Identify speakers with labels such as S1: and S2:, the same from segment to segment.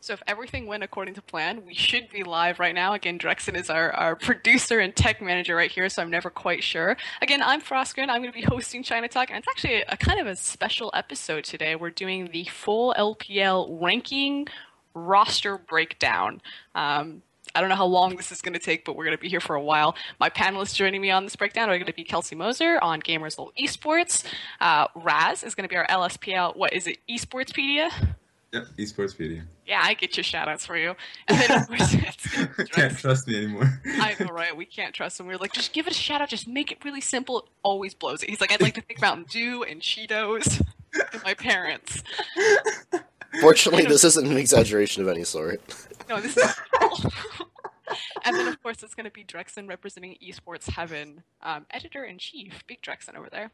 S1: So if everything went according to plan, we should be live right now. Again, Drexen is our producer and tech manager right here, so I'm never quite sure. Again, I'm Frostgren. I'm going to be hosting China Talk, and it's actually a kind of a special episode today. We're doing the full LPL ranking roster breakdown. I don't know how long this is going to take, but we're going to be here for a while. My panelists joining me on this breakdown are going to be Kelsey Moser on Gamers Lol Esports. Raz is going to be our LSPL, what is it, Esportspedia?
S2: Yep, Esportspedia.
S1: Yeah, I get your shoutouts for you. And then, of course,
S2: can't trust me anymore.
S1: I know, right? We can't trust him. We were like, just give it a shout out, just make it really simple. It always blows it. He's like, I'd like to think Mountain Dew and Cheetos and my parents.
S3: Fortunately, this isn't an exaggeration of any sort.
S1: No, this is cool. And then, of course, it's going to be Drexen representing Esports Heaven, editor-in-chief, Big Drexen over there.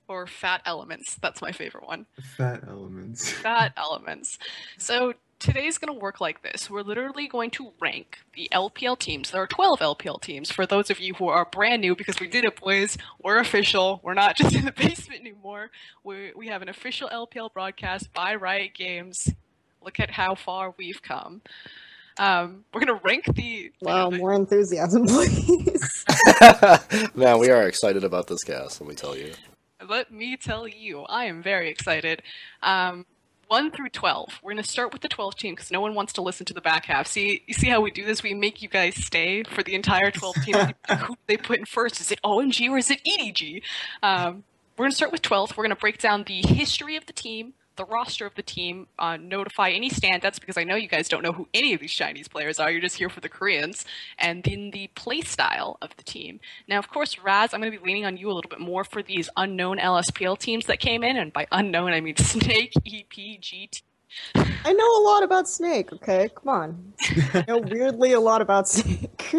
S1: Or Fat Elements. That's my favorite one.
S2: Fat Elements.
S1: Fat Elements. So today's going to work like this. We're literally going to rank the LPL teams. There are 12 LPL teams. For those of you who are brand new, because we did it, boys, we're official. We're not just in the basement anymore. We have an official LPL broadcast by Riot Games. Look at how far we've come. We're going to rank the...
S4: Wow, more enthusiasm, please.
S3: Man, we are excited about this cast, let me tell you.
S1: Let me tell you, I am very excited. 1 through 12. We're going to start with the 12th team because no one wants to listen to the back half. You see how we do this? We make you guys stay for the entire 12 teams. Who they put in first? Is it OMG or is it EDG? We're going to start with 12th. We're going to break down the history of the team, the roster of the team, notify any standouts because I know you guys don't know who any of these Chinese players are. You're just here for the Koreans. And then the play style of the team. Now, of course, Raz, I'm going to be leaning on you a little bit more for these unknown LSPL teams that came in. And by unknown, I mean Snake, EP, GT.
S4: I know a lot about Snake, okay? Come on. I know weirdly a lot about Snake.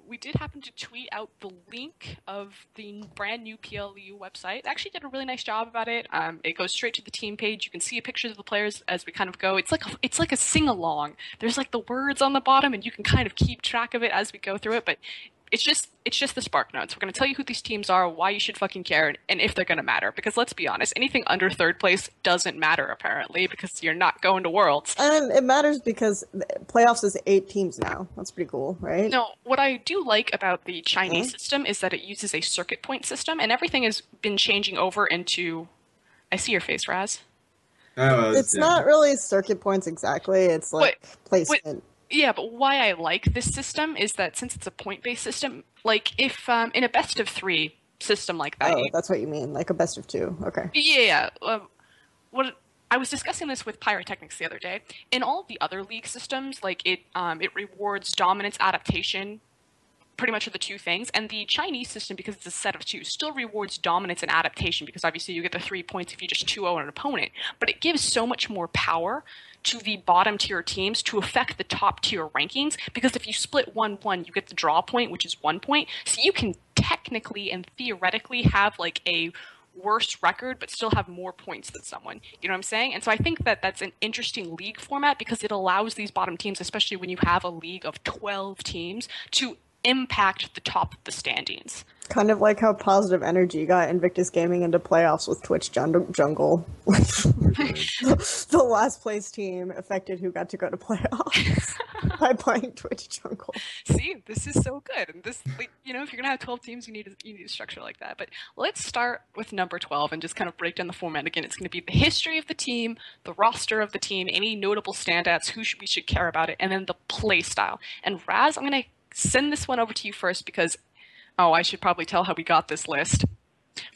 S1: We did happen to tweet out the link of the brand new PLU website. They actually did a really nice job about it. It goes straight to the team page. You can see pictures of the players as we kind of go. It's like a sing-along. There's like the words on the bottom, and you can kind of keep track of it as we go through it. But it's just the spark notes. We're going to tell you who these teams are, why you should fucking care, and if they're going to matter. Because let's be honest, anything under third place doesn't matter, apparently, because you're not going to Worlds.
S4: It matters because playoffs is 8 teams now. That's pretty cool, right?
S1: No, what I do like about the Chinese system is that it uses a circuit point system, and everything has been changing over into... I see your face, Raz.
S4: It's not really circuit points exactly. It's like placement.
S1: Yeah, but why I like this system is that since it's a point-based system, like if in a best-of-3 system like that...
S4: Oh, that's what you mean, like a best-of-2. Okay.
S1: Yeah. I was discussing this with Pyrotechnics the other day. In all of the other league systems, like it rewards dominance, adaptation, pretty much are the two things. And the Chinese system, because it's a set of 2, still rewards dominance and adaptation because obviously you get the 3 points if you just 2-0 an opponent. But it gives so much more power to the bottom tier teams to affect the top tier rankings because if you split 1-1, you get the draw point, which is 1 point. So you can technically and theoretically have like a worse record but still have more points than someone. You know what I'm saying? And so I think that that's an interesting league format because it allows these bottom teams, especially when you have a league of 12 teams, to impact the top of the standings.
S4: Kind of like how Positive Energy got Invictus Gaming into playoffs with Twitch Jungle. The last place team affected who got to go to playoffs by playing Twitch Jungle.
S1: See, this is so good. And this, like, you know, if you're going to have 12 teams, you need a structure like that. But let's start with number 12 and just kind of break down the format. Again, it's going to be the history of the team, the roster of the team, any notable standouts, who we should care about it, and then the play style. And Raz, I'm going to send this one over to you first because... Oh, I should probably tell how we got this list.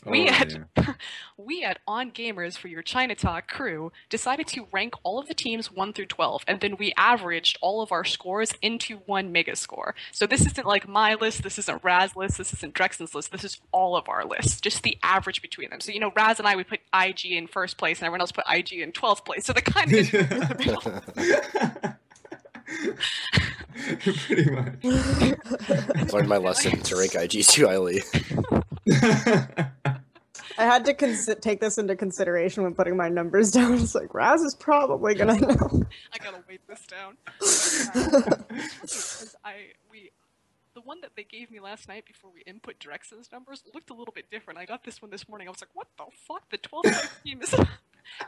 S1: We at On Gamers for your China Talk crew decided to rank all of the teams 1 through 12, and then we averaged all of our scores into one mega score. So this isn't like my list, this isn't Raz list, this isn't Drexen's list, this is all of our lists, just the average between them. So, you know, Raz and I, we put IG in first place, and everyone else put IG in 12th place, so they kind of in the middle.
S2: Pretty much.
S3: I've learned my lesson to rank IG too highly.
S4: I had to take this into consideration when putting my numbers down. It's like, Raz is probably gonna know.
S1: I gotta weight this down. The one that they gave me last night before we input Drexen's numbers looked a little bit different. I got this one this morning. I was like, what the fuck? The 12th place team is...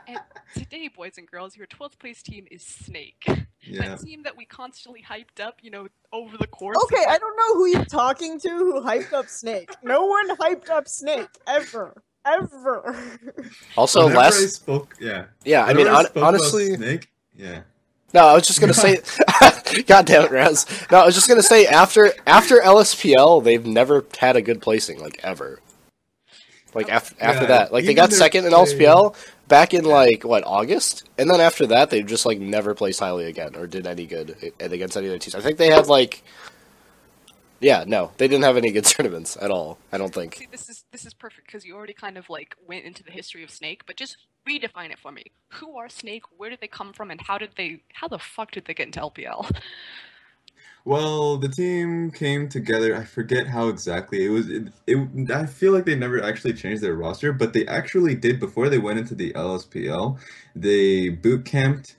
S1: And today, boys and girls, your 12th place team is Snake.
S2: Yeah.
S1: That team that we constantly hyped up, over the course.
S4: Okay, I don't know who you're talking to who hyped up Snake. No one hyped up Snake ever. Ever.
S3: Also,
S2: Whenever I
S3: last
S2: spoke, yeah.
S3: yeah, I mean,
S2: Whenever spoke about
S3: honestly,
S2: Snake, yeah.
S3: no, I was just gonna say, God damn it, Raz. No, I was just gonna say after LSPL, they've never had a good placing, like ever. Like after
S2: Yeah,
S3: that, like they
S2: even
S3: got
S2: their
S3: second in
S2: play-
S3: LSPL back in like what August, and then after that they've just like never placed highly again or did any good against any other teams. I think they had like, yeah, no, they didn't have any good tournaments at all. I don't think.
S1: See, this is perfect because you already kind of like went into the history of Snake, but just redefine it for me. Who are Snake? Where did they come from? And how the fuck did they get into LPL?
S2: Well, the team came together. I forget how exactly it was. I feel like they never actually changed their roster, but they actually did before they went into the LSPL. They boot camped.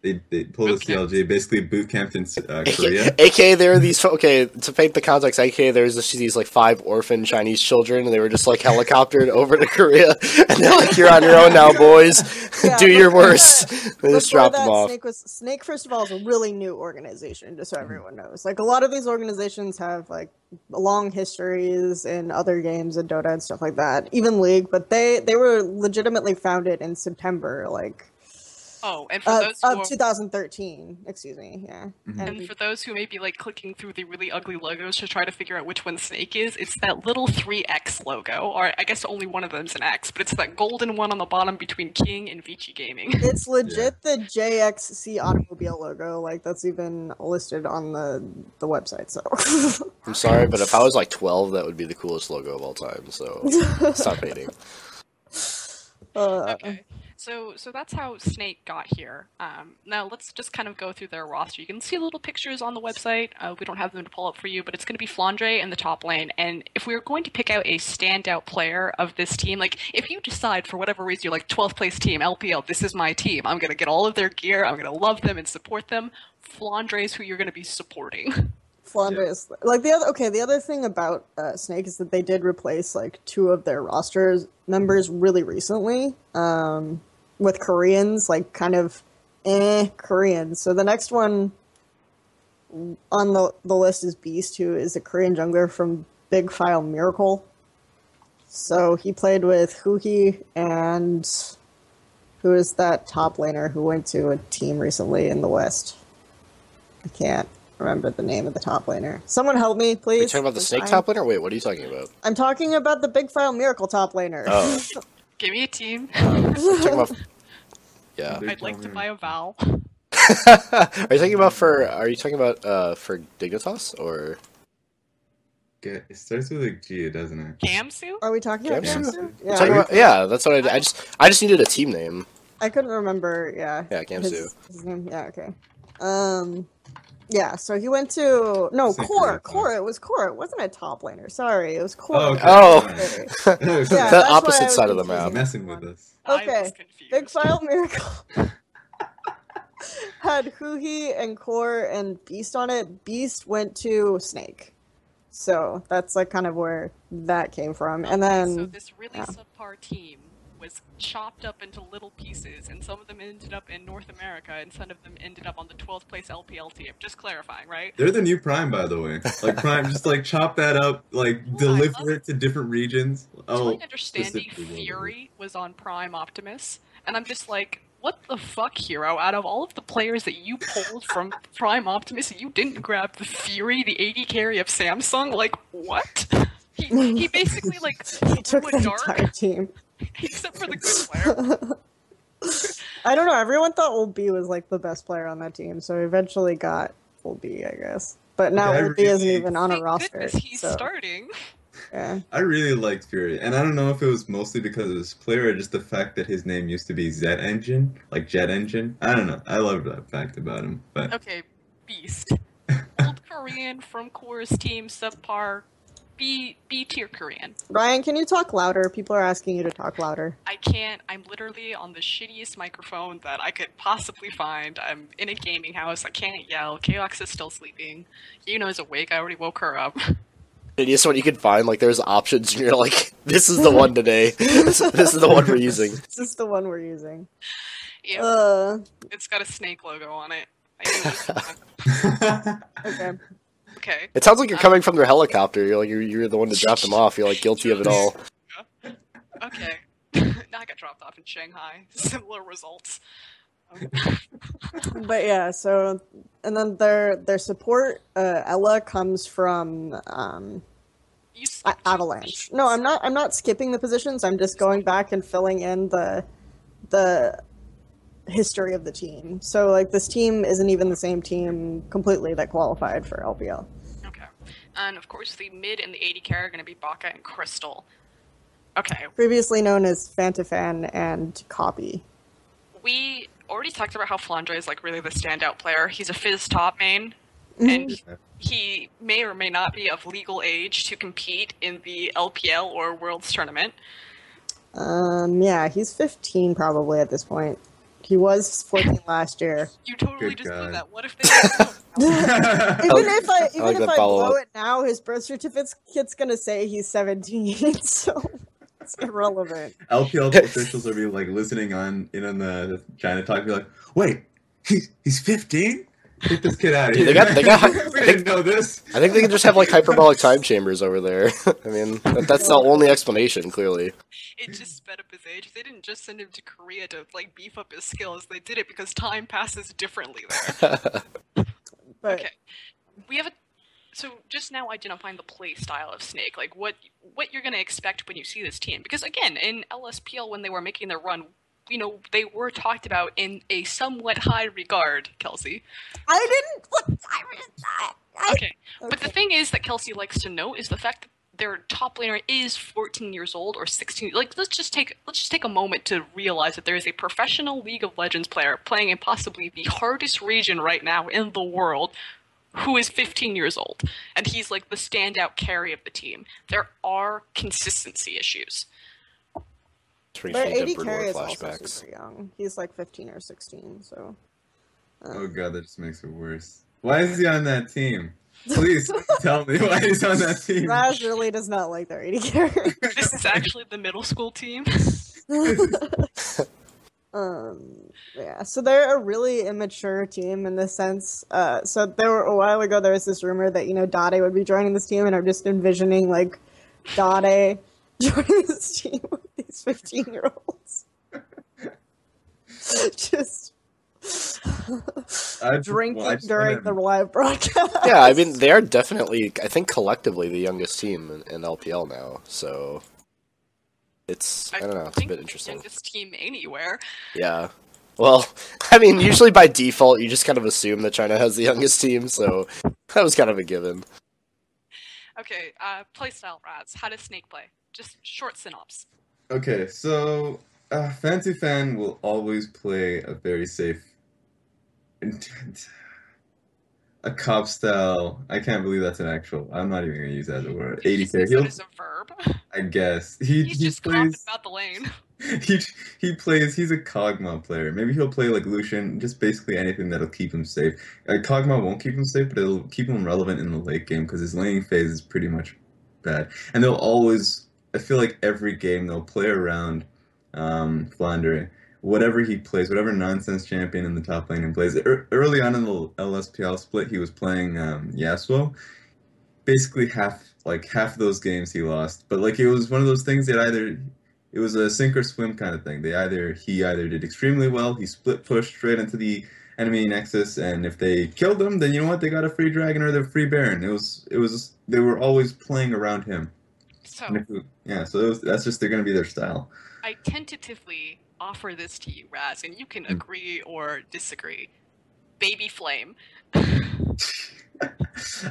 S2: They pulled a
S1: Boot camped.
S2: CLG, basically boot camped in Korea.
S3: AKA there are these okay to paint the context. AKA there's these like 5 orphan Chinese children, and they were just like helicoptered over to Korea, and they're like, "You're on your own now, boys.
S4: Yeah,
S3: Do your
S4: before
S3: worst." They just
S4: Before
S3: dropped them
S4: that,
S3: off.
S4: Snake, first of all, is a really new organization, just so everyone knows. Like, a lot of these organizations have, like, long histories in other games and Dota and stuff like that, even League, but they were legitimately founded in September, like,
S1: Oh, and for those who
S4: of 2013, excuse me, yeah.
S1: and for those who may be like clicking through the really ugly logos to try to figure out which one Snake is, it's that little 3X logo, or I guess only one of them's an X, but it's that golden one on the bottom between King and Vici Gaming.
S4: It's legit the JXC automobile logo, like, that's even listed on the website, so.
S3: I'm sorry, but if I was like 12, that would be the coolest logo of all time. So stop hating.
S1: Okay. So that's how Snake got here. Now let's just kind of go through their roster. You can see little pictures on the website. We don't have them to pull up for you, but it's going to be Flandre in the top lane. And if we were going to pick out a standout player of this team, like if you decide for whatever reason you're like 12th place team, LPL, this is my team. I'm going to get all of their gear. I'm going to love them and support them. Flandre is who you're going to be supporting.
S4: Flanders. Like the other thing about Snake is that they did replace like 2 of their roster members really recently with Koreans, like kind of Koreans. So the next one on the list is Beast, who is a Korean jungler from Big File Miracle. So he played with Huhi and who is that top laner who went to a team recently in the West? I can't remember the name of the top laner. Someone help me, please.
S3: Are you talking about the Snake top laner? Wait, what are you talking about?
S4: I'm talking about the Big File Miracle top laner.
S3: Oh.
S1: Give me a team.
S3: Talking about, yeah.
S1: I'd like to buy a Val.
S3: Are you talking about for Dignitas or?
S2: It starts with a G, doesn't it?
S1: Gamsu?
S4: Are we talking about
S3: Gamsu?
S4: Gamsu?
S3: Yeah, that's what I just needed a team name.
S4: I couldn't remember, yeah.
S3: Yeah, Gamsu.
S4: His name, yeah, okay. Yeah, so he went to... No, Core. It was Core. It wasn't a top laner. Sorry, it was Core.
S2: Oh, okay.
S3: Oh.
S4: Yeah,
S3: The
S4: that's why I
S3: opposite
S4: was
S3: side of the
S4: confused.
S3: map.
S2: Messing with us.
S1: I was
S4: Okay,
S1: confused.
S4: Big File Miracle had Huhi and Core and Beast on it. Beast went to Snake. So that's like kind of where that came from. And then...
S1: So this really subpar team was chopped up into little pieces, and some of them ended up in North America, and some of them ended up on the 12th place LPL team. Just clarifying, right?
S2: They're the new Prime, by the way. Like Prime, just like chop that up, like deliver it to different regions.
S1: To my understanding,
S2: specifically
S1: Fury was on Prime Optimus, and I'm just like, what the fuck, Hero? Out of all of the players that you pulled from Prime Optimus, you didn't grab the Fury, the 80 carry of Samsung? Like, what? He basically, like,
S4: he took
S1: threw a
S4: the
S1: dart,
S4: entire team.
S1: except for the good player.
S4: I don't know. Everyone thought Old B was like the best player on that team, so he eventually got Old B, I guess. But now
S2: Yeah,
S4: Old B isn't
S2: really-
S4: even on a
S1: Thank
S4: roster.
S1: goodness he's
S4: so,
S1: starting.
S4: yeah.
S2: I really liked Fury, and I don't know if it was mostly because of his player or just the fact that his name used to be Z Engine, like Jet Engine. I don't know. I love that fact about him. But
S1: Okay, Beast. Old Korean from Core's team, subpar, B tier Korean.
S4: Ryan, can you talk louder? People are asking you to talk louder.
S1: I can't. I'm literally on the shittiest microphone that I could possibly find. I'm in a gaming house. I can't yell. Chaos is still sleeping. Yuno's awake. I already woke her up.
S3: And just when you can find, like, there's options, and you're like, this is the one today. This is the one we're using.
S4: This is the one we're using.
S1: Yeah. It's got a snake logo on it.
S4: Okay.
S1: Okay.
S3: It sounds like you're coming from their helicopter. You're like, you're the one to drop them off. You're, like, guilty of it all.
S1: Okay. Now I got dropped off in Shanghai. Similar results.
S4: But yeah, so and then their support Ella comes from Avalanche. No, I'm not skipping the positions. I'm just going back and filling in the history of the team. So like this team isn't even the same team completely that qualified for LPL.
S1: Okay. And of course the mid and the AD carry are going to be Baka and Crystal. Okay.
S4: Previously known as Fantafan and Copy.
S1: We already talked about how Flandre is like really the standout player. He's a Fizz top main, and he may or may not be of legal age to compete in the LPL or Worlds tournament.
S4: Yeah, he's 15 probably at this point. He was 14 last year.
S1: You totally
S2: Good
S1: just
S2: God.
S1: blew that. What if they don't?
S4: Even if I blow
S3: follow-up.
S4: it now, his birth certificate's gonna say he's 17, so it's irrelevant.
S2: LPL officials are be like listening in on the China talk, be like, "Wait, he's 15? Get this kid out of here!"
S3: They got
S2: we didn't know this.
S3: I think they can just have, like, hyperbolic time chambers over there. I mean, that's the only explanation, clearly.
S1: It just sped up his age. They didn't just send him to Korea to like beef up his skills. They did it because time passes differently there.
S4: But
S1: Okay. We have so just now identifying the play style of Snake, like what you're going to expect when you see this team. Because again, in LSPL when they were making their run, you know, they were talked about in a somewhat high regard, Kelsey.
S4: I didn't. What? I was not.
S1: Okay. But the thing is that Kelsey likes to note is the fact that their top laner is 14 years old or 16. Like, let's just take a moment to realize that there is a professional League of Legends player playing in possibly the hardest region right now in the world who is 15 years old, and he's like the standout carry of the team. There are consistency issues.
S4: Their AD carry is also super young. He's like 15 or 16, so.
S2: Oh god, that just makes it worse. Why is he on that team? Please tell me why he's on that team.
S4: Raz really does not like their AD carry.
S1: This is actually the middle school team.
S4: Yeah, so they're a really immature team in this sense. So a while ago there was this rumor that, you know, Dade would be joining this team, and I'm just envisioning like Dade joining this team with these 15-year-olds. Just drinking during the live broadcast.
S3: Yeah, I mean, they are definitely, I think, collectively the youngest team in LPL now, so it's, I don't know, it's a bit interesting.
S1: Youngest team anywhere.
S3: Yeah. Well, I mean, usually by default, you just kind of assume that China has the youngest team, so that was kind of a given.
S1: Okay, playstyle, Raz. How does Snake play? Just short synopsis.
S2: Okay, so Fancy Fan will always play a very safe, a cop style. I can't believe that's an actual. I'm not even gonna use that as a word. 80K.
S1: As a verb.
S2: I guess
S1: He's just
S2: plays.
S1: confident about the lane.
S2: He plays. He's a Kog'Maw player. Maybe he'll play like Lucian. Just basically anything that'll keep him safe. Kog'Maw won't keep him safe, but it'll keep him relevant in the late game because his laning phase is pretty much bad. And they'll always. I feel like every game they'll play around Flandre. Whatever he plays, whatever nonsense champion in the top lane he plays. Early on in the LSPL split, he was playing Yasuo. Basically half of those games he lost. But like it was one of those things that it was a sink or swim kind of thing. He either did extremely well, he split pushed straight into the enemy nexus, and if they killed him, then you know what, they got a free dragon or the free baron. They were always playing around him.
S1: So
S2: that's just they're gonna be their style.
S1: I tentatively offer this to you, Raz, and you can agree or disagree. Baby Flame.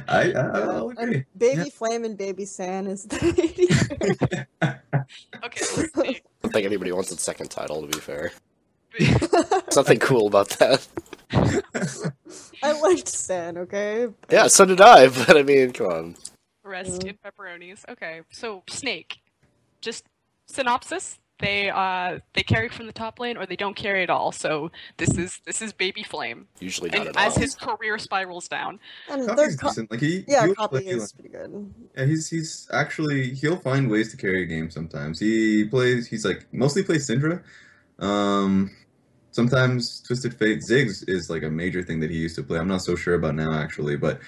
S2: I'll agree.
S4: Baby Flame and Baby San is the
S1: Okay, let's see.
S3: I don't think anybody wants its second title, to be fair. Something cool about that.
S4: I liked San, okay?
S3: Yeah, so did I, but I mean, come on.
S1: Rest in pepperonis. Okay, so Snake. Just synopsis. they carry from the top lane or they don't carry at all. So this is Baby Flame.
S3: Usually not
S1: And
S3: at all.
S1: as his career spirals down.
S4: And
S2: Copy's decent. Like he'll
S4: Copy
S2: play,
S4: is pretty good.
S2: yeah, he's actually he'll find ways to carry a game sometimes. He's like mostly plays Syndra. Sometimes Twisted Fate Ziggs is like a major thing that he used to play. I'm not so sure about now actually, but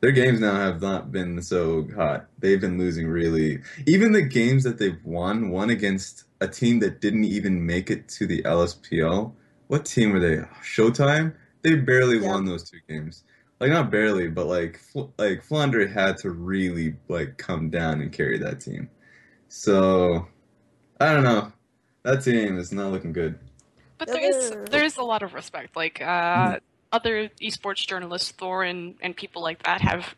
S2: their games now have not been so hot. They've been losing really. Even the games that they've won against a team that didn't even make it to the LSPL. What team were they? Showtime? They barely won those 2 games. Like not barely, but like Flandre had to really like come down and carry that team. So I don't know. That team is not looking good.
S1: But there is a lot of respect. Like other esports journalists, Thor and people like that have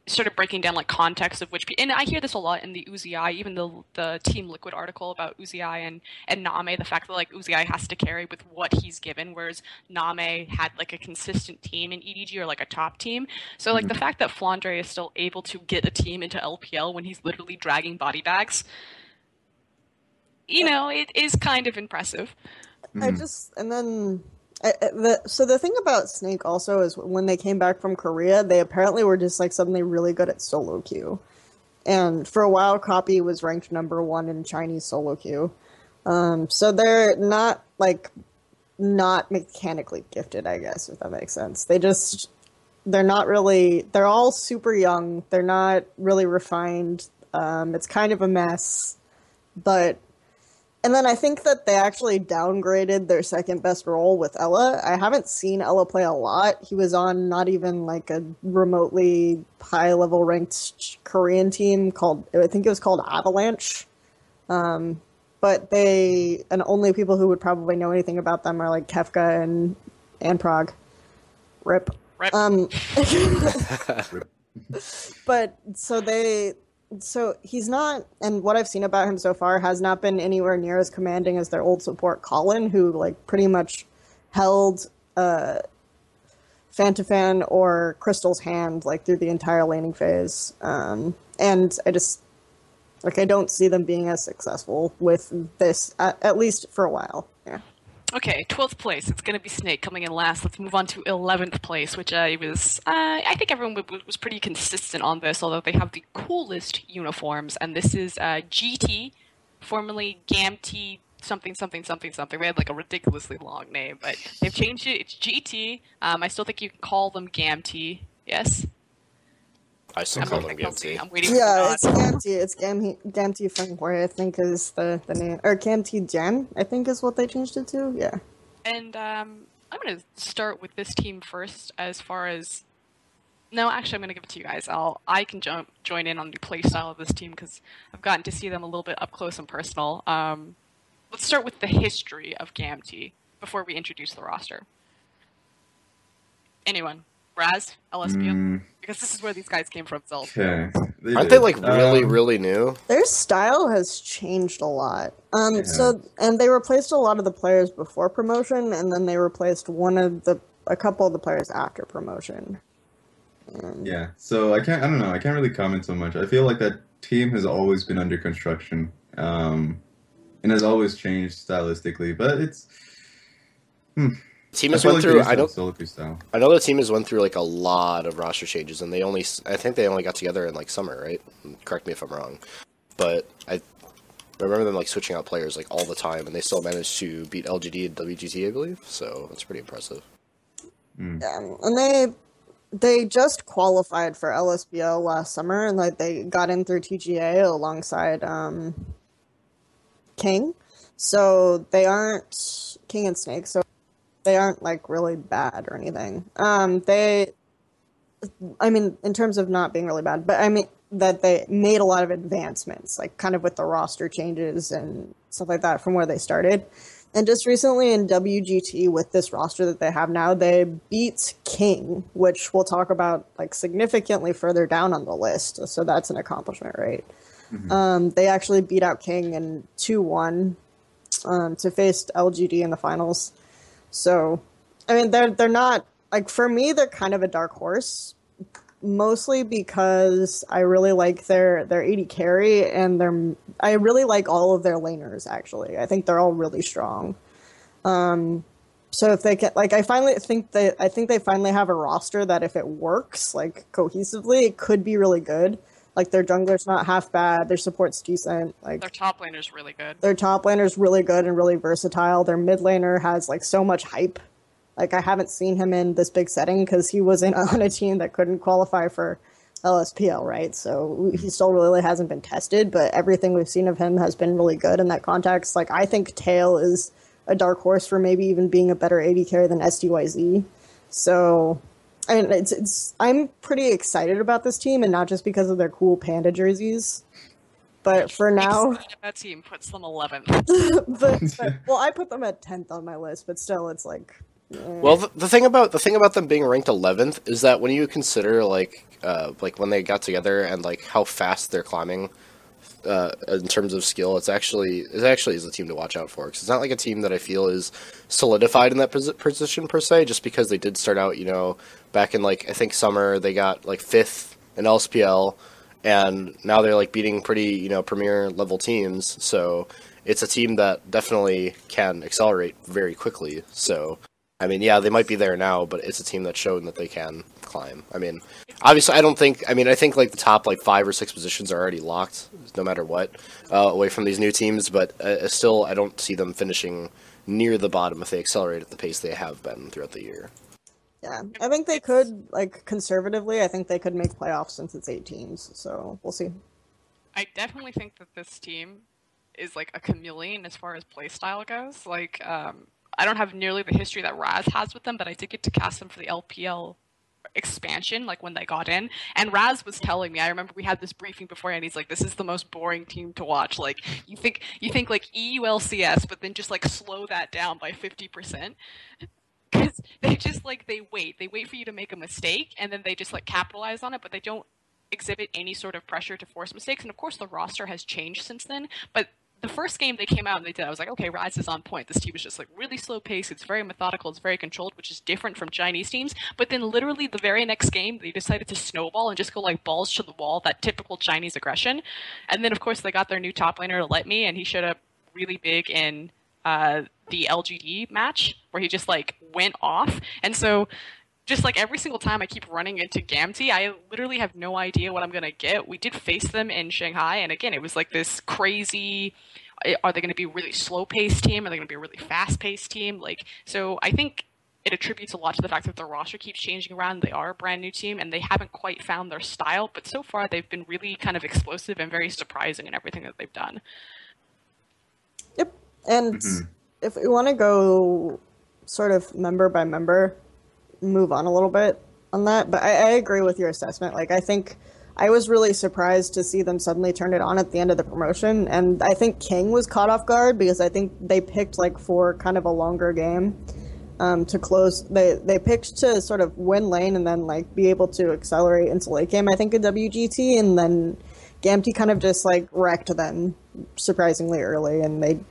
S1: started breaking down like context of which and I hear this a lot in the Uzi, even the Team Liquid article about Uzi and Name, the fact that like Uzi has to carry with what he's given, whereas Name had like a consistent team in EDG or like a top team. So like the fact that Flandre is still able to get a team into LPL when he's literally dragging body bags, you know, it is kind of impressive.
S4: So the thing about Snake also is when they came back from Korea, they apparently were just like suddenly really good at solo queue. And for a while, Copy was ranked #1 in Chinese solo queue. So they're not mechanically gifted, I guess, if that makes sense. They're all super young. They're not really refined. It's kind of a mess, and then I think that they actually downgraded their second best role with Ella. I haven't seen Ella play a lot. He was on not even like a remotely high level ranked Korean team I think it was called Avalanche. But only people who would probably know anything about them are like Kefka and Prague. Rip. But so he's not, and what I've seen about him so far has not been anywhere near as commanding as their old support Colin, who like pretty much held Fantafan or Crystal's hand like through the entire laning phase. And I don't see them being as successful with this at least for a while. Yeah.
S1: Okay, 12th place. It's going to be Snake coming in last. Let's move on to 11th place, which I think everyone was pretty consistent on this, although they have the coolest uniforms. And this is GT, formerly Gamtee something. They had like a ridiculously long name, but they've changed it. It's GT. I still think you can call them Gamtee. Yes?
S3: I still call them Gamtee.
S1: I'm waiting
S4: it's Gamtee. It's Gamtee Fenghui, I think is the name. Or Gamtee Gen, I think is what they changed it to. Yeah.
S1: And I'm going to start with this team first as far as... No, actually, I'm going to give it to you guys. I can join in on the play style of this team because I've gotten to see them a little bit up close and personal. Let's start with the history of Gamtee before we introduce the roster. Anyone? Raz, LSPL, because this is where these guys came from.
S2: Okay.
S3: Aren't they like really new?
S4: Their style has changed a lot. And they replaced a lot of the players before promotion, and then they replaced a couple of the players after promotion.
S2: Yeah. So I don't know. I can't really comment so much. I feel like that team has always been under construction, and has always changed stylistically. But it's.
S3: Team has went through. I know the team has went through like a lot of roster changes, and I think they only got together in like summer, right? Correct me if I'm wrong, but I remember them like switching out players like all the time, and they still managed to beat LGD and WGT, I believe. So that's pretty impressive.
S4: Yeah, and they just qualified for LSBL last summer, and like they got in through TGA alongside King, so they aren't King and Snake, so. They aren't like really bad or anything. In terms of not being really bad, but I mean that they made a lot of advancements, like kind of with the roster changes and stuff like that from where they started. And just recently in WGT with this roster that they have now, they beat King, which we'll talk about like significantly further down on the list. So that's an accomplishment, right? They actually beat out King in 2-1 to face LGD in the finals. So, I mean, they're not, like, for me, they're kind of a dark horse, mostly because I really like their AD carry and I really like all of their laners actually. I think they're all really strong. So if they get like I think they finally have a roster that if it works like cohesively, it could be really good. Like their jungler's not half bad, their support's decent. Like
S1: Their top laner's really good.
S4: their top laner's really good and really versatile. Their mid laner has like so much hype. Like I haven't seen him in this big setting because he was on a team that couldn't qualify for LSPL, right? So he still really hasn't been tested, but everything we've seen of him has been really good in that context. Like I think Tail is a dark horse for maybe even being a better AD carry than SDYZ. So I mean, I'm pretty excited about this team, and not just because of their cool panda jerseys. But for now,
S1: that team puts them 11th.
S4: well, I put them at 10th on my list, but still, it's like.
S3: Well, the thing about them being ranked 11th is that when you consider like when they got together and like how fast they're climbing in terms of skill, it actually is a team to watch out for, because it's not like a team that I feel is solidified in that position per se, just because they did start out, back in like I think summer they got like 5th in LSPL, and now they're like beating pretty premier level teams. So it's a team that definitely can accelerate very quickly. So. I mean, yeah, they might be there now, but it's a team that's shown that they can climb. I mean, obviously, I think like the top like 5 or 6 positions are already locked, no matter what, away from these new teams. But still, I don't see them finishing near the bottom if they accelerate at the pace they have been throughout the year.
S4: Yeah, I think they could, like, conservatively, I think they could make playoffs since it's 8 teams. So we'll see.
S1: I definitely think that this team is like a chameleon as far as playstyle goes. Like, I don't have nearly the history that Raz has with them, but I did get to cast them for the LPL expansion, like when they got in. And Raz was telling me, I remember we had this briefing beforehand, he's like, this is the most boring team to watch. Like, you think like EULCS, but then just like slow that down by 50%. Because they just like, they wait for you to make a mistake, and then they just like capitalize on it, but they don't exhibit any sort of pressure to force mistakes. And of course the roster has changed since then, but the first game they came out and they did, I was like, okay, Rise is on point. This team is just like really slow pace. It's very methodical. It's very controlled, which is different from Chinese teams. But then literally the very next game, they decided to snowball and just go like balls to the wall, that typical Chinese aggression. And then of course they got their new top laner, Let Me, and he showed up really big in the LGD match where he just like went off. And so just like every single time I keep running into Gamtee, I literally have no idea what I'm going to get. We did face them in Shanghai, and again, it was like this crazy, are they going to be a really slow-paced team? Are they going to be a really fast-paced team? Like, so I think it attributes a lot to the fact that their roster keeps changing around. They are a brand new team, and they haven't quite found their style, but so far they've been really kind of explosive and very surprising in everything that they've done.
S4: Yep, and if we want to go sort of member by member, move on a little bit on that, but I agree with your assessment. Like, I think I was really surprised to see them suddenly turn it on at the end of the promotion, and I think King was caught off guard because I think they picked like for kind of a longer game to close. They picked to sort of win lane and then like be able to accelerate into late game, I think, in WGT, and then Gamtee kind of just like wrecked them surprisingly early, and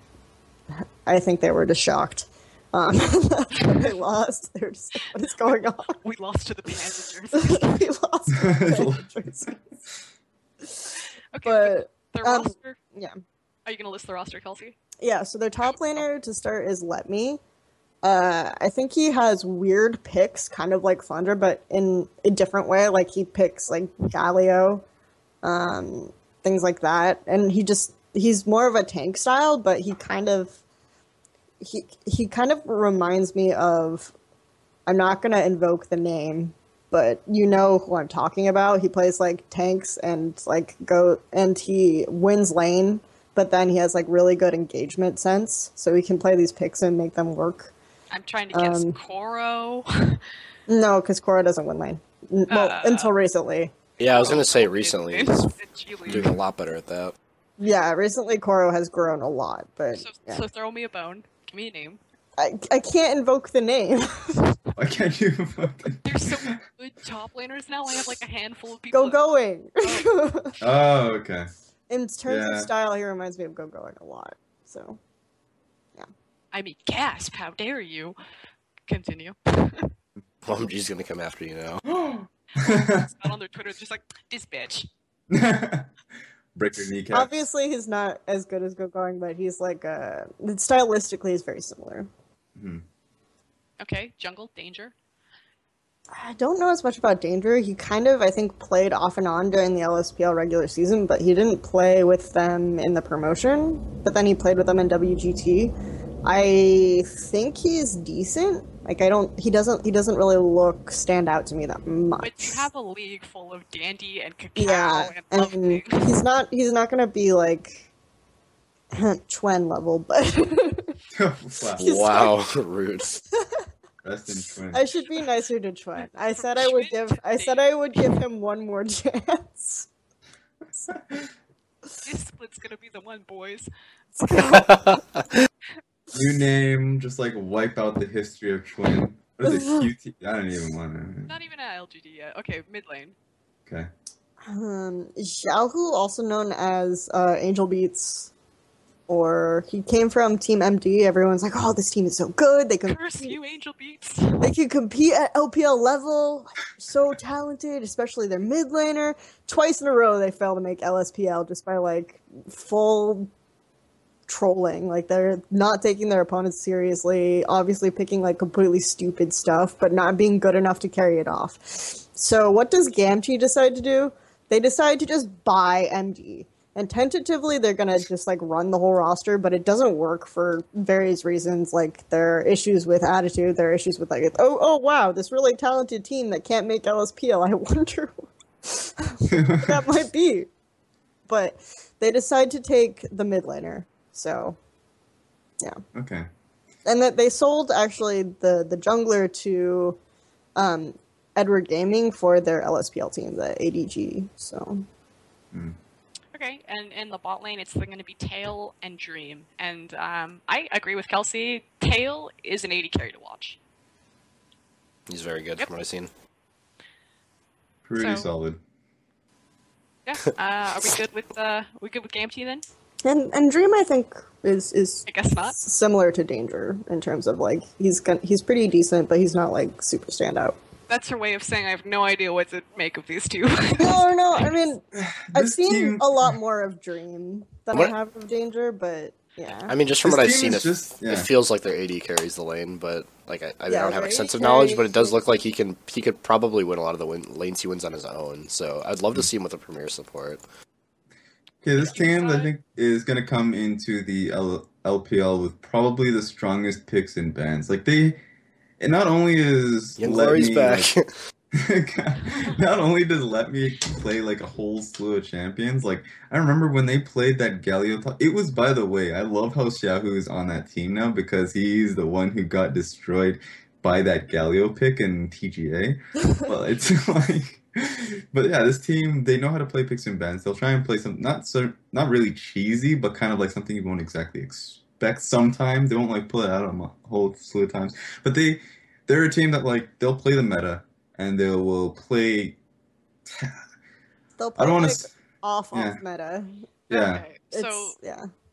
S4: I think they were just shocked. They lost. They were just like, what is going on?
S1: We lost to the Panda jerseys.
S4: We lost to the Panda jerseys.
S1: Okay,
S4: But
S1: their roster.
S4: yeah.
S1: Are you going to list the roster, Kelsey?
S4: Yeah, so their top laner to start is Let Me. I think he has weird picks, kind of like Flandre, but in a different way. Like, he picks, like, Galio, things like that. And he's more of a tank style, but he kind of reminds me of, I'm not going to invoke the name, but you know who I'm talking about. He plays, like, tanks and, like, and he wins lane, but then he has, like, really good engagement sense, so he can play these picks and make them work.
S1: I'm trying to guess Koro.
S4: No, because Koro doesn't win lane. Well, until recently.
S3: Yeah, I was going to say recently. He's doing a lot better at that.
S4: Yeah, recently Koro has grown a lot, but...
S1: So throw me a bone. Give me a name.
S4: I can't invoke the name.
S2: Why can't you invoke the name?
S1: There's so many good top laners now. I have like a handful of people.
S4: Going.
S2: Oh, okay.
S4: In terms of style, he reminds me of Going a lot. So, yeah.
S1: I mean, gasp! How dare you? Continue.
S3: OMG's gonna come after you now.
S1: It's not on their Twitter, just like, this bitch.
S2: Break your kneecap.
S4: Obviously, he's not as good as Gogong, but he's like stylistically is very similar.
S2: Mhm.
S1: Okay, Jungle, Danger.
S4: I don't know as much about Danger. He kind of, I think, played off and on during the LSPL regular season, but he didn't play with them in the promotion. But then he played with them in WGT. I think he's decent. Like he doesn't really stand out to me that much.
S1: But you have a league full of dandy and cacao
S4: Yeah,
S1: and lovely.
S4: he's not gonna be like Chuen level, but
S3: Wow, rude.
S2: Rest in twin.
S4: I should be nicer to Chuen. I said I would give him one more chance.
S1: This split's gonna be the one, boys.
S2: New name, just like wipe out the history of Twin. What is it? QT? I don't even want to.
S1: Not even at LGD yet. Okay, mid lane.
S2: Okay.
S4: Xiaohu, also known as Angel Beats, or he came from Team MD. Everyone's like, "Oh, this team is so good. They can
S1: Curse you, Angel Beats.
S4: They can compete at LPL level. So talented, especially their mid laner. Twice in a row, they failed to make LSPL just by like full trolling. Like they're not taking their opponents seriously. Obviously, picking like completely stupid stuff, but not being good enough to carry it off. So, what does Gamtee decide to do? They decide to just buy MD. And tentatively, they're going to just, like, run the whole roster, but it doesn't work for various reasons. Like, there are issues with attitude. There are issues with, like, oh, wow, this really talented team that can't make LSPL. I wonder what that might be. But they decide to take the mid laner. So, yeah.
S2: Okay.
S4: And that they sold, actually, the jungler to Edward Gaming for their LSPL team, the ADG. So...
S1: Okay, and in the bot lane, it's going to be Tail and Dream. And I agree with Kelsey. Tail is an 80 carry to watch.
S3: He's very good from what I've seen.
S2: Pretty solid.
S1: Yeah. Are we good with Gamtee then?
S4: And Dream, I think, is
S1: I guess not.
S4: similar to Danger in terms of like he's pretty decent, but he's not like super standout.
S1: That's her way of saying I have no idea what to make of these two.
S4: No. I mean, I've seen
S2: team...
S4: a lot more of Dream than I have of Danger, but yeah.
S3: I mean, just from what I've seen,
S2: just,
S3: it feels like their AD carries the lane, but like I don't have extensive
S4: AD
S3: knowledge, but it does look like he could probably win a lot of the lanes he wins on his own. So I'd love to see him with a premier support.
S2: Okay, this team I think is gonna come into the LPL with probably the strongest picks and bans. Like it not only is
S3: Young Glory's back.
S2: Like, not only does Let Me play like a whole slew of champions, like I remember when they played that Galio. It was, by the way, I love how Xiaohu is on that team now because he's the one who got destroyed by that Galio pick in TGA. Well, it's like, but yeah, this team, they know how to play picks and bans. They'll try and play some not really cheesy, but kind of like something you won't exactly expect. Sometimes they won't like pull it out a whole slew of times, but they're a team that like they'll play the meta. And they will play.
S4: They'll play off meta.
S2: Yeah.
S1: Okay. So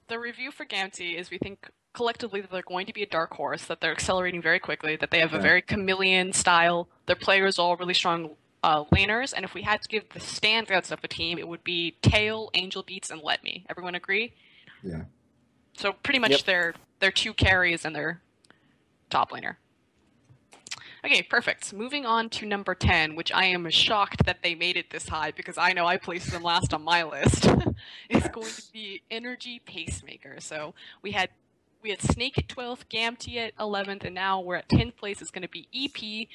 S1: the review for Gamtee is we think collectively that they're going to be a dark horse, that they're accelerating very quickly, that they have a very chameleon style. Their players are all really strong laners, and if we had to give the standouts of a team, it would be Tail, Angel Beats, and Let Me. Everyone agree?
S2: Yeah.
S1: So pretty much their two carries and their top laner. Okay, perfect. Moving on to number 10, which I am shocked that they made it this high because I know I placed them last on my list. It's going to be Energy Pacemaker. So we had Snake at 12th, Gamtee at 11th, and now we're at 10th place. It's going to be EP.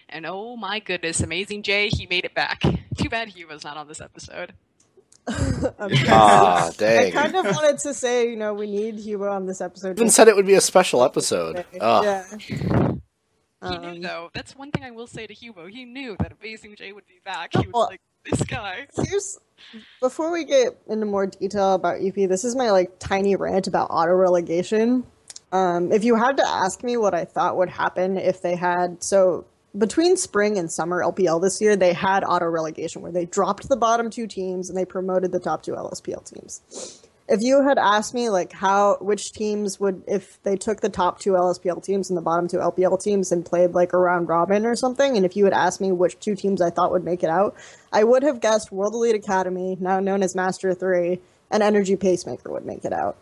S1: And oh my goodness, Amazing Jay, he made it back. Too bad he was not on this episode.
S3: Dang.
S4: I kind of wanted to say, we need Hugo on this episode.
S3: Even said it would be a special episode.
S4: Yeah.
S1: He knew, though. That's one thing I will say to Hugo. He knew that Amazing Jay would be back. He was like, this guy.
S4: Before we get into more detail about EP, this is my, like, tiny rant about auto-relegation. If you had to ask me what I thought would happen if they had... So, between spring and summer LPL this year, they had auto-relegation, where they dropped the bottom two teams and they promoted the top two LSPL teams. if you had asked me like which teams would, if they took the top 2 LSPL teams and the bottom 2 LPL teams and played like a round robin or something, and if you had asked me which 2 teams I thought would make it out, I would have guessed World Elite Academy, now known as Master 3, and Energy Pacemaker would make it out.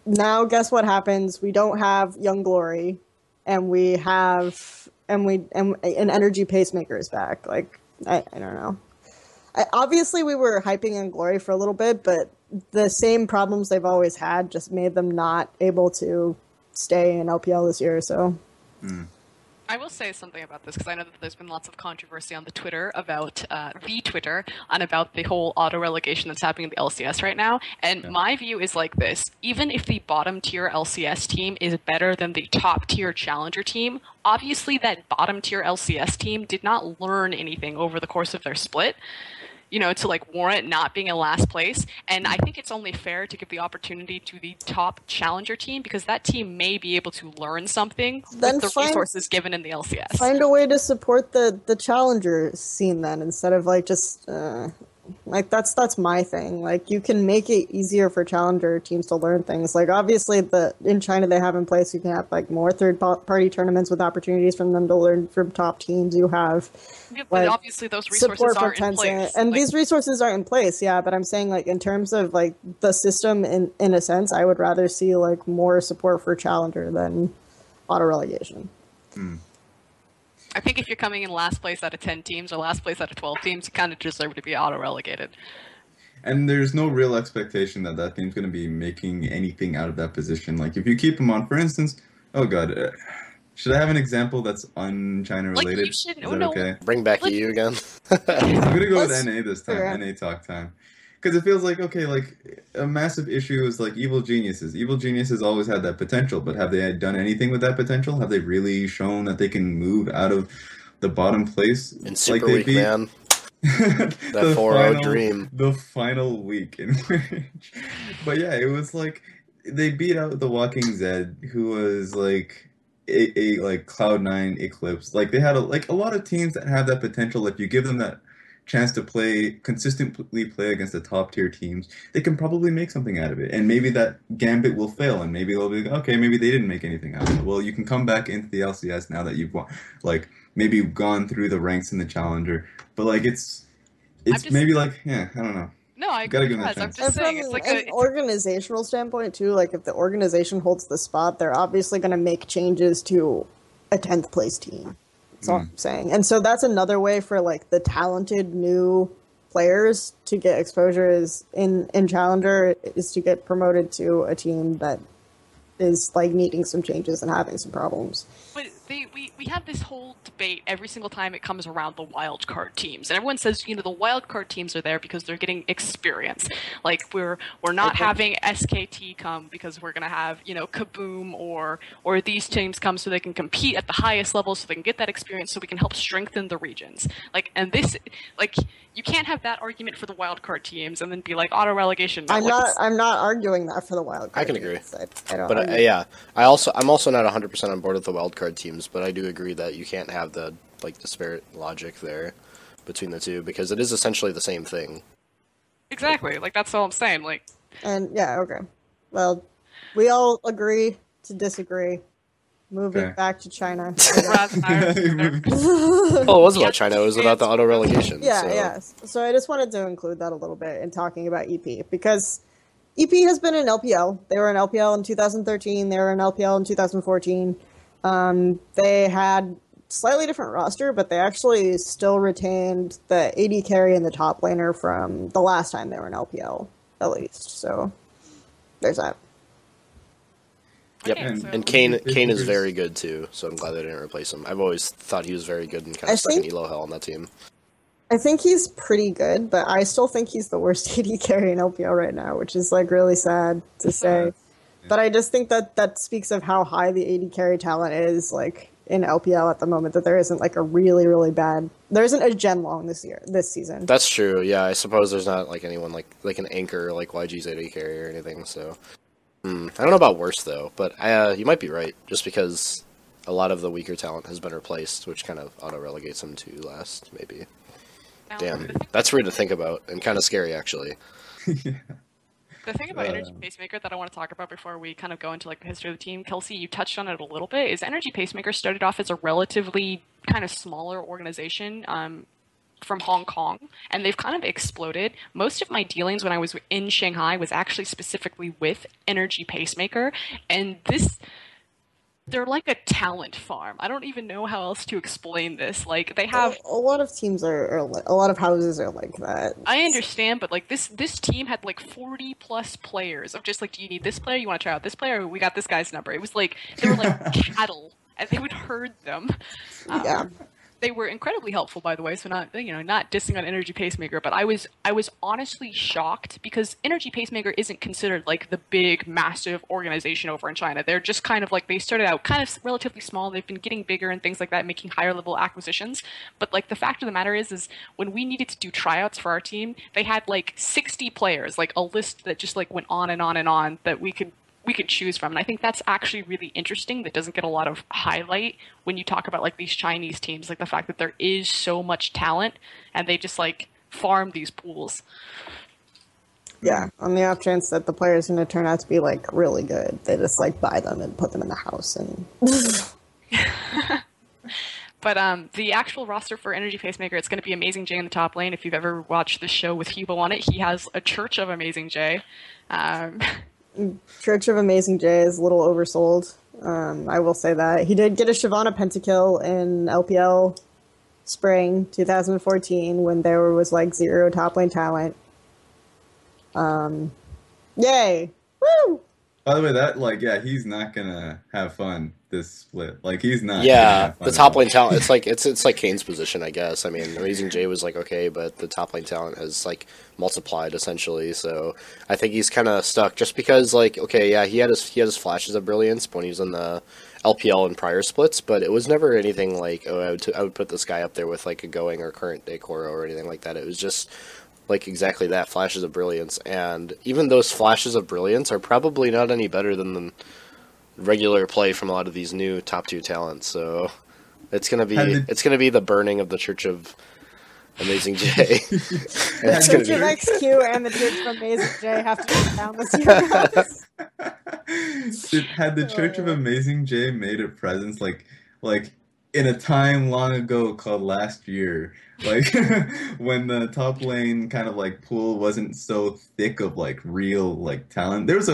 S4: Now guess what happens? We don't have Young Glory, and we have and Energy Pacemaker is back. Like I don't know. Obviously, we were hyping in Glory for a little bit, but the same problems they've always had just made them not able to stay in LPL this year. So,
S1: I will say something about this because I know that there's been lots of controversy on the Twitter about on about the whole auto relegation that's happening in the LCS right now. And my view is like this: even if the bottom tier LCS team is better than the top tier challenger team, obviously that bottom tier LCS team did not learn anything over the course of their split, you know, to like warrant not being in last place. And I think it's only fair to give the opportunity to the top challenger team because that team may be able to learn something
S4: Then
S1: with the resources given in the LCS.
S4: find a way to support the challenger scene then, instead of like just like that's my thing. Like you can make it easier for challenger teams to learn things. Like obviously in China they have in place, you can have like more third party tournaments with opportunities from them to learn from top teams. You have
S1: but obviously those resources aren't in place.
S4: and these resources aren't in place. Yeah, but I'm saying like in terms of like the system in a sense, I would rather see like more support for challenger than auto relegation.
S1: I think if you're coming in last place out of 10 teams or last place out of 12 teams, you kind of deserve to be auto-relegated.
S2: And there's no real expectation that that team's going to be making anything out of that position. Like, if you keep them on, for instance, oh god, should I have an example that's un-China related?
S1: Like, you should,
S2: Is that okay?
S3: Bring back EU again.
S2: I'm going to go with NA this time, NA talk time. Because it feels like, okay, like, a massive issue is, like, Evil Geniuses. Evil Geniuses always had that potential, but have they done anything with that potential? Have they really shown that they can move out of the bottom place?
S3: In Super Week, man. That 4-0 dream.
S2: The final week in which... But yeah, it was like, they beat out the Walking Zed, who was, like... A like Cloud9 Eclipse. Like, they had a lot of teams that have that potential. If you give them that chance to consistently play against the top tier teams, they can probably make something out of it. And maybe that gambit will fail, and maybe they'll be like, okay, maybe they didn't make anything out of it. Well, you can come back into the LCS now that you've like maybe gone through the ranks in the challenger. But like it's maybe like I don't know.
S1: No, I agree with that. I'm just saying, it's like
S4: an organizational standpoint too. Like if the organization holds the spot, they're obviously going to make changes to a 10th place team. That's all I'm saying. And so that's another way for like the talented new players to get exposure is in Challenger is to get promoted to a team that is like needing some changes and having some problems.
S1: But we have this whole debate every single time it comes around the wild card teams, and everyone says, you know, the wild card teams are there because they're getting experience. Like we're not having SKT come because we're gonna have, you know, Kaboom or these teams come so they can compete at the highest level so they can get that experience so we can help strengthen the regions. Like, and this, like, you can't have that argument for the wild card teams and then be like auto relegation.
S4: I'm not arguing that for the wild card.
S3: I can agree.
S4: I don't.
S3: But yeah, I'm also not 100% on board with the wild card teams, but I do agree that you can't have the disparate logic there between the two because it is essentially the same thing.
S1: Exactly. Like that's all I'm saying. Like.
S4: And yeah, okay. Well, we all agree to disagree. Moving back to China.
S3: Oh, it was about China. It was about the auto relegation.
S4: Yeah,
S3: so.
S4: yes. So I just wanted to include that a little bit in talking about EP because EP has been in LPL. They were in LPL in 2013. They were in LPL in 2014. They had slightly different roster, but they actually still retained the AD carry and the top laner from the last time they were in LPL, at least. So there's that.
S3: Yep,
S1: Okay, so
S3: and Kane is very good too, so I'm glad they didn't replace him. I've always thought he was very good and kind of stuck in elo hell on that team.
S4: I think he's pretty good, but I still think he's the worst AD carry in LPL right now, which is like really sad to say. Yeah. But I just think that speaks of how high the AD carry talent is like in LPL at the moment, that there isn't like a really, really bad... There isn't a Genlong this season.
S3: That's true, yeah. I suppose there's not like anyone like an anchor like YG's AD carry or anything, so... I don't know about worse, though, but you might be right, just because a lot of the weaker talent has been replaced, which kind of auto-relegates them to last, maybe. Damn, that's weird to think about, and kind of scary, actually.
S2: Yeah.
S1: The thing about Energy Pacemaker that I want to talk about before we kind of go into like the history of the team, Kelsey, you touched on it a little bit, is Energy Pacemaker started off as a relatively kind of smaller organization from Hong Kong, and they've kind of exploded. Most of my dealings when I was in Shanghai was actually specifically with Energy Pacemaker, and they're like a talent farm. I don't even know how else to explain this. Like, they have
S4: a lot of teams are a lot of houses are like that.
S1: I understand, but like this team had like 40 plus players of just like, do you need this player? You want to try out this player? We got this guy's number. It was like they were like cattle, and they would herd them.
S4: Yeah.
S1: They were incredibly helpful, by the way. So not dissing on Energy Pacemaker, but I was honestly shocked because Energy Pacemaker isn't considered like the big, massive organization over in China. They're just kind of like they started out kind of relatively small. They've been getting bigger and things like that, making higher level acquisitions. But like the fact of the matter is when we needed to do tryouts for our team, they had like 60 players, like a list that just like went on and on and on that we could choose from. And I think that's actually really interesting. That doesn't get a lot of highlight when you talk about like these Chinese teams, like the fact that there is so much talent and they just like farm these pools.
S4: Yeah, on the off chance that the player's going to turn out to be like really good, they just like buy them and put them in the house and.
S1: But the actual roster for Energy Pacemaker, it's going to be Amazing J in the top lane. If you've ever watched the show with Hubo on it, he has a Church of Amazing J.
S4: Church of Amazing J is a little oversold. I will say that. He did get a Shyvana pentakill in LPL spring 2014 when there was like 0 top lane talent. Yay! Woo!
S2: By the way, that he's not gonna have fun this split. Like he's not.
S3: Yeah, the top lane talent. It's like Kane's position, I guess. I mean, Amazing J was like okay, but the top lane talent has like multiplied essentially. So I think he's kind of stuck just because like okay, yeah, he had his flashes of brilliance when he was in the LPL and prior splits, but it was never anything like I would put this guy up there with like a going or current day Koro or anything like that. It was just like exactly that, flashes of brilliance, and even those flashes of brilliance are probably not any better than the regular play from a lot of these new top 2 talents. So it's gonna be the burning of the Church of Amazing J.
S4: The Church of XQ and the Church of Amazing J have to go down this year.
S2: Had the Church of Amazing J made a presence like in a time long ago called last year, like when the top lane kind of like pool wasn't so thick of like real like talent. There's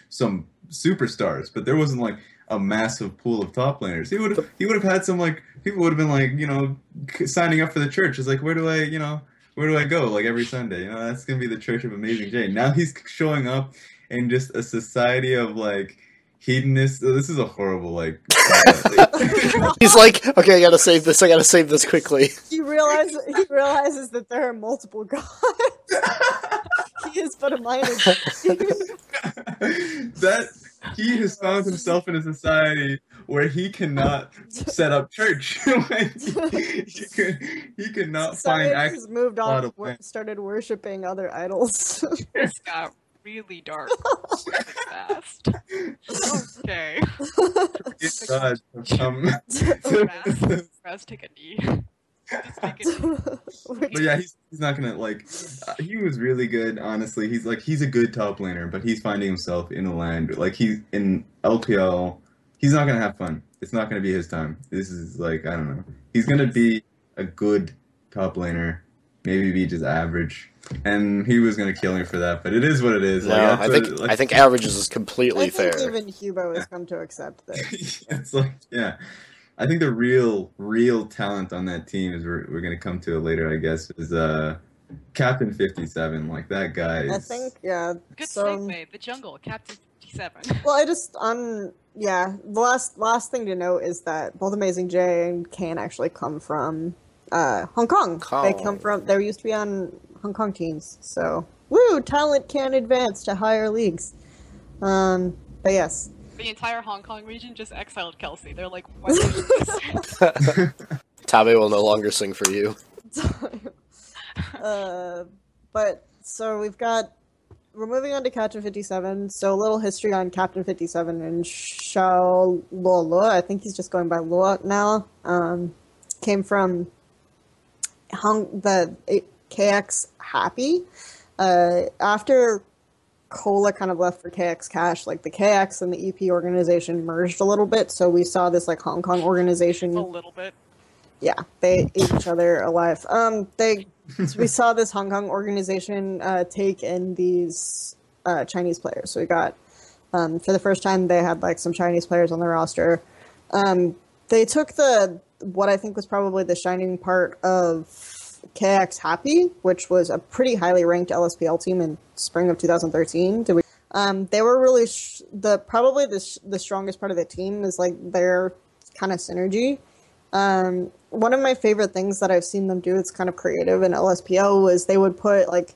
S2: some superstars, but there wasn't like a massive pool of top laners. He would have had some like people would have been like signing up for the church. It's like where do I go like every Sunday? That's gonna be the Church of Amazing J. Now he's showing up in just a society of like hedonists. This is a horrible like.
S3: He's like, okay, I gotta save this quickly.
S4: He realizes that there are multiple gods. He is but a minor.
S2: That he has found himself in a society where he cannot set up church. Like, he could not find
S4: access. Moved on, started worshiping other idols.
S1: This got really dark really fast. Okay.
S2: God,
S1: Raz, take a knee.
S2: But yeah, he's not gonna like. He was really good, honestly. He's a good top laner, but he's finding himself in a land like he's in LPL. He's not gonna have fun. It's not gonna be his time. This is like I don't know. He's gonna be a good top laner, maybe be just average, and he was gonna kill me for that. But it is what it is.
S3: No, I think average is completely fair.
S4: Even Hubo has come to accept that.
S2: It's like I think the real talent on that team is we're gonna come to it later, I guess, is Captain 57. Like that guy.
S4: I think good
S1: segue. The jungle, Captain 57.
S4: Well, the last thing to note is that both Amazing J and Kane actually come from Hong Kong. They used to be on Hong Kong teams. So talent can advance to higher leagues. But yes.
S1: The entire Hong Kong region just exiled Kelsey. They're like, why did you
S3: Tabe will no longer sing for you.
S4: But so we're moving on to Captain 57. So a little history on Captain 57 and Xiao Luo. I think he's just going by Luo now. Came from the KX Happy. After Cola kind of left for KX Cash, like the KX and the EP organization merged a little bit, so we saw this like Hong Kong organization.
S1: A little bit.
S4: Yeah, they ate each other alive. So we saw this Hong Kong organization take in these Chinese players. So we got for the first time they had like some Chinese players on the roster. They took what I think was probably the shining part of KX Happy, which was a pretty highly ranked LSPL team in spring of 2013. They were really probably the strongest part of the team is like their kind of synergy. One of my favorite things that I've seen them do, it's kind of creative in LSPL, was they would put like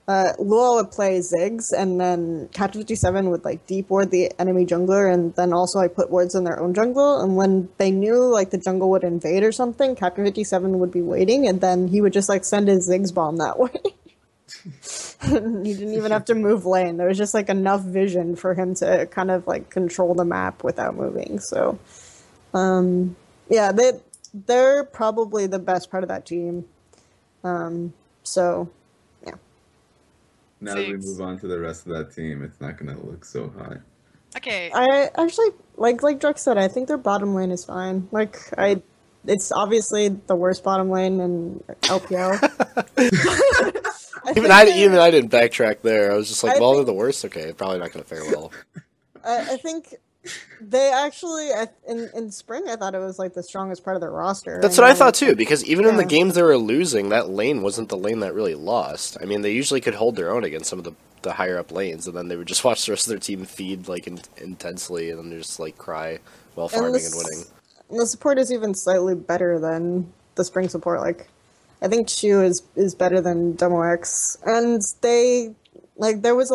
S4: Luo would play Ziggs, and then Captain 57 would like deep ward the enemy jungler, and then also like put wards in their own jungle. And when they knew like the jungle would invade or something, Captain 57 would be waiting, and then he would just like send his Ziggs bomb that way. He didn't even have to move lane. There was just like enough vision for him to kind of like control the map without moving. So, yeah, they're probably the best part of that team. So, yeah.
S2: Now that we move on to the rest of that team, it's not going to look so hot.
S1: Okay.
S4: I actually, like Drux said, I think their bottom lane is fine. It's obviously the worst bottom lane in LPL.
S3: Even I didn't backtrack there. I was just like, they're the worst? Okay, probably not going to fare well.
S4: I think they actually, in spring, I thought it was like the strongest part of their roster.
S3: That's what I thought too, because even in the games they were losing, that lane wasn't the lane that really lost. I mean, they usually could hold their own against some of the higher up lanes, and then they would just watch the rest of their team feed like intensely, and then just like cry while farming and winning.
S4: And the support is even slightly better than the spring support. Like, I think Chu is better than Demo X, and they like there was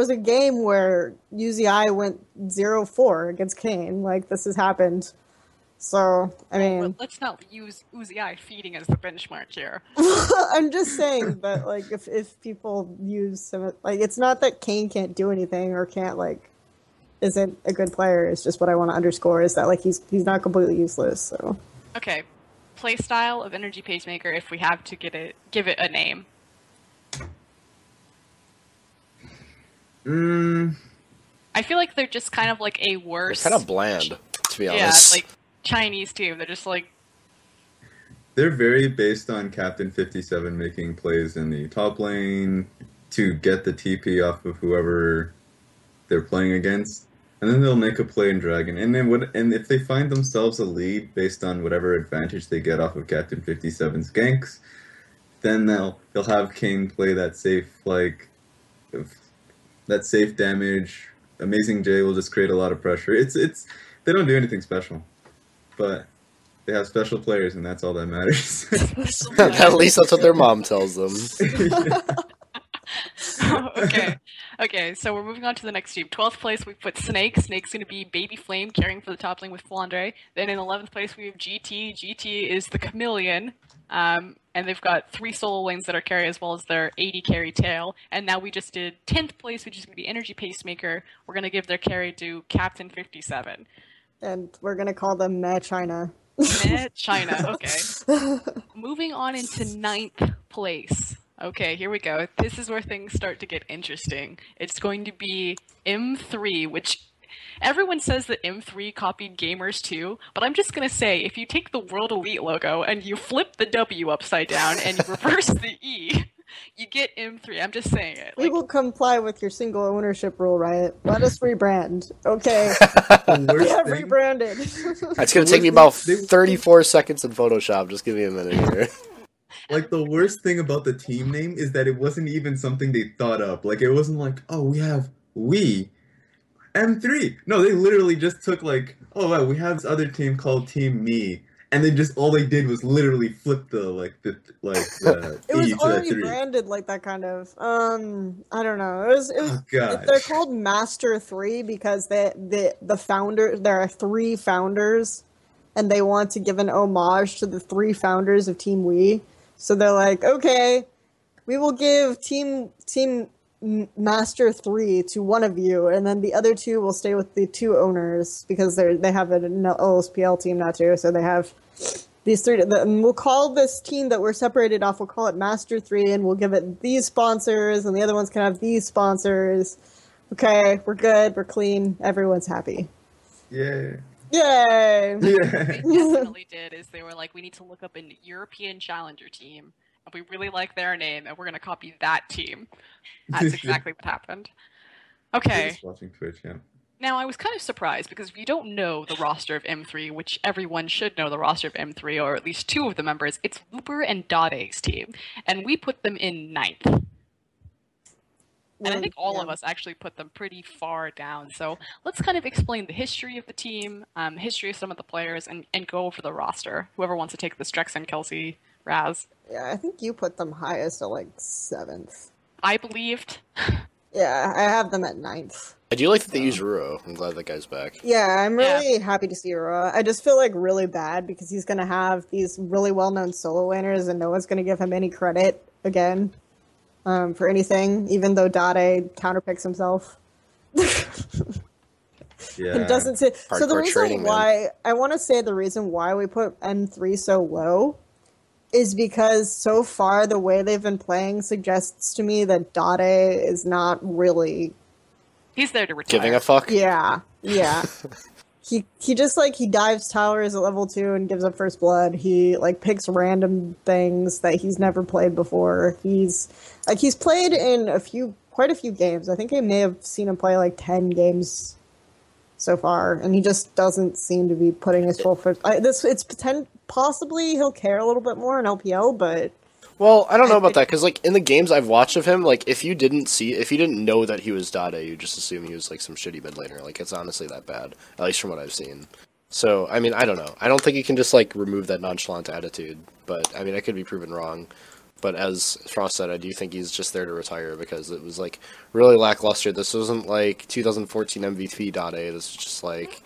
S4: a game where UZI went 0-4 against Kane. Like, this has happened. So I mean,
S1: let's not use UZI feeding as the benchmark here.
S4: I'm just saying that like if people use some, like, it's not that Kane can't do anything or can't like isn't a good player. It's just what I want to underscore is that like he's not completely useless. So
S1: okay. Playstyle of Energy Pacemaker, if we have to give it a name. I feel like they're just kind of like a worse...
S3: They're kind of bland, to be honest.
S1: Yeah, like Chinese team. They're just like...
S2: They're very based on Captain 57 making plays in the top lane to get the TP off of whoever they're playing against. And then they'll make a play in Dragon. And if they find themselves a lead based on whatever advantage they get off of Captain 57's ganks, then they'll have Kane play that safe damage. Amazing J will just create a lot of pressure. They don't do anything special, but they have special players, and that's all that matters.
S3: At least that's what their mom tells them.
S1: Okay, so we're moving on to the next team. 12th place, we put Snake. Snake's going to be Baby Flame, carrying for the top lane with Flandre. Then in 11th place, we have GT. GT is the Chameleon. And they've got 3 solo lanes that are carry as well as their 80 carry tail. And now we just did 10th place, which is going to be Energy Pacemaker. We're going to give their carry to Captain 57.
S4: And we're going to call them Meh China.
S1: Meh China, okay. Moving on into 9th place. Okay, here we go. This is where things start to get interesting. It's going to be M3, which everyone says that M3 copied Gamers too, but I'm just going to say, if you take the World Elite logo and you flip the W upside down and you reverse the E, you get M3. I'm just saying it.
S4: We will comply with your single ownership rule, Riot. Let us rebrand. Okay. We have rebranded.
S3: It's going to take me about 34 seconds in Photoshop. Just give me a minute here.
S2: Like, the worst thing about the team name is that it wasn't even something they thought up. Like, it wasn't like, oh, we M3. No, they literally just took like, oh wow, we have this other team called Team Me, and they just all they did was literally flip the
S4: it
S2: E
S4: was
S2: to
S4: already
S2: that 3.
S4: branded like that kind of. I don't know. It was.
S2: Oh, God.
S4: They're called Master 3 because the founder. There are 3 founders, and they want to give an homage to the 3 founders of Team We. So they're like, okay, we will give Team Master 3 to one of you, and then the other 2 will stay with the 2 owners because they have an LSPL team now too. So they have these 3. And we'll call this team that we're separated off. We'll call it Master 3, and we'll give it these sponsors, and the other ones can have these sponsors. Okay, we're good, we're clean, everyone's happy.
S2: Yeah.
S4: Yay!
S1: They
S2: Yeah.
S1: definitely did. Is they were like, we need to look up a European challenger team, and we really like their name, and we're gonna copy that team. That's exactly what happened.
S2: They're
S1: Okay.
S2: just watching Twitch, yeah.
S1: Now, I was kind of surprised because if you don't know the roster of M3, which everyone should know the roster of M3, or at least two of the members, it's Looper and Dade's team, and we put them in ninth. And I think all of us actually put them pretty far down. So let's kind of explain the history of the team, history of some of the players, and go over the roster. Whoever wants to take this, Drexen, Kelsey, Raz.
S4: Yeah, I think you put them highest at like 7th.
S1: I believed.
S4: Yeah, I have them at 9th.
S3: I do like that they use Ruro. I'm glad that guy's back.
S4: Yeah, I'm really happy to see Aurora. I just feel like really bad because he's going to have these really well-known solo laners and no one's going to give him any credit again for anything, even though Dade counterpicks himself.
S2: Yeah.
S4: It doesn't say. So the
S3: Hardcore
S4: reason
S3: training,
S4: why I want to say the reason why we put M3 so low is because so far the way they've been playing suggests to me that Dade is not really.
S1: He's there to retire.
S3: Giving a fuck?
S4: Yeah. He just like he dives towers at level 2 and gives up first blood. He like picks random things that he's never played before. He's played in quite a few games. I think I may have seen him play like 10 games so far, and he just doesn't seem to be putting his full foot. Possibly he'll care a little bit more in LPL, but
S3: Well, I don't know about that, because, like, in the games I've watched of him, like, if you didn't know that he was Dade, you just assume he was, like, some shitty mid laner. Like, it's honestly that bad, at least from what I've seen. So, I mean, I don't know. I don't think you can just, like, remove that nonchalant attitude, but, I mean, I could be proven wrong. But as Frost said, I do think he's just there to retire, because it was, like, really lackluster. This wasn't, like, 2014 MVP Dade. This is just, like,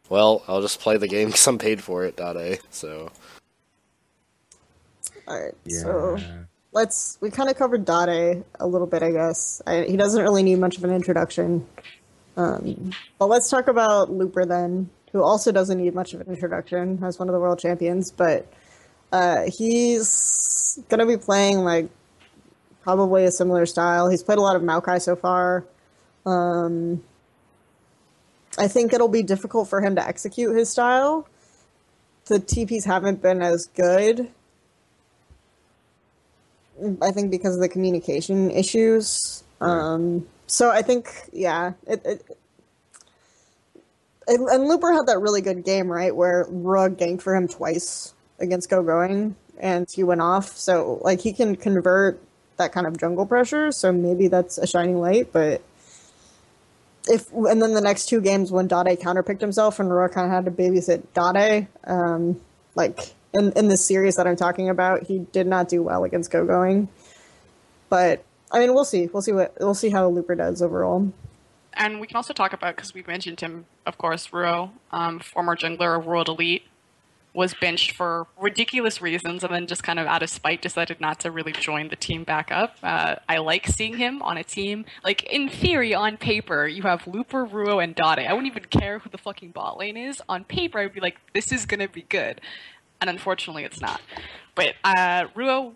S3: well, I'll just play the game because I'm paid for it, Dade, so...
S4: alright,
S2: Yeah.
S4: so we kind of covered Dade a little bit, I guess. He doesn't really need much of an introduction. But let's talk about Looper then, who also doesn't need much of an introduction as one of the world champions, but he's going to be playing like probably a similar style. He's played a lot of Maokai so far. I think it'll be difficult for him to execute his style. The TPs haven't been as good. I think because of the communication issues. So I think, yeah. And Looper had that really good game, right, where Rug ganked for him twice against Going, and he went off. So, like, he can convert that kind of jungle pressure, so maybe that's a shining light, but... And then the next two games when Dade counterpicked himself and Rug kind of had to babysit Dade, like... In this series that I'm talking about, he did not do well against Going. But I mean, we'll see. We'll see how Looper does overall.
S1: And we can also talk about, because we mentioned him, of course, Ruo, former jungler of World Elite, was benched for ridiculous reasons and then just kind of out of spite decided not to really join the team back up. I like seeing him on a team. Like, in theory, on paper, you have Looper, Ruo, and Dade. I wouldn't even care who the fucking bot lane is. On paper, I would be like, this is gonna be good. And unfortunately, it's not. But Ruo,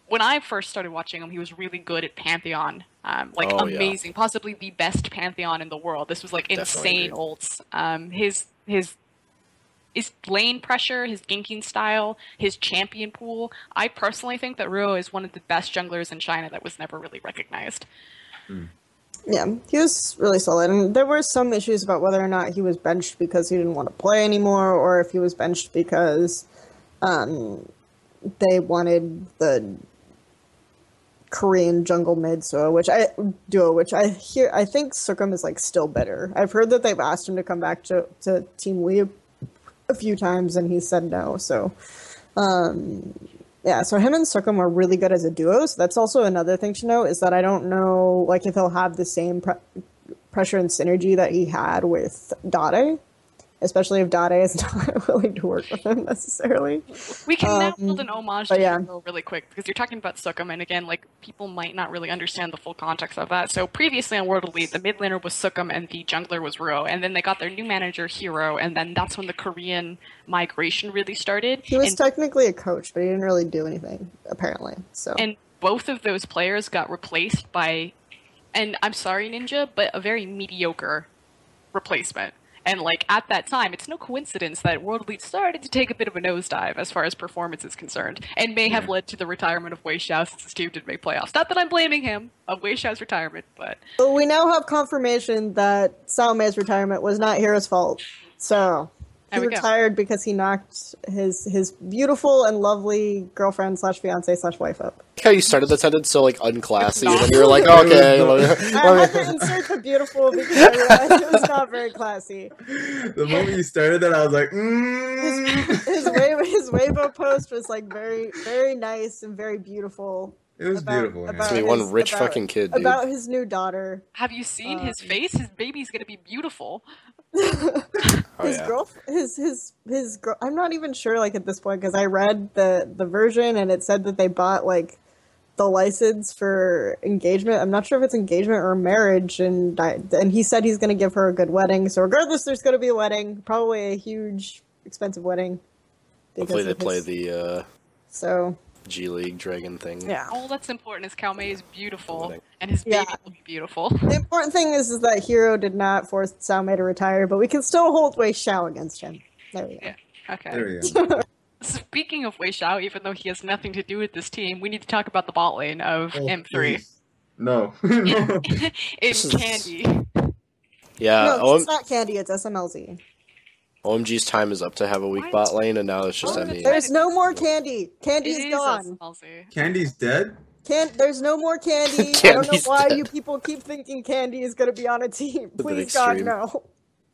S1: when I first started watching him, he was really good at Pantheon. Amazing. Yeah. Possibly the best Pantheon in the world. This was, like, insane ults. His lane pressure, his ganking style, his champion pool. I personally think that Ruo is one of the best junglers in China that was never really recognized.
S4: Yeah, he was really solid. And there were some issues about whether or not he was benched because he didn't want to play anymore, or if he was benched because... they wanted the Korean jungle mid which I think Sukum is like still bitter. I've heard that they've asked him to come back to Team Weeb a few times and he said no. So so him and Sukum are really good as a duo. So that's also another thing to know, is that I don't know like if he'll have the same pressure and synergy that he had with Dade. Especially if Dade is not willing to work with him necessarily.
S1: We can now build an homage to Hero really quick, because you're talking about Sukum, and again, like, people might not really understand the full context of that. So previously on World Elite, the mid laner was Sukum and the jungler was Ruo, and then they got their new manager, Hero, and then that's when the Korean migration really started.
S4: He was technically a coach, but he didn't really do anything, apparently. So.
S1: And both of those players got replaced by and I'm sorry, Ninja, but a very mediocre replacement. And like at that time, it's no coincidence that World Elite started to take a bit of a nosedive as far as performance is concerned, and may have led to the retirement of Wei Xiao since his team didn't make playoffs. Not that I'm blaming him of Wei Xiao's retirement, but
S4: But we now have confirmation that Sao Mei's retirement was not Hira's fault. So he
S1: There we go.
S4: retired because he knocked his beautiful and lovely girlfriend slash fiance slash wife up.
S3: How you started the sentence so like unclassy,
S1: not.
S3: and then you were like, okay.
S4: I had to insert the beautiful because I realized it was not very classy.
S2: The moment you started that, I was like,
S4: His Weibo post was like very, very nice and very beautiful.
S2: It was beautiful.
S3: It's gonna be one rich fucking kid, dude.
S4: About his new daughter.
S1: have you seen his face? His baby's gonna be beautiful.
S4: His girl. I'm not even sure like at this point because I read the version and it said that they bought like the license for engagement. I'm not sure if it's engagement or marriage, and he said he's going to give her a good wedding. So regardless, there's going to be a wedding, probably a huge, expensive wedding.
S3: Hopefully they play the
S4: So
S3: G League Dragon thing.
S4: yeah.
S1: All that's important is Cao Mei is beautiful,
S3: Wedding.
S1: and his
S4: Yeah.
S1: baby will be beautiful.
S4: The important thing is that Hero did not force Sao Mei to retire, but we can still hold Wei Xiao against him. There we go.
S1: Yeah. Okay.
S2: There we go.
S1: Speaking of Wei Xiao, even though he has nothing to do with this team, we need to talk about the bot lane of M3.
S2: Please. No.
S1: In
S3: This is-
S1: Candy.
S3: Yeah,
S4: No, it's not Candy, it's SMLZ.
S3: OMG's time is up to have a weak
S1: What?
S3: bot lane, and now it's just
S1: Oh,
S3: ME.
S4: There's no more Candy. Candy
S1: It
S4: is
S1: is
S4: gone.
S1: SLZ.
S2: Candy's dead?
S4: There's no more Candy. I don't know
S3: Candy's
S4: why
S3: dead.
S4: you people keep thinking Candy is going to be on a team.
S3: The
S4: Please,
S3: big
S4: God,
S3: extreme.
S4: no.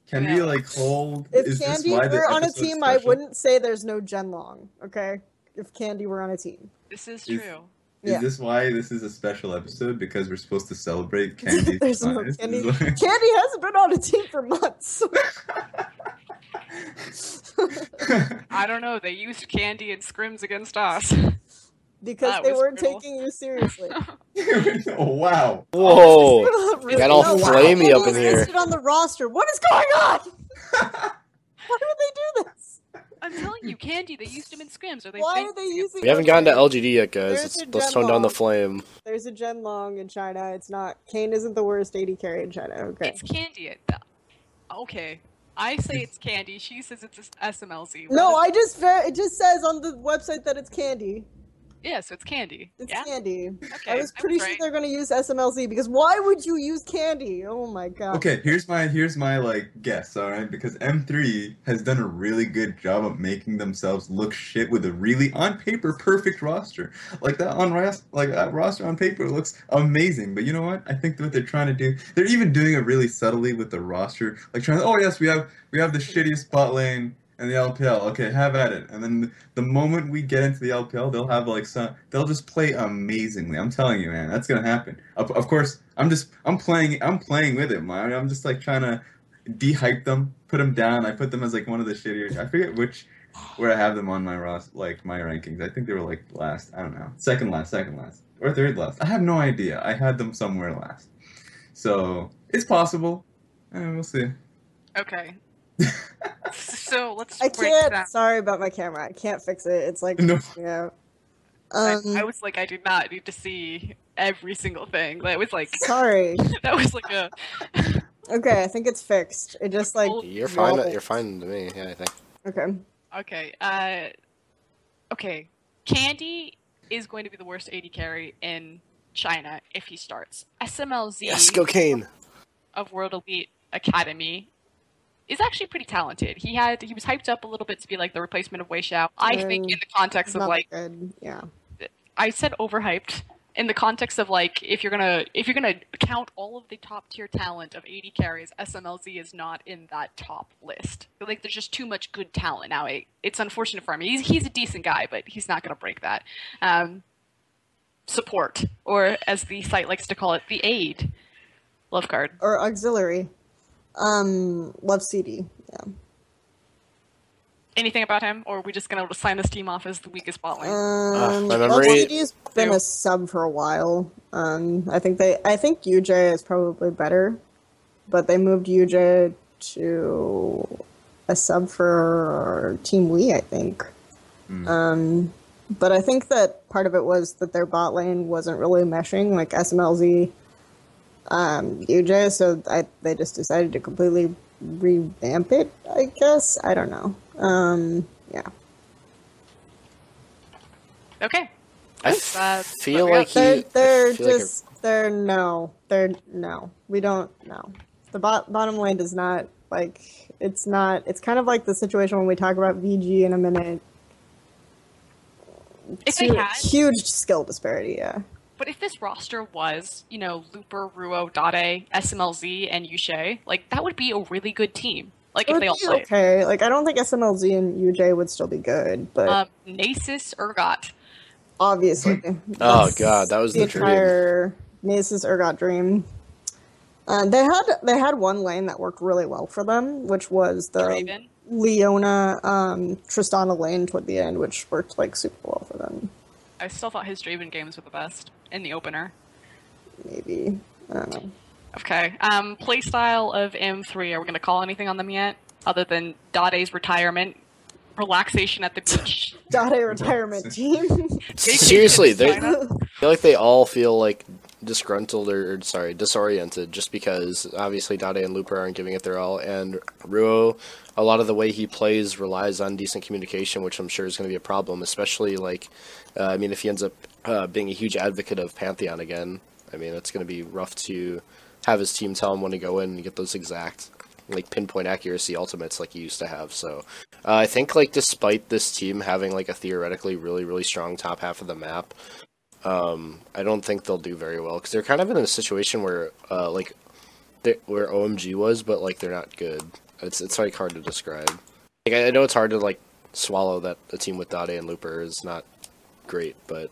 S2: Can
S1: Yeah.
S2: we like hold?
S4: If
S2: is
S4: Candy
S2: this why the
S4: were on a
S2: episode's
S4: team, I
S2: special?
S4: wouldn't say there's no Genlong, okay? If Candy were on a team.
S1: This is
S2: Is-
S1: true.
S2: Is
S4: Yeah.
S2: this why this is a special episode? Because we're supposed to celebrate Candy's
S4: There's no
S2: demise?
S4: Candy.
S2: Is like-
S4: Candy hasn't been on a team for months.
S1: I don't know. They used Candy and Scrims against us.
S4: Because
S1: That
S4: they
S1: was
S4: weren't
S1: brutal.
S4: taking you seriously.
S2: Oh wow!
S3: Whoa!
S4: Really?
S3: got all
S4: No,
S3: flamey up in
S4: Candy is
S3: here.
S4: listed on the roster. What is going on? Why would they do this?
S1: I'm telling you, Candy. They used him in Scrims. Or they
S4: Why
S1: faked
S4: are they
S1: him.
S4: using?
S3: We haven't gotten to LGD yet, guys.
S4: There's a
S3: Let's tone down the
S4: Genlong.
S3: flame.
S4: There's a Genlong in China. It's not. Kane isn't the worst AD carry in China. Okay.
S1: It's Candy. Okay. I say it's Candy. She says it's SMLZ.
S4: No, it just says on the website that it's Candy.
S1: Yeah, so it's Candy.
S4: It's
S1: Yeah?
S4: Candy.
S1: Okay.
S4: I was pretty sure
S1: right.
S4: they're going to use SMLZ because why would you use Candy? Oh my god.
S2: Okay, here's my like guess, all right? Because M3 has done a really good job of making themselves look shit with a really on paper perfect roster. Like that roster on paper looks amazing. But you know what? I think what they're trying to do, they're even doing it really subtly with the roster, like trying to, oh yes, we have the shittiest bot lane in the LPL. Okay, have at it. And then the moment we get into the LPL, they'll have like they'll just play amazingly. I'm telling you, man, that's gonna happen. Of course, I'm playing with it, man. I'm just like trying to de-hype them, put them down. I put them as like one of the shittier. I forget where I have them on my my rankings. I think they were like last. I don't know, second last, or third last. I have no idea. I had them somewhere last. So it's possible. We'll see.
S1: Okay. So let's
S4: I
S1: break
S4: can't.
S1: down.
S4: Sorry about my camera. I can't fix it. It's like
S2: No.
S4: yeah.
S1: I was like, I did not need to see every single thing. That was like,
S4: Sorry.
S1: that was like a.
S4: Okay, I think it's fixed. It just like
S3: You're fine.
S4: rolled.
S3: You're fine to me. Yeah, I think.
S4: Okay.
S1: Okay. Okay. Candy is going to be the worst AD carry in China if he starts. SMLZ
S3: Yes, go Kane.
S1: of World Elite Academy is actually pretty talented. He was hyped up a little bit to be like the replacement of Wei Xiao. I think in the context
S4: It's
S1: of
S4: not
S1: like,
S4: good. Yeah.
S1: I said overhyped in the context of like, if you're gonna count all of the top tier talent of AD carries, SMLZ is not in that top list. Like there's just too much good talent now. It's unfortunate for him. He's a decent guy, but he's not gonna break that. Support, or as the site likes to call it, the aid. Love card.
S4: Or auxiliary. Love CD. Yeah.
S1: Anything about him, or are we just gonna sign this team off as the weakest bot lane?
S3: my
S4: Love
S3: memory-
S4: CD's been a sub for a while. I think UJ is probably better, but they moved UJ to a sub for Team Wii, I think. But I think that part of it was that their bot lane wasn't really meshing. Like SMLZ UJ, so they just decided to completely revamp it, I guess. I don't know. Yeah.
S1: Okay.
S3: I
S1: That's
S3: feel
S1: what we
S3: like
S1: got.
S4: no. We don't know. The bottom lane does not, like, it's kind of like the situation when we talk about VG in a minute.
S1: If they had,
S4: Huge skill disparity, yeah.
S1: but if this roster was, Looper, Ruo, Dade, SMLZ, and Yushe, like, that would be a really good team. Like, if they all played.
S4: Okay, like, I don't think SMLZ and UJ would still be good, but...
S1: Nasus, Urgot.
S4: Obviously.
S3: Oh god, that was the
S4: entire Nasus Urgot dream. They had one lane that worked really well for them, which was the
S1: Raven.
S4: Leona Tristana lane toward the end, which worked like super well for them.
S1: I still thought his Draven games were the best in the opener.
S4: Maybe. I don't know.
S1: Okay. Playstyle of M3. Are we going to call anything on them yet? Other than Dade's retirement, relaxation at the beach.
S4: Dade retirement team.
S3: Seriously, I feel like they all feel like disgruntled or disoriented just because obviously Dade and Looper aren't giving it their all, and Ruo, a lot of the way he plays relies on decent communication, which I'm sure is going to be a problem, especially like, if he ends up being a huge advocate of Pantheon again. I mean, it's going to be rough to have his team tell him when to go in and get those exact, like, pinpoint accuracy ultimates like he used to have. So I think, like, despite this team having, like, a theoretically really, really strong top half of the map, I don't think they'll do very well, because they're kind of in a situation where, where OMG was, but, like, they're not good. It's like, hard to describe. Like, I know it's hard to, like, swallow that a team with Dade and Looper is not great, but,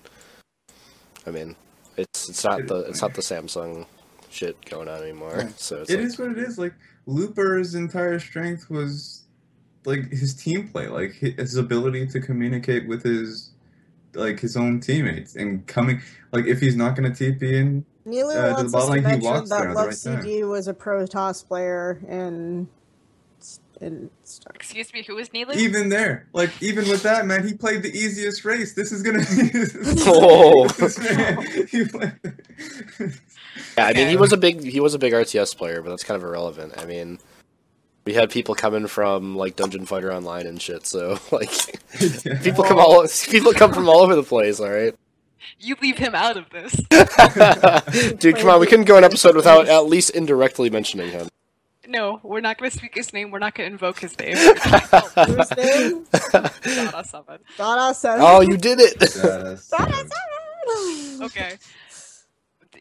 S3: I mean, it's not the Samsung shit going on anymore.
S2: Yeah.
S3: So
S2: it is what it is. Like, Looper's entire strength was, like, his team play, like, his ability to communicate with his own teammates, and coming, like, if he's not going to TP in
S4: Nilu
S2: to the
S4: wants us
S2: bot
S4: to
S2: lane, he
S4: mention
S2: walks there
S4: that
S2: at the
S4: Love
S2: right time.
S4: CD was a pro toss player in Star.
S1: Excuse me, who is Nilu?
S2: Even there, like, even with that, man, he played the easiest race. This is gonna be...
S3: Oh.
S2: He played...
S3: Yeah, I mean, he was a big RTS player, but that's kind of irrelevant. I mean, we had people coming from, like, Dungeon Fighter Online and shit, so, like,
S2: Yeah.
S3: people come from all over the place, alright?
S1: You leave him out of this.
S3: Dude, come on, we couldn't go an episode without at least indirectly mentioning him.
S1: No, we're not going to speak his name. We're not going to invoke his name.
S4: Whose name?
S1: Dada Summon.
S4: Dada 7.
S3: Oh, you did it!
S4: Dada 7!
S1: Okay.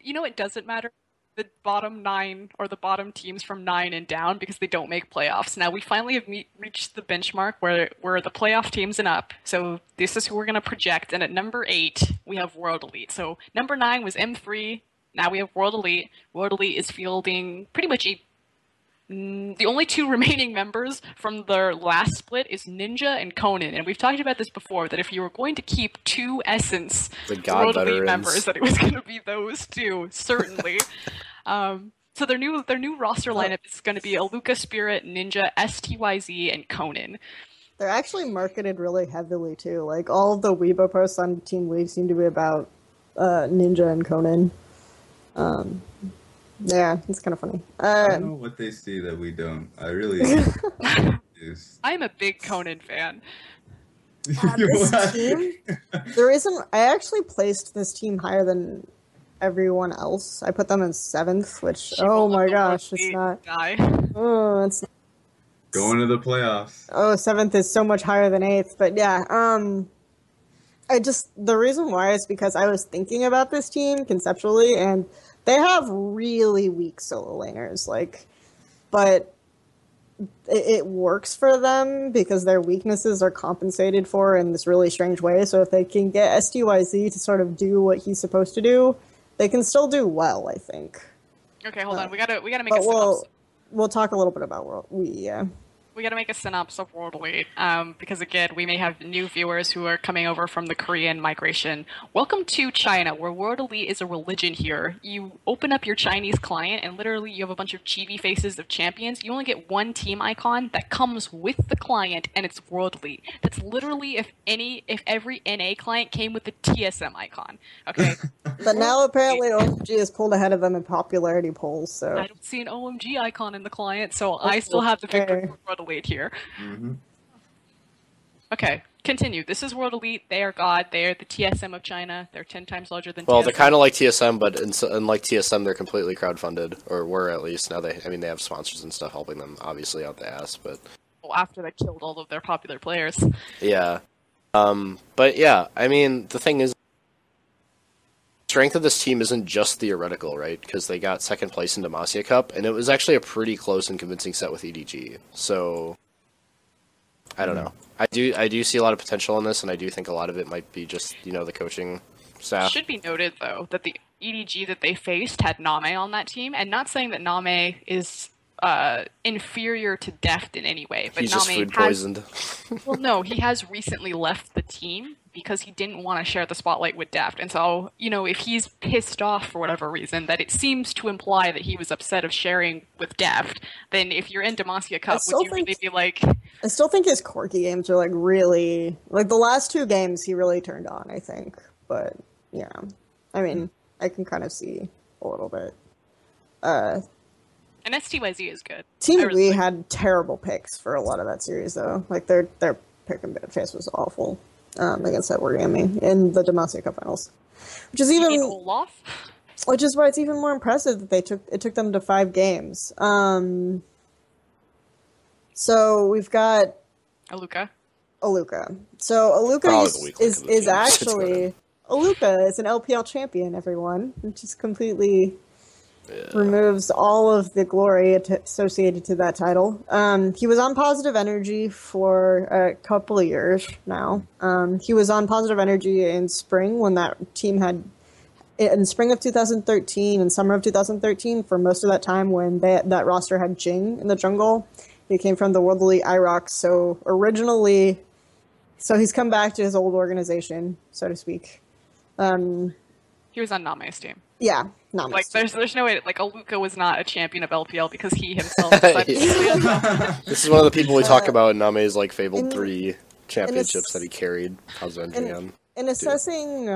S1: It doesn't matter the bottom 9 or the bottom teams from 9 and down, because they don't make playoffs. Now, we finally have reached the benchmark where we're the playoff teams and up. So this is who we're going to project. And at number 8, we have World Elite. So number 9 was M3. Now we have World Elite. World Elite is fielding pretty much the only 2 remaining members from their last split is Ninja and Conan, and we've talked about this before, that if you were going to keep 2 Essence World Elite members, that it was going to be those 2, certainly. So their new roster lineup is going to be Aluka, Spirit, Ninja, STYZ, and Conan.
S4: They're actually marketed really heavily, too. Like, all of the Weibo posts on Team League seem to be about Ninja and Conan. Yeah, it's kind of funny.
S2: I don't know what they see that we don't. I really...
S1: I'm a big Conan fan.
S4: This team, I actually placed this team higher than everyone else. I put them in 7th, which, oh my gosh, it's not... Oh, it's...
S2: Going to the playoffs.
S4: Oh, 7th is so much higher than 8th, but yeah, the reason why is because I was thinking about this team conceptually, and they have really weak solo laners, but it works for them because their weaknesses are compensated for in this really strange way. So if they can get STYZ to sort of do what he's supposed to do, they can still do well, I think.
S1: Okay, hold on. We gotta make a
S4: we'll talk a little bit about World.
S1: we got to make a synopsis of World Elite, because again, we may have new viewers who are coming over from the Korean migration. Welcome to China, where World Elite is a religion here. You open up your Chinese client, and literally you have a bunch of chibi faces of champions. You only get one team icon that comes with the client, and it's World Elite. That's literally if every NA client came with the TSM icon. Okay.
S4: But now apparently OMG is pulled ahead of them in popularity polls, so...
S1: I don't see an OMG icon in the client, so I still have the victory for World Elite here.
S2: Mm-hmm.
S1: Okay, continue. This is World Elite. They are God. They are the TSM of China. They're 10 times larger than
S3: Well,
S1: TSM.
S3: they're kind of like TSM, but unlike TSM, they're completely crowdfunded, or were at least. Now they have sponsors and stuff helping them, obviously, out the ass, but...
S1: Well, after they killed all of their popular players.
S3: Yeah. But yeah, I mean, the thing is, strength of this team isn't just theoretical, right? Because they got second place in Demacia Cup, and it was actually a pretty close and convincing set with EDG. So, I don't know. I do see a lot of potential in this, and I do think a lot of it might be just, the coaching staff.
S1: It should be noted, though, that the EDG that they faced had Name on that team, and not saying that Name is inferior to Deft in any way, but
S3: He's just
S1: Name
S3: food poisoned.
S1: Well, no, he has recently left the team because he didn't want to share the spotlight with Deft. And so, if he's pissed off for whatever reason, that it seems to imply that he was upset of sharing with Deft, then if you're in Demacia Cup, would you really be like...
S4: I still think his quirky games are, really... the last 2 games he really turned on, I think. But, yeah. I mean, I can kind of see a little bit.
S1: And STYZ is good.
S4: Team We had terrible picks for a lot of that series, though. Their pick and bid face was awful against that Wargaming in the Demacia Cup finals. Which is even...
S1: Olaf?
S4: Which is why it's even more impressive that it took them to 5 games. So we've got...
S1: Aluka.
S4: So Aluka is actually... Aluka is an LPL champion, everyone. Which is completely... removes all of the glory associated to that title. He was on Positive Energy for a couple of years now. He was on Positive Energy in spring when that team had... In spring of 2013 and summer of 2013, for most of that time when that roster had Jing in the jungle. He came from the World Elite IROC, so originally... So he's come back to his old organization, so to speak.
S1: He was on Name's team.
S4: Yeah, Name.
S1: There's no way, Aluka was not a champion of LPL because he himself decided to stay on top.
S3: This is one of the people we talk about in Name's, fabled 3 championships that he carried. How's on?
S4: In assessing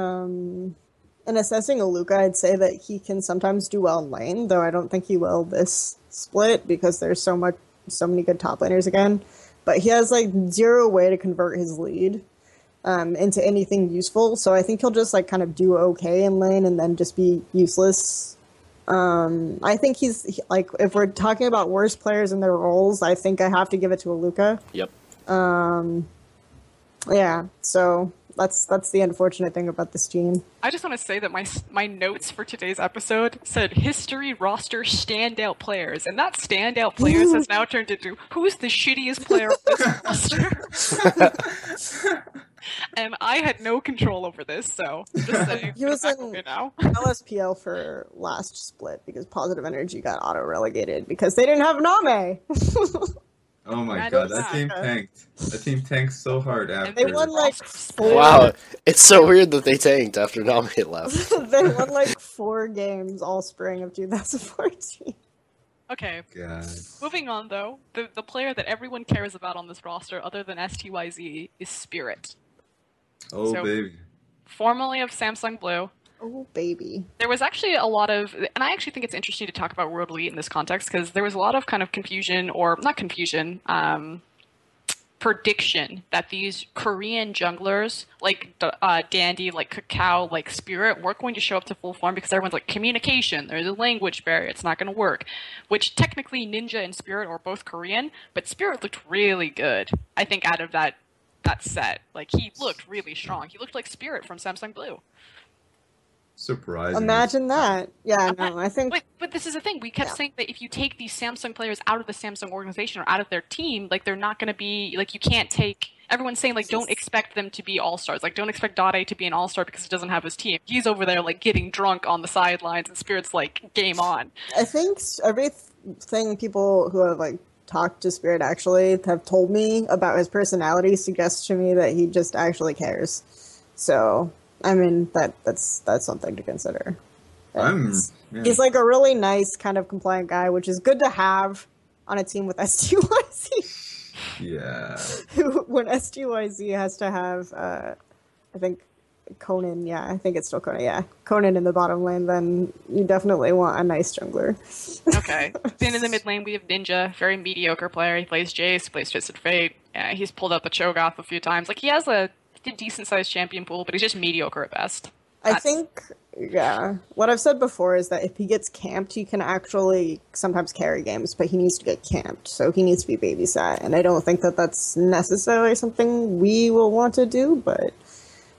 S4: Aluka, I'd say that he can sometimes do well in lane, though I don't think he will this split because there's so many good top laners again. But he has 0 way to convert his lead into anything useful, so I think he'll just kind of do okay in lane and then just be useless. I think he's if we're talking about worst players in their roles, I think I have to give it to Aluka.
S3: Yep.
S4: Yeah, so that's the unfortunate thing about this team.
S1: I just want to say that my notes for today's episode said history roster standout players, and that standout players has now turned into who's the shittiest player on this roster. And I had no control over this, so just saying.
S4: He was in LSPL for last split because Positive Energy got auto-relegated because they didn't have Name.
S2: Oh my god, that team tanked. That team tanked so hard after.
S4: They won 4...
S3: Wow, it's so weird that they tanked after Name left.
S4: They won 4 games all spring of 2014.
S1: Okay.
S2: God.
S1: Moving on, though, the player that everyone cares about on this roster, other than STYZ, is Spirit.
S2: Oh, so, baby.
S1: Formerly of Samsung Blue.
S4: Oh, baby.
S1: There was actually a lot of, and I actually think it's interesting to talk about World Elite in this context, because there was a lot of kind of confusion, or not confusion, prediction that these Korean junglers, Dandy, Kakao, Spirit, weren't going to show up to full form because everyone's communication, there's a language barrier, it's not going to work. Which technically Ninja and Spirit are both Korean, but Spirit looked really good, I think, out of that set. He looked really strong. He looked like Spirit from Samsung Blue.
S2: Surprising.
S4: Imagine that. Yeah, no, I think...
S1: But this is the thing. We kept saying that if you take these Samsung players out of the Samsung organization or out of their team, they're not going to be... you can't take... Everyone's saying, don't expect them to be all-stars. Don't expect Dade to be an all-star because he doesn't have his team. He's over there, getting drunk on the sidelines, and Spirit's game on.
S4: I think everything people who have, talked to Spirit actually have told me about his personality suggests to me that he just actually cares. So, I mean, that's something to consider. He's like a really nice kind of compliant guy, which is good to have on a team with STYZ.
S2: Yeah.
S4: When STYZ has to have, I think, Conan, yeah, I think it's still Conan, yeah. Conan in the bottom lane, then you definitely want a nice jungler.
S1: Okay. Then in the mid lane, we have Ninja, very mediocre player. He plays Jace, he plays Twisted Fate. He's pulled out the Cho'Gath a few times. Like, he has a decent-sized champion pool, but he's just mediocre at best.
S4: I think, yeah, what I've said before is that if he gets camped, he can actually sometimes carry games, but he needs to get camped, so he needs to be babysat, and I don't think that that's necessarily something we will want to do, but,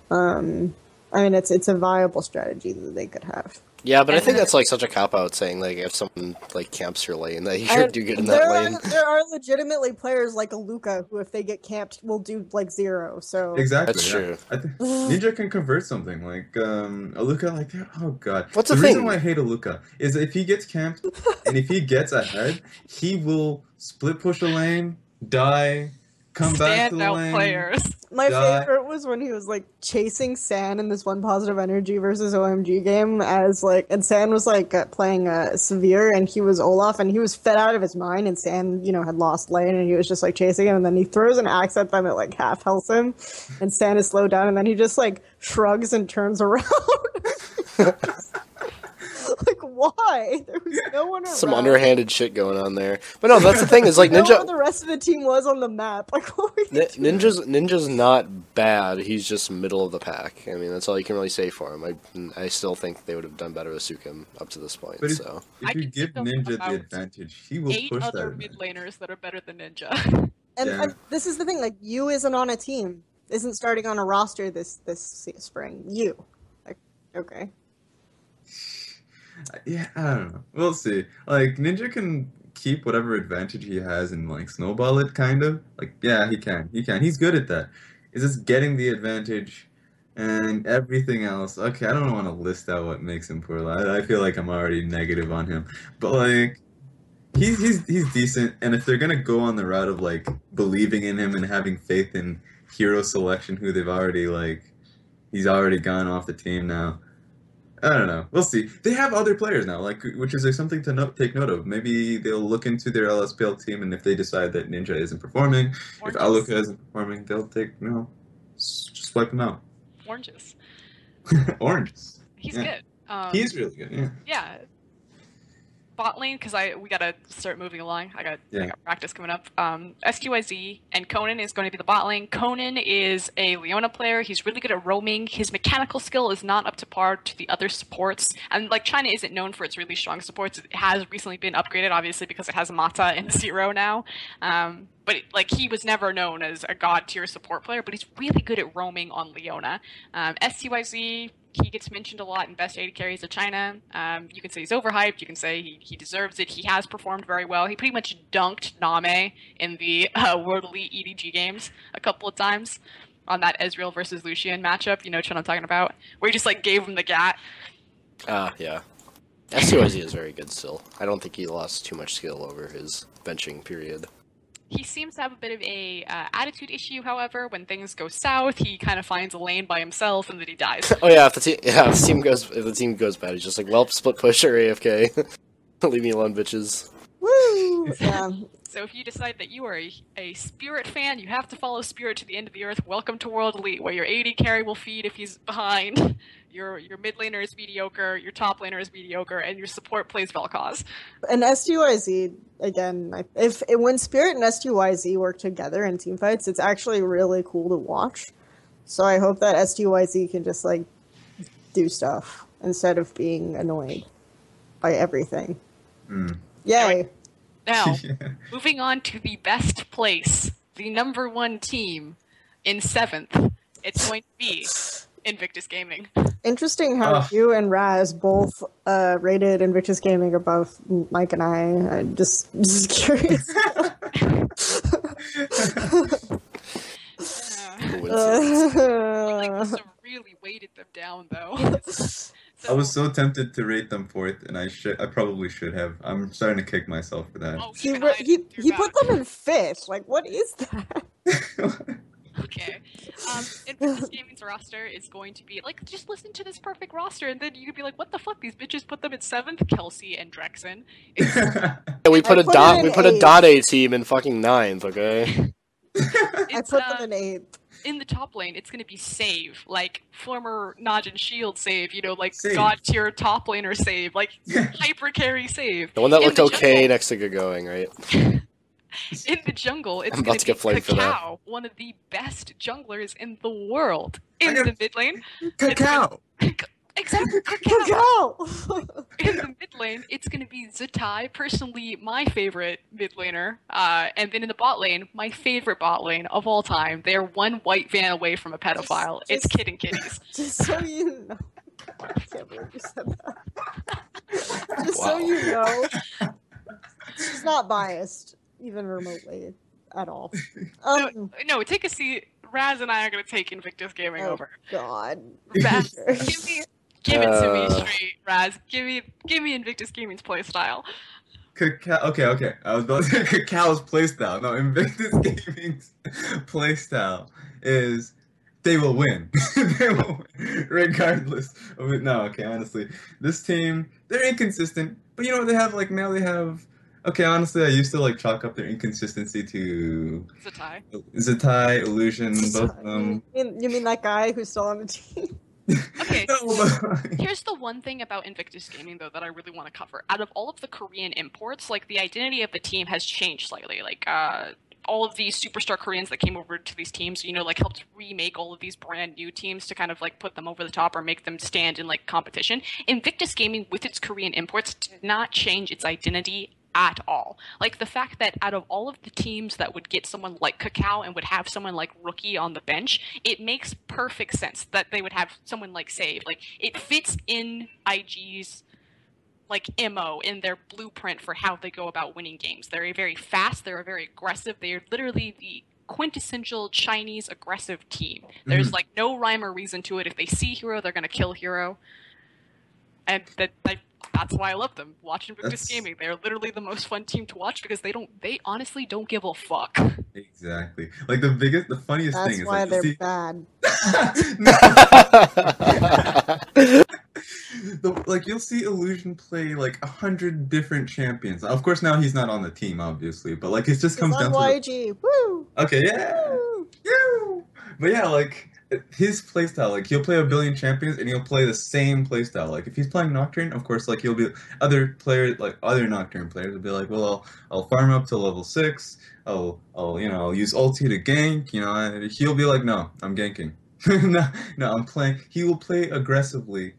S4: I mean, it's a viable strategy that they could have.
S3: Yeah, but I think that's like such a cop-out saying, like, if someone like camps your lane, that you should do good in that lane.
S4: There are legitimately players like a Luca who, if they get camped, will do like 0. So
S2: Exactly.
S3: That's true.
S2: I think Ninja can convert something like a Luca like that. Oh god.
S3: What's
S2: the
S3: the
S2: reason
S3: thing?
S2: why I hate a Luca is if he gets camped and if he gets ahead, he will split push a lane, die, come back to the
S1: Standout
S2: lane.
S1: players.
S4: my favorite was when he was like chasing San in this one positive energy versus OMG game as like, and San was like playing Severe and he was Olaf and he was fed out of his mind and San, you know, had lost lane and he was just like chasing him and then he throws an axe at them, it like half health him and San is slowed down and then he just like shrugs and turns around. Like, why? There was no one around.
S3: Some underhanded shit going on there. But no, that's the thing, is like
S4: Know
S3: Ninja...
S4: where the rest of the team was on the map. Like, what were you doing?
S3: Ninja's not bad, he's just middle of the pack. I mean, that's all you can really say for him. I still think they would have done better with Sukim up to this point,
S2: But
S3: so...
S2: if you give Ninja the advantage, he will
S1: 8
S2: push
S1: other
S2: that.
S1: mid laners that are better than Ninja.
S4: And this is the thing, like, you isn't on a team, isn't starting on a roster this spring. You. Like, okay.
S2: Yeah, I don't know. We'll see. Like, Ninja can keep whatever advantage he has and, like, snowball it, kind of. Like, yeah, he can. He's good at that. It's just getting the advantage and everything else. Okay, I don't want to list out what makes him poor. I feel like I'm already negative on him. But, like, he's decent. And if they're going to go on the route of, like, believing in him and having faith in hero selection, who they've already, like, he's already gone off the team now. I don't know. We'll see. They have other players now, like, which is something to take note of. Maybe they'll look into their LSPL team, and if they decide that Ninja isn't performing, if Aluka isn't performing, they'll just wipe them out.
S1: Oranges.
S2: Oranges.
S1: He's
S2: Yeah.
S1: good.
S2: He's really good. Yeah.
S1: Yeah. Bot lane, because we gotta start moving along. I got practice coming up. SQYZ and Conan is going to be the bot lane. Conan is a Leona player. He's really good at roaming. His mechanical skill is not up to par to the other supports. And like China isn't known for its really strong supports. It has recently been upgraded, obviously, because it has Mata and Zero now. But like he was never known as a god tier support player, but he's really good at roaming on Leona. STYZ, he gets mentioned a lot in best AD carries of China. You can say he's overhyped. You can say he deserves it. He has performed very well. He pretty much dunked Name in the World Elite EDG games a couple of times on that Ezreal versus Lucian matchup. You know what I'm talking about? Where he just like gave him the gat.
S3: Yeah. SQYZ is very good still. I don't think he lost too much skill over his benching period.
S1: He seems to have a bit of a attitude issue, however. When things go south, he kind of finds a lane by himself and then he dies.
S3: Oh yeah, if the team goes bad, he's just like, well, split push or AFK. Leave me alone, bitches.
S4: Woo! Yeah.
S1: So if you decide that you are a Spirit fan, you have to follow Spirit to the end of the earth. Welcome to World Elite, where your AD carry will feed if he's behind. Your mid laner is mediocre, your top laner is mediocre, and your support plays Vel'Koz.
S4: And STYZ, again, when Spirit and STYZ work together in teamfights, it's actually really cool to watch. So I hope that STYZ can just, like, do stuff instead of being annoyed by everything. Yay!
S1: Now, moving on to the best place, the #1 team in 7th. It's going to be Invictus Gaming.
S4: Interesting how you and Raz both rated Invictus Gaming above Mike and I. I'm just curious.
S1: Like, also really weighted them down, though.
S2: I was so tempted to rate them fourth, and I probably should have. I'm starting to kick myself for that.
S1: Oh,
S4: He
S1: even I didn't do
S4: he
S1: that.
S4: put them in fifth. Like, what is that?
S1: Okay. Invictus Gaming's roster is going to be like, just listen to this perfect roster, and then you could be like, what the fuck? These bitches put them in 7th, Kelsey and Drexen.
S3: Yeah, we put
S4: I
S3: a
S4: put
S3: dot.
S4: it
S3: We
S4: in
S3: put a
S4: eighth.
S3: dot A team in fucking 9th. Okay.
S4: I put them in 8th.
S1: In the top lane, it's going to be Save, like former Najin Shield Save, you know, like
S2: Save.
S1: God tier top laner Save, like hyper carry Save.
S3: The one that
S1: In
S3: looked
S1: the
S3: okay
S1: jungle-
S3: next to Good Going, right?
S1: In the jungle, it's
S3: I'm
S1: going
S3: about
S1: to
S3: to
S1: be
S3: get flamed for that.
S1: Cacao, one of the best junglers in the world. In
S2: I got-
S1: the mid lane,
S2: Cacao.
S1: exactly, Cacao.
S4: Go!
S1: In the mid lane, it's going to be Zatai, personally my favorite mid laner. And then in the bot lane, my favorite bot lane of all time. They're one white van away from a pedophile. It's
S4: Just-
S1: Kid and Kitties.
S4: Just so you know. I can't believe you said that. Just so
S3: Wow.
S4: you know. She's not biased, even remotely, at all.
S1: No, take a seat. Raz and I are going to take Invictus Gaming
S4: Oh,
S1: over.
S4: God.
S1: Raz, give it to me
S3: Uh.
S1: straight, Raz. Give me Invictus Gaming's playstyle.
S2: Cacao. Okay. I was about to say Cacao's playstyle. No, Invictus Gaming's playstyle is they will win. They will win, regardless of it. No, okay, honestly, this team, they're inconsistent, but you know what they have? Like now they have. Okay, honestly, I used to like chalk up their inconsistency to
S1: Zatai.
S2: Zatai, Illusion, both of them.
S4: You mean that guy who's still on the team?
S1: Okay,
S2: No, but-
S1: here's the one thing about Invictus Gaming, though, that I really want to cover. Out of all of the Korean imports, like, the identity of the team has changed slightly. Like, all of these superstar Koreans that came over to these teams, you know, like, helped remake all of these brand new teams to kind of, like, put them over the top or make them stand in, like, competition. Invictus Gaming, with its Korean imports, did not change its identity at all. Like, the fact that out of all of the teams that would get someone like Cacao and would have someone like Rookie on the bench, it makes perfect sense that they would have someone like Save. Like, it fits in IG's like MO, in their blueprint for how they go about winning games. They're very fast, they're very aggressive, they're literally the quintessential Chinese aggressive team. There's like no rhyme or reason to it. If they see Hero, they're gonna kill Hero. And that's why I love them. Watching Invictus Gaming, they're literally the most fun team to watch because they honestly don't give a fuck.
S2: Exactly. Like the funniest
S4: That's
S2: thing is
S4: why
S2: like
S4: they're
S2: you see,
S4: bad.
S2: like you'll see Illusion play like 100 different champions. Of course, now he's not on the team, obviously, but like it just
S4: He's
S2: comes
S4: on
S2: down to
S4: YG. Woo!
S2: okay, yeah,
S4: Woo!
S2: yeah. But yeah, like his playstyle, like he'll play a billion champions and he'll play the same playstyle. Like if he's playing Nocturne, of course, like he'll be other players, like other Nocturne players will be like, well, I'll farm up to level 6. I'll use ulti to gank. You know, and he'll be like, no, I'm ganking. no, I'm playing. He will play aggressively,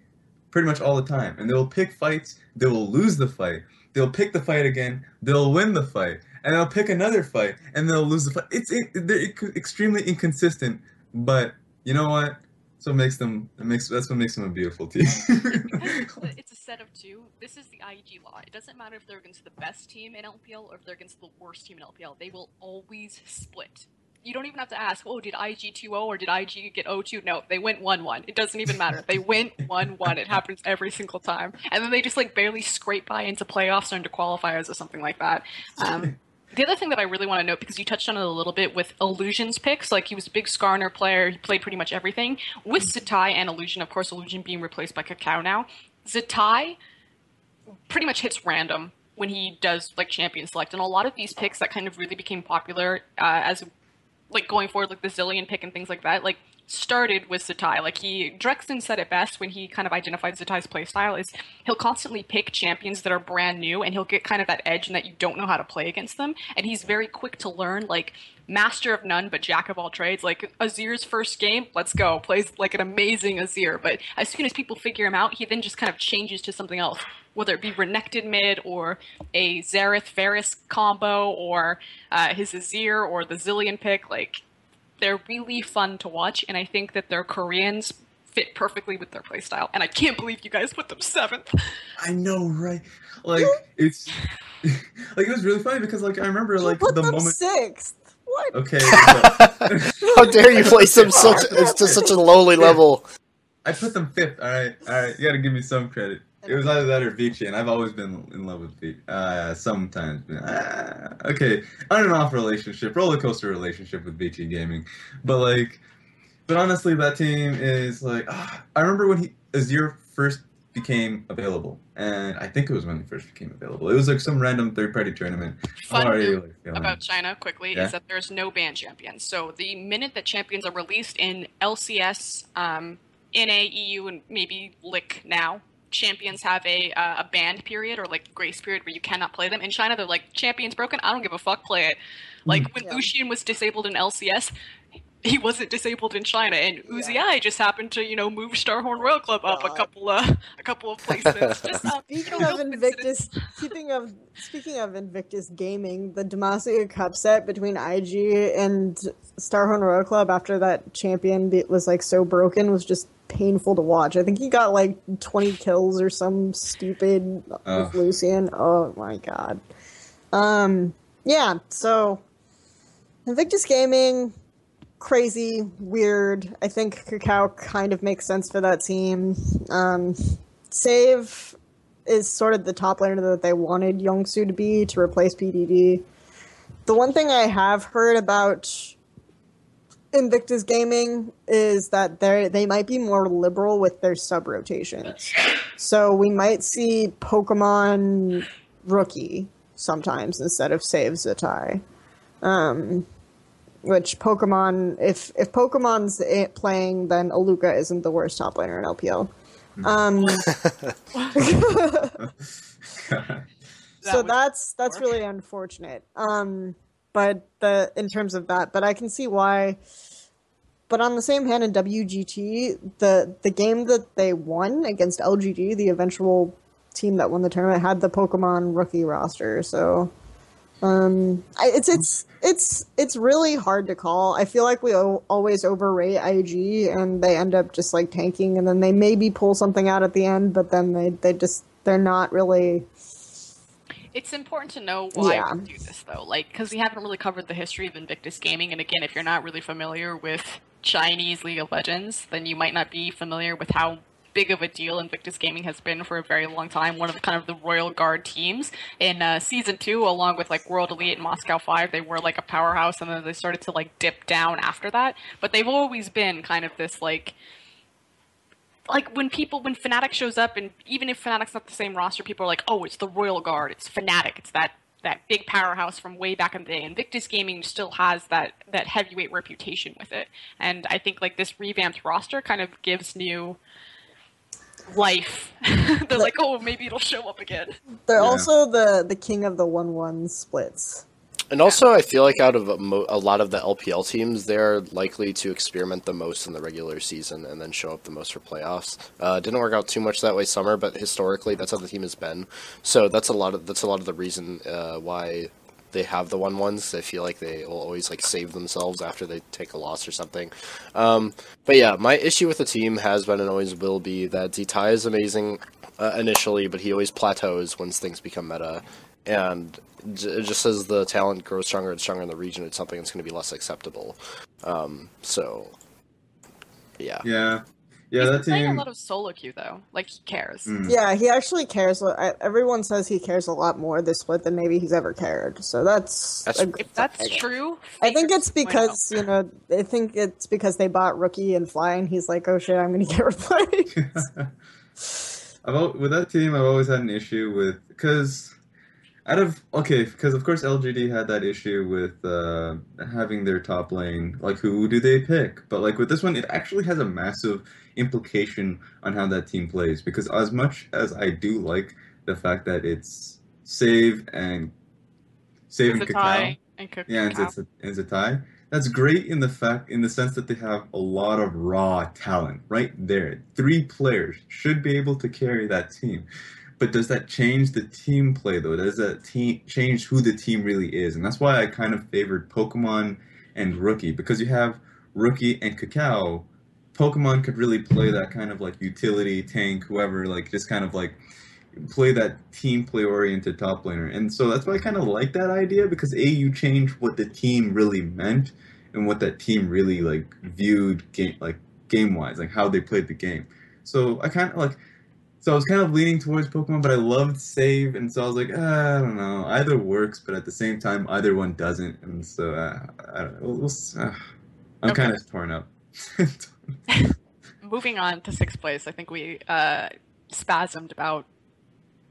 S2: pretty much all the time, and they'll pick fights. They will lose the fight. They'll pick the fight again. They'll win the fight, and they'll pick another fight, and they'll lose the fight. They're extremely inconsistent, but you know what? That's what makes them a beautiful team.
S1: It's a set of two. This is the IEG law. It doesn't matter if they're against the best team in LPL or if they're against the worst team in LPL. They will always split. You don't even have to ask, oh, did IG 2-0 or did IG get 0-2? No, they went 1-1. It doesn't even matter. They went 1-1. It happens every single time. And then they just like barely scrape by into playoffs or into qualifiers or something like that. The other thing that I really want to note, because you touched on it a little bit with Illusion's picks, like he was a big Skarner player, he played pretty much everything. With Zatai and Illusion, of course, Illusion being replaced by Cacao now, Zatai pretty much hits random when he does like champion select. And a lot of these picks that kind of really became popular as like going forward, like the Zillion pick and things like that, like started with Zatai. Like Drexen said it best when he kind of identified Zatai's playstyle is he'll constantly pick champions that are brand new and he'll get kind of that edge in that you don't know how to play against them. And he's very quick to learn, like master of none, but jack of all trades. Like Azir's first game, let's go. Plays like an amazing Azir. But as soon as people figure him out, he then just kind of changes to something else. Whether it be Renekton mid or a Xerath Varus combo or his Azir or the Zillion pick, like they're really fun to watch, and I think that their Koreans fit perfectly with their playstyle. And I can't believe you guys put them 7th.
S2: I know, right? Like it's like it was really funny because like I remember
S4: You
S2: like
S4: put
S2: the
S4: them
S2: moment.
S4: 6th. What?
S2: Okay.
S3: How dare you place him to such a lowly level?
S2: I put them fifth. All right. You gotta give me some credit. It was either that or Vici, and I've always been in love with Vici. Sometimes. Okay, on and off relationship, roller coaster relationship with Vici Gaming, but like, but honestly, that team is like. I remember when Azir first became available, and I think it was when he first became available. It was like some random third-party tournament. I'm
S1: Fun
S2: already
S1: note
S2: like feeling.
S1: about China quickly
S2: Yeah.
S1: is that there's no ban champions. So the minute that champions are released in LCS, NA, EU, and maybe Lick now, champions have a banned period or like grace period where you cannot play them. In China, they're like, champions broken, I don't give a fuck, play it. Like when
S4: Yeah.
S1: Lucian was disabled in LCS, he wasn't disabled in China, and Uzi just happened to, move Starhorn Royal Club up a couple of placements. Just
S4: Speaking of Invictus, speaking of Invictus Gaming, the Demacia Cup set between IG and Starhorn Royal Club after that champion was like so broken was just painful to watch. I think he got like 20 kills or some stupid with Lucian. Oh my god. Yeah. So Invictus Gaming. Crazy, weird. I think Cacao kind of makes sense for that team. Save is sort of the top laner that they wanted Youngsu to be to replace PDD. The one thing I have heard about Invictus Gaming is that they might be more liberal with their sub rotations. So we might see Pokemon Rookie sometimes instead of Save Zatai. Which Pokemon, if Pokemon's playing, then Aluka isn't the worst top laner in LPL. So that's really unfortunate. But in terms of that, but I can see why. But on the same hand, in WGT, the game that they won against LGD, the eventual team that won the tournament, had the Pokemon Rookie roster. So. It's really hard to call. I feel like we always overrate IG, and they end up just like tanking, and then they maybe pull something out at the end, but then they're not really.
S1: It's important to know why we do this, though, because we haven't really covered the history of Invictus Gaming, and again, if you're not really familiar with Chinese League of Legends, then you might not be familiar with how big of a deal Invictus Gaming has been for a very long time. One of the Royal Guard teams in Season 2, along with World Elite and Moscow 5, they were like a powerhouse, and then they started to dip down after that. But they've always been kind of this when Fnatic shows up, and even if Fnatic's not the same roster, people are like, oh, it's the Royal Guard, it's Fnatic, it's that big powerhouse from way back in the day. Invictus Gaming still has that heavyweight reputation with it. And I think this revamped roster kind of gives new life. They're like, oh, maybe it'll show up again.
S4: They're also the king of the 1-1 splits.
S3: And also, I feel like out of a lot of the LPL teams, they're likely to experiment the most in the regular season and then show up the most for playoffs. Didn't work out too much that way summer, but historically, that's how the team has been. So that's a lot of the reason why they have the 1-1s. I feel like they will always save themselves after they take a loss or something. But yeah, my issue with the team has been and always will be that Zitai is amazing initially, but he always plateaus once things become meta. And just as the talent grows stronger and stronger in the region, it's something that's going to be less acceptable. So, yeah.
S2: Yeah.
S1: He's
S2: that
S1: been playing
S2: team.
S1: a lot of solo queue though. He cares.
S4: Yeah, he actually cares. Everyone says he cares a lot more this split than maybe he's ever cared. So
S1: if that's true,
S4: I think it's because they bought Rookie and Fly, and he's like, oh shit, I'm gonna get replaced.
S2: With that team, I've always had an issue with because of course LGD had that issue with having their top lane, who do they pick? But with this one, it actually has a massive implication on how that team plays, because as much as I do like the fact that it's save and Cacao,
S1: and
S2: it's a tie. That's great in the sense that they have a lot of raw talent right there. 3 players should be able to carry that team. But does that change the team play, though? Does that change who the team really is? And that's why I kind of favored Pokemon and Rookie, because you have Rookie and Cacao. Pokemon could really play that kind of utility tank, whoever, just kind of play that team play oriented top laner. And so that's why I kind of like that idea, because you change what the team really meant and what that team really viewed game-wise, like how they played the game. So I was kind of leaning towards Pokemon, but I loved Save, and so I was like, I don't know, either works, but at the same time, either one doesn't, and so I don't know. I'm
S1: Okay.
S2: kind of torn up.
S1: Moving on to sixth place, I think we spasmed about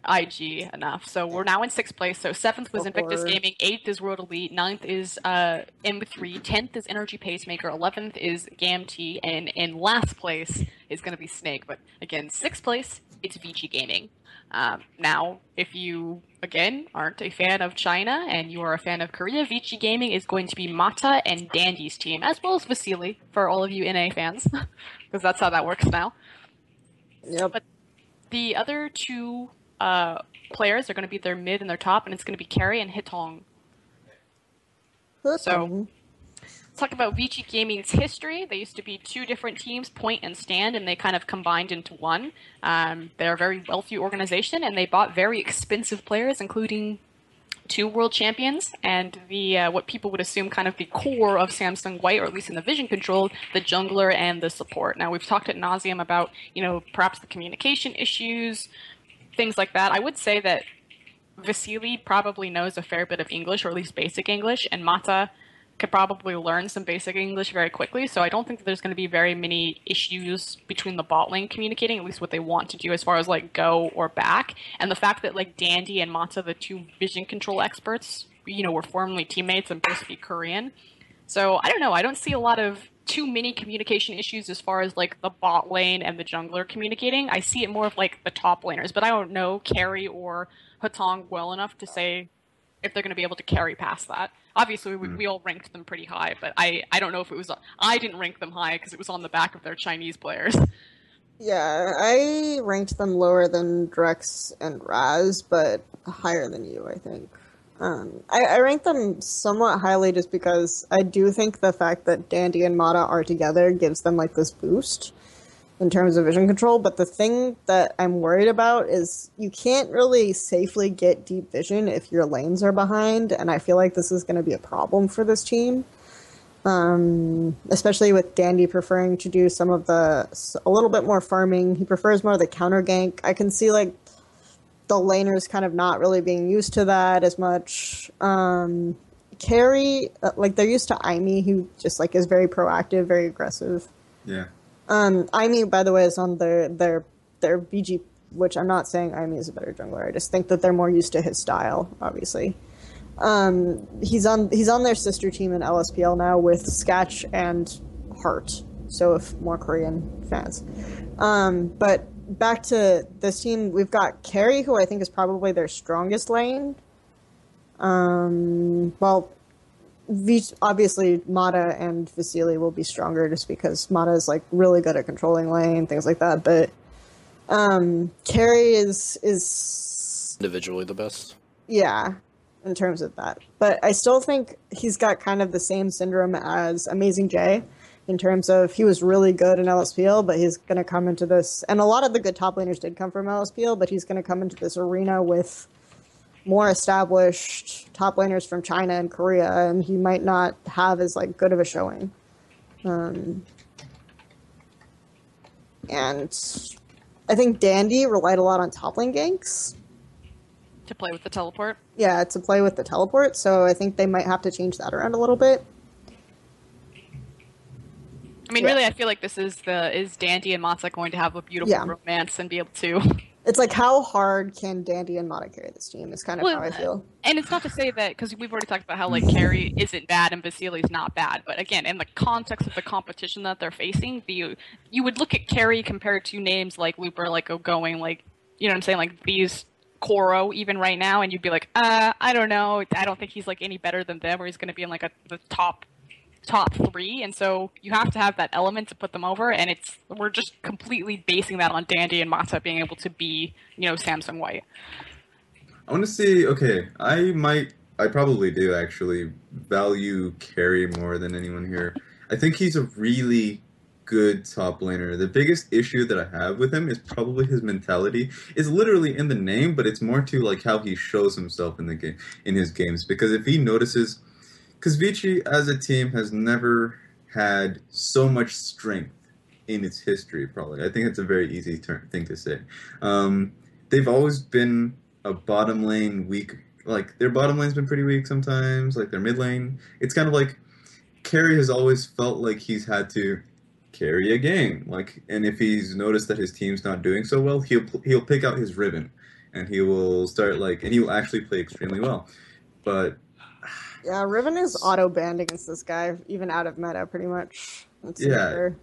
S1: IG enough. So we're now in sixth place. So seventh was Invictus Gaming, eighth is World Elite, ninth is M3, 10th is Energy Pacemaker, 11th is Gamtee, and in last place is going to be Snake. But again, sixth place, it's Vici Gaming. Now, if you, again, aren't a fan of China and you are a fan of Korea, Vici Gaming is going to be Mata and Dandy's team, as well as Vasily, for all of you NA fans, because that's how that works now.
S4: Yep.
S1: But the other two players are going to be their mid and their top, and it's going to be Carrie and Hitong. So, let's talk about Vici Gaming's history. They used to be two different teams, Point and Stand, and they kind of combined into one. They're a very wealthy organization, and they bought very expensive players, including 2 world champions, and the what people would assume kind of the core of Samsung White, or at least in the vision control, the jungler and the support. Now, we've talked ad nauseum about, perhaps the communication issues, things like that. I would say that Vasily probably knows a fair bit of English, or at least basic English, and Mata could probably learn some basic English very quickly, so I don't think that there's going to be very many issues between the bot lane communicating, at least what they want to do as far as, go or back. And the fact that, Dandy and Mata, the 2 vision control experts, were formerly teammates and both speak Korean. So, I don't know, I don't see a lot of too many communication issues as far as, the bot lane and the jungler communicating. I see it more of, the top laners, but I don't know Carrie or Hatong well enough to say if they're going to be able to carry past that. Obviously, we all ranked them pretty high, but I don't know if it was... I didn't rank them high because it was on the back of their Chinese players.
S4: Yeah, I ranked them lower than Drex and Raz, but higher than you, I think. I ranked them somewhat highly just because I do think the fact that Dandy and Mata are together gives them, this boost in terms of vision control, but the thing that I'm worried about is you can't really safely get deep vision if your lanes are behind, and I feel like this is going to be a problem for this team. Especially with Dandy preferring to do a little bit more farming. He prefers more of the counter gank. I can see, the laners kind of not really being used to that as much. Carry, they're used to IEM, who just, is very proactive, very aggressive.
S2: Yeah.
S4: IEM, by the way, is on their VG, which I'm not saying IEM is a better jungler. I just think that they're more used to his style, obviously. He's on their sister team in LSPL now with Sketch and Heart, so if more Korean fans. But back to this team, we've got Carrie, who I think is probably their strongest lane. Obviously, Mata and Vasily will be stronger just because Mata is really good at controlling lane, things like that. But Carrie is
S3: individually the best.
S4: Yeah, in terms of that. But I still think he's got kind of the same syndrome as Amazing J, in terms of he was really good in LSPL, but he's going to come into this, and a lot of the good top laners did come from LSPL, but he's going to come into this arena with more established top laners from China and Korea, and he might not have as good of a showing. And I think Dandy relied a lot on top lane ganks.
S1: To play with the teleport?
S4: Yeah, to play with the teleport, so I think they might have to change that around a little bit.
S1: I mean, really, I feel like this is Dandy and Mata going to have a beautiful romance and be able to...
S4: It's how hard can Dandy and Mata carry this team is kind of how I feel.
S1: And it's not to say that, because we've already talked about how, Carrie isn't bad and Vasily's not bad, but again, in the context of the competition that they're facing, you would look at Carrie compared to names like Looper, Outgoing, you know what I'm saying, these Koro even right now, and you'd be I don't know, I don't think he's, any better than them, or he's going to be in, the top 3, and so you have to have that element to put them over, and we're just completely basing that on Dandy and Mata being able to be, Samsung White.
S2: I want to see, okay, I probably do actually value Carrie more than anyone here. I think he's a really good top laner. The biggest issue that I have with him is probably his mentality. It's literally in the name, but it's more to how he shows himself in the game, in his games, because if he notices... Because Vici, as a team, has never had so much strength in its history, probably. I think it's a very easy thing to say. Um, they've always been a bottom lane weak. Like, their bottom lane's been pretty weak sometimes, like their mid lane. It's kind of like Carey has always felt like he's had to carry a game. Like, and if he's noticed that his team's not doing so well, he'll pick out his ribbon, and he will start like, and he will actually play extremely well. But
S4: Yeah, Riven is auto banned against this guy, even out of meta, pretty much. That's
S2: yeah,
S4: another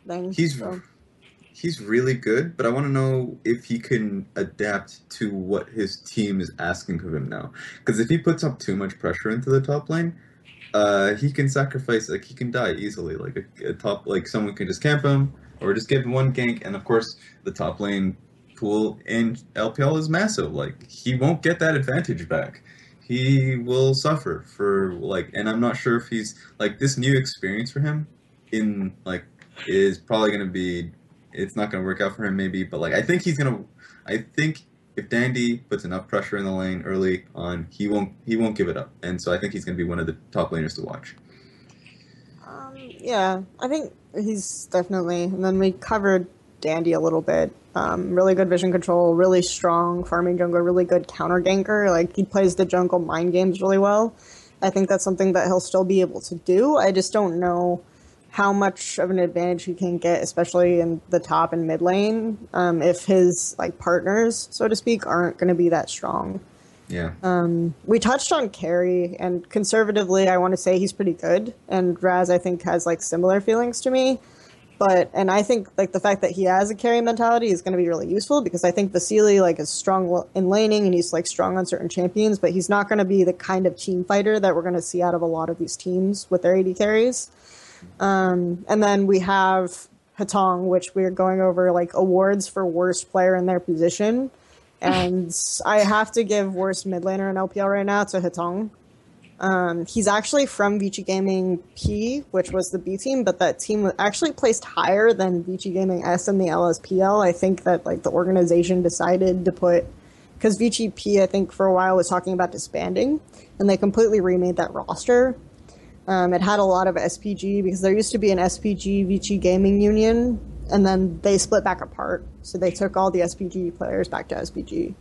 S4: thing.
S2: he's really good. But I want to know if he can adapt to what his team is asking of him now. Because if he puts up too much pressure into the top lane, he can sacrifice, like, he can die easily. Like a top, like someone can just camp him or just give him one gank, and of course the top lane pool in LPL is massive. Like, he won't get that advantage back. He will suffer for, like, and I'm not sure if he's like, this new experience for him in, like, is probably gonna be, it's not gonna work out for him maybe, but like I think if Dandy puts enough pressure in the lane early on, he won't give it up, and so I think he's going to be one of the top laners to watch.
S4: Yeah, I think he's definitely. And then we covered Dandy a little bit. Really good vision control, really strong farming jungle, really good counter ganker. Like, he plays the jungle mind games really well. I think that's something that he'll still be able to do. I just don't know how much of an advantage he can get, especially in the top and mid lane, if his like partners, so to speak, aren't going to be that strong.
S2: Yeah.
S4: We touched on Carey, and conservatively, I want to say he's pretty good. And Raz, I think, has like similar feelings to me. And I think like the fact that he has a carry mentality is going to be really useful, because I think Vasily like is strong in laning and he's like strong on certain champions, but he's not going to be the kind of team fighter that we're going to see out of a lot of these teams with their AD carries. And then we have Hatong, which we're going over like awards for worst player in their position. And I have to give worst mid laner in LPL right now to Hatong. He's actually from Vici Gaming P, which was the B team, but that team actually placed higher than Vici Gaming S in the LSPL. I think that like the organization decided to put, because Vici P, I think for a while was talking about disbanding, and they completely remade that roster. It had a lot of SPG, because there used to be an SPG Vici Gaming union, and then they split back apart. So they took all the SPG players back to SPG.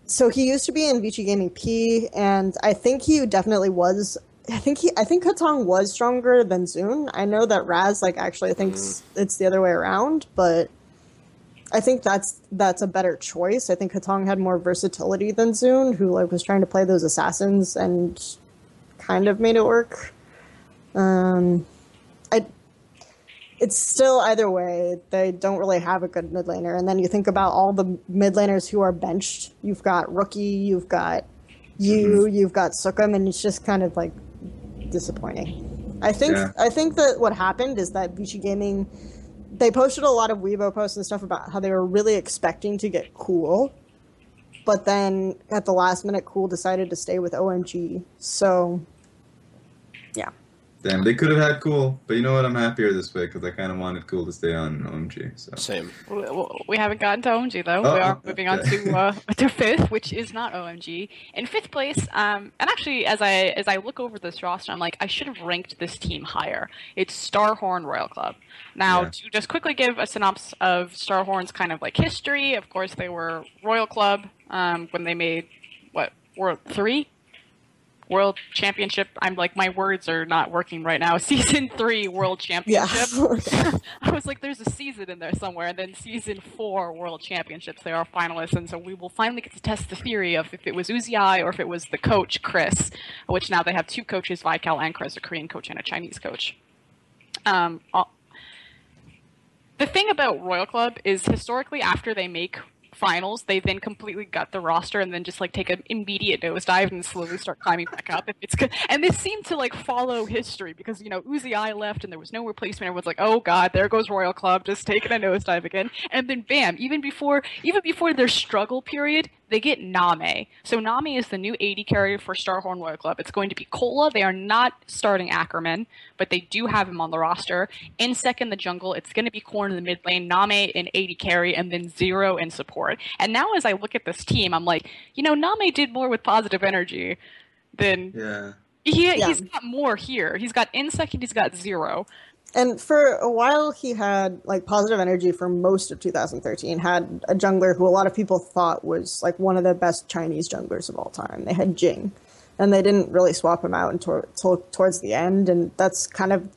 S4: So he used to be in Vici Gaming P, and I think he definitely was. I think Hatong was stronger than Zune. I know that Raz like actually thinks it's the other way around, but I think that's a better choice. I think Hatong had more versatility than Zune, who like was trying to play those assassins and kind of made it work. It's still either way, they don't really have a good mid laner. And then you think about all the mid laners who are benched. You've got Rookie, you've got you've got Sukum, and it's just kind of like disappointing. I think that what happened is that Vici Gaming, they posted a lot of Weibo posts and stuff about how they were really expecting to get Cool, but then at the last minute, Cool decided to stay with OMG. So, yeah.
S2: Damn, they could have had Cool, but you know what? I'm happier this way because I kind of wanted Cool to stay on OMG. So.
S3: Same.
S1: We haven't gotten to OMG though. We are moving on to fifth, which is not OMG. In fifth place, and actually, as I look over this roster, I'm like, I should have ranked this team higher. It's Starhorn Royal Club. Now, to just quickly give a synopsis of Starhorn's kind of like history. Of course, they were Royal Club when they made World 3. World Championship. I'm like, my words are not working right now. Season 3 World Championship. Yeah. I was like, there's a season in there somewhere. And then Season 4 World Championships. They are finalists. And so we will finally get to test the theory of if it was Uzi or if it was the coach, Chris, which now they have 2 coaches, Vical and Chris, a Korean coach and a Chinese coach. The thing about Royal Club is historically after they make finals, they then completely gut the roster and then just like take an immediate nosedive and slowly start climbing back up. If it's good. And this seemed to like follow history because, you know, Uzi left and there was no replacement. Everyone's like, oh god, there goes Royal Club, just taking a nosedive again. And then bam, even before their struggle period, they get Name. So Name is the new AD carrier for Starhorn Royal Club. It's going to be Cola. They are not starting Ackerman, but they do have him on the roster. Insec in the jungle. It's going to be Korn in the mid lane, Name in AD carry, and then Zero in support. And now as I look at this team, I'm like, you know, Name did more with positive energy than He's got more here. He's got Insect and he's got Zero.
S4: And for a while, he had like Positive Energy for most of 2013. Had a jungler who a lot of people thought was like one of the best Chinese junglers of all time. They had Jing, and they didn't really swap him out until towards the end. And that's kind of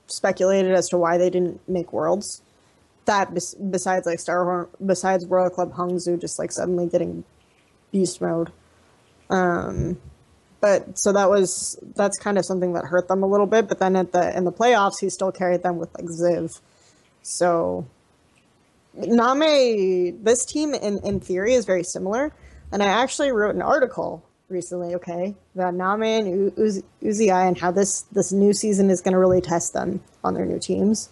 S4: speculated as to why they didn't make Worlds. That besides like Starhorn, besides Royal Club Hangzhou just like suddenly getting beast mode. But so that's kind of something that hurt them a little bit. But then in the playoffs, he still carried them with like Ziv. So Name, this team in theory is very similar. And I actually wrote an article recently, about Name and Uzi and how this new season is going to really test them on their new teams.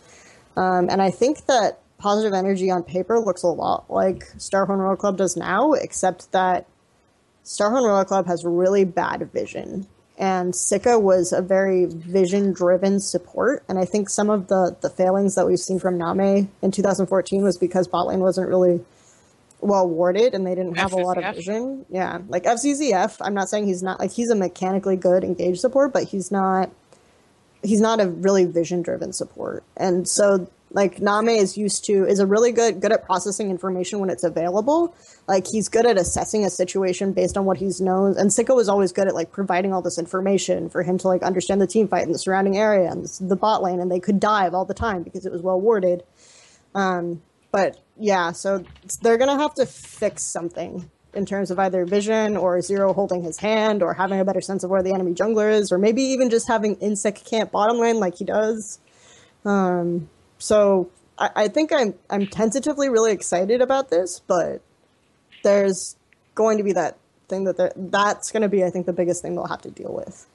S4: And I think that Positive Energy on paper looks a lot like Starhorn Royal Club does now, except that Starhorn Royal Club has really bad vision, and Sika was a very vision-driven support, and I think some of the failings that we've seen from Name in 2014 was because bot lane wasn't really well warded, and they didn't have a lot of vision. Yeah, like FZZF, I'm not saying he's not, like, he's a mechanically good engaged support, but he's not a really vision-driven support, and so like Name is a really good at processing information when it's available. Like he's good at assessing a situation based on what he's known. And Sicko was always good at like providing all this information for him to like understand the team fight and the surrounding area and the bot lane, and they could dive all the time because it was well warded. But yeah, so they're gonna have to fix something in terms of either vision or Zero holding his hand or having a better sense of where the enemy jungler is, or maybe even just having Insect camp bottom lane like he does. So I think I'm tentatively really excited about this, but there's going to be that thing that's going to be, I think, the biggest thing they'll have to deal with.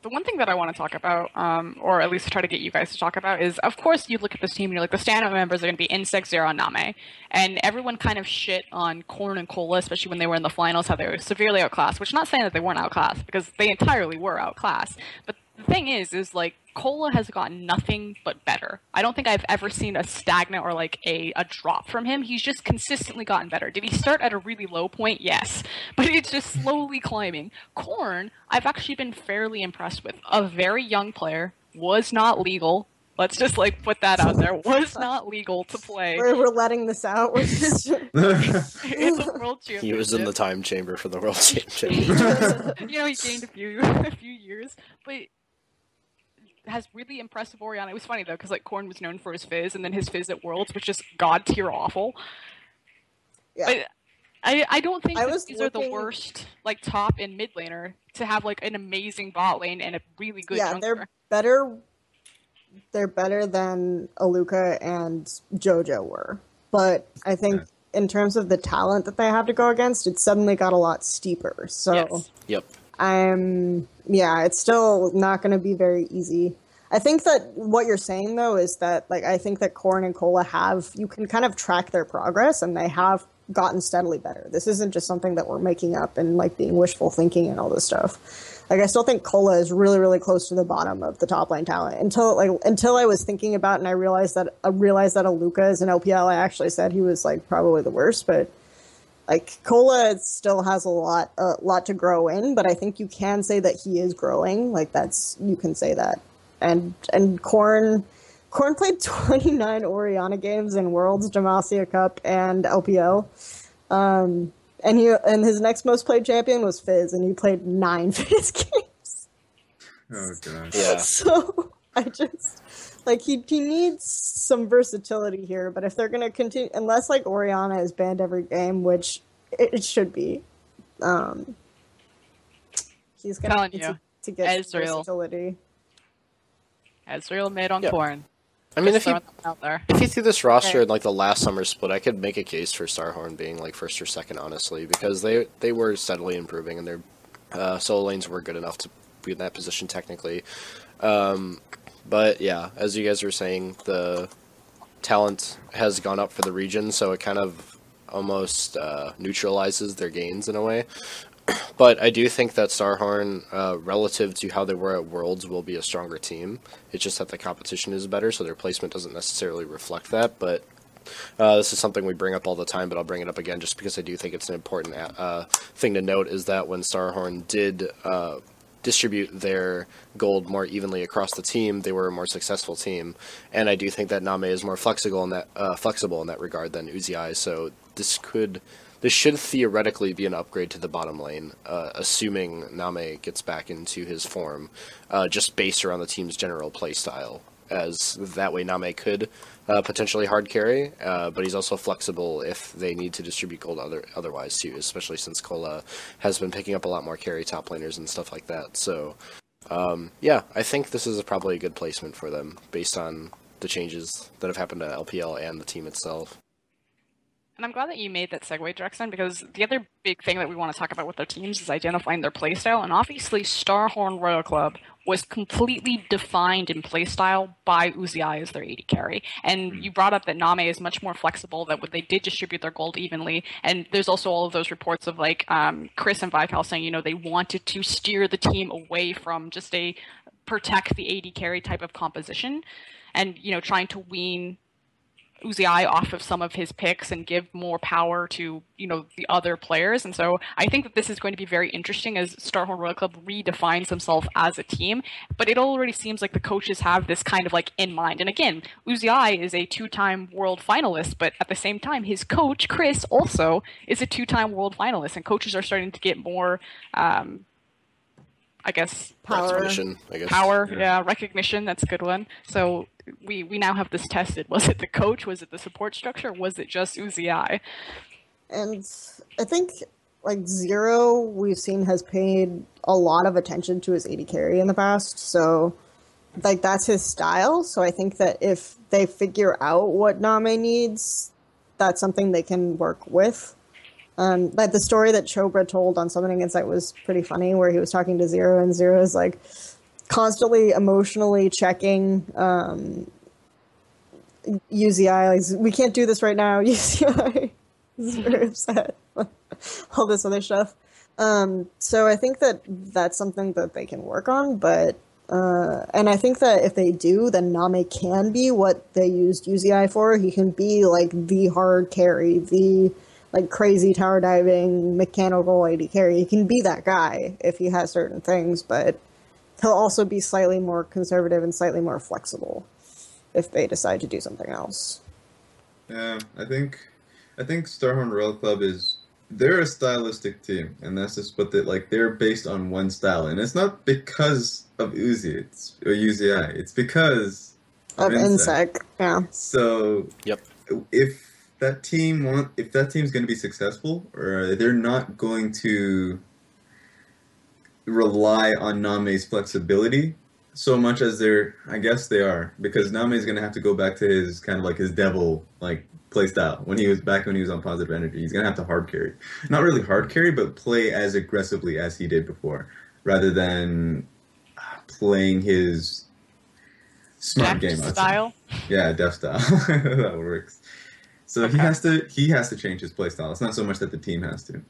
S1: The one thing that I want to talk about, or at least try to get you guys to talk about, is, of course, you look at this team and you're like, the stand-up members are going to be Insect, Zero, and Name. And everyone kind of shit on Korn and Cola, especially when they were in the finals, how they were severely outclassed, which I'm not saying that they weren't outclassed, because they entirely were outclassed. But the thing is like, Cola has gotten nothing but better. I don't think I've ever seen a stagnant or like a drop from him. He's just consistently gotten better. Did he start at a really low point? Yes. But it's just slowly climbing. Korn, I've actually been fairly impressed with. A very young player, was not legal. Let's just like put that out there. Was not legal to play.
S4: We're letting this out.
S1: It's a world championship.
S3: He was in the time chamber for the world championship.
S1: He gained a few years, but has really impressive Orianna. It was funny though, because like Korn was known for his fizz, and then his fizz at Worlds was just god tier awful. Yeah. But I don't think these are the worst like top and mid laner to have like an amazing bot lane and a really good jungler.
S4: They're better. They're better than Aluka and JoJo were, but I think in terms of the talent that they have to go against, it suddenly got a lot steeper. So
S1: yes.
S3: Yep.
S4: It's still not going to be very easy. I think that what you're saying, though, is that, like, I think that Korn and Cola you can kind of track their progress, and they have gotten steadily better. This isn't just something that we're making up and, like, being wishful thinking and all this stuff. Like, I still think Cola is really, really close to the bottom of the top lane talent. Until I was thinking about it and I realized that Aluka is an LPL, I actually said he was, like, probably the worst, but like Cola still has a lot to grow in, but I think you can say that he is growing. Like you can say that. And Korn played 29 Orianna games in Worlds, Demacia Cup, and LPL. And his next most played champion was Fizz, and he played 9 Fizz games.
S2: Oh gosh.
S3: Yeah.
S4: So I just he needs some versatility here, but if they're gonna continue, unless like Orianna is banned every game, which it should be, he's gonna need to get some versatility.
S1: Ezreal mid on Korn.
S3: I mean, if you threw this roster in like the last summer split, I could make a case for Starhorn being like first or second, honestly, because they were steadily improving and their solo lanes were good enough to be in that position technically. But yeah, as you guys were saying, the talent has gone up for the region, so it kind of almost neutralizes their gains in a way. But I do think that Starhorn, relative to how they were at Worlds, will be a stronger team. It's just that the competition is better, so their placement doesn't necessarily reflect that. But this is something we bring up all the time, but I'll bring it up again just because I do think it's an important thing to note, is that when Starhorn did distribute their gold more evenly across the team, they were a more successful team. And I do think that Name is more flexible in that regard than Uzi. So this should theoretically be an upgrade to the bottom lane, assuming Name gets back into his form, just based around the team's general play style. As that way Name could potentially hard carry, but he's also flexible if they need to distribute gold otherwise too, especially since Cola has been picking up a lot more carry top laners and stuff like that. So yeah, I think this is probably a good placement for them based on the changes that have happened to LPL and the team itself.
S1: And I'm glad that you made that segue, Drexen, because the other big thing that we want to talk about with their teams is identifying their playstyle. And obviously, Starhorn Royal Club was completely defined in playstyle by Uzi as their AD carry. And you brought up that Name is much more flexible, that they did distribute their gold evenly. And there's also all of those reports of like Chris and Vical saying, they wanted to steer the team away from just a protect the AD carry type of composition, and trying to wean Uzi off of some of his picks and give more power to, the other players. And so I think that this is going to be very interesting as Starhorn Royal Club redefines himself as a team. But it already seems like the coaches have this kind of like in mind. And again, Uzi is a 2-time world finalist, but at the same time, his coach, Chris, also is a 2-time world finalist. And coaches are starting to get more, I guess,
S4: Power.
S1: Recognition. That's a good one. So we now have this tested. Was it the coach? Was it the support structure? Was it just Uzi?
S4: And I think like Zero, we've seen has paid a lot of attention to his AD carry in the past. So like that's his style. So I think that if they figure out what Name needs, that's something they can work with. Like the story that Chobra told on Summoning Insight was pretty funny, where he was talking to Zero, and Zero is like constantly emotionally checking Uzi. Like, we can't do this right now, Uzi. He's very upset. All this other stuff. So I think that that's something that they can work on, but and I think that if they do, then Name can be what they used Uzi for. He can be like the hard carry, the like crazy tower diving, mechanical AD carry. He can be that guy if he has certain things, but he'll also be slightly more conservative and slightly more flexible if they decide to do something else.
S2: Yeah, I think Starhorn Royal Club they're a stylistic team, and that's just what they're based on one style, and it's not because of Uzi, or Uzi, it's because of Insec.
S4: Yeah.
S2: So
S3: yep.
S2: If that team's going to be successful, or they're not going to rely on Name's flexibility so much as I guess they are, because Name's going to have to go back to his kind of like his devil like play style when he was on positive energy. He's going to have to hard carry, not really hard carry, but play as aggressively as he did before, rather than playing his smart game
S1: style.
S2: Yeah, death style. That works. So okay. he has to change his playstyle. It's not so much that the team has to.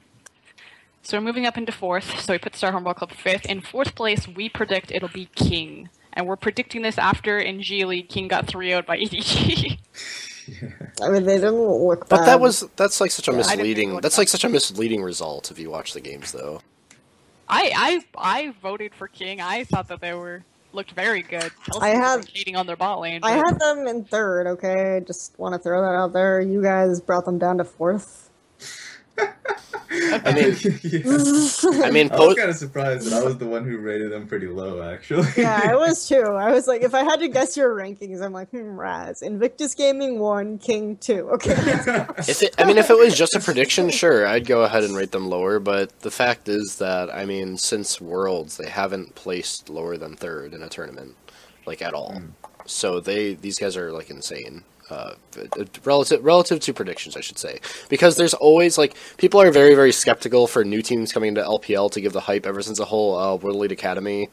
S1: So we're moving up into 4th. So we put Starhorn Ball Club 5th. In 4th place, we predict it'll be King. And we're predicting this after in G League, King got 3-0'd by EDG.
S4: Yeah. I mean, they didn't look
S3: bad. But that's like such a misleading result if you watch the games, though.
S1: I voted for King. I thought that they looked very good. Chelsea was cheating on their bot lane.
S4: I had them in 3rd, okay? Just want to throw that out there. You guys brought them down to 4th.
S3: I mean,
S2: I was kind of surprised that I was the one who rated them pretty low, actually.
S4: Yeah, I was too. I was like, if I had to guess your rankings, I'm like, Raz. Invictus Gaming 1, King 2. Okay.
S3: If it was just a prediction, sure, I'd go ahead and rate them lower. But the fact is that, I mean, since Worlds, they haven't placed lower than 3rd in a tournament, like at all. So these guys are like insane. Relative to predictions, I should say, because there's always like people are very, very skeptical for new teams coming into LPL to give the hype ever since the whole World Elite Academy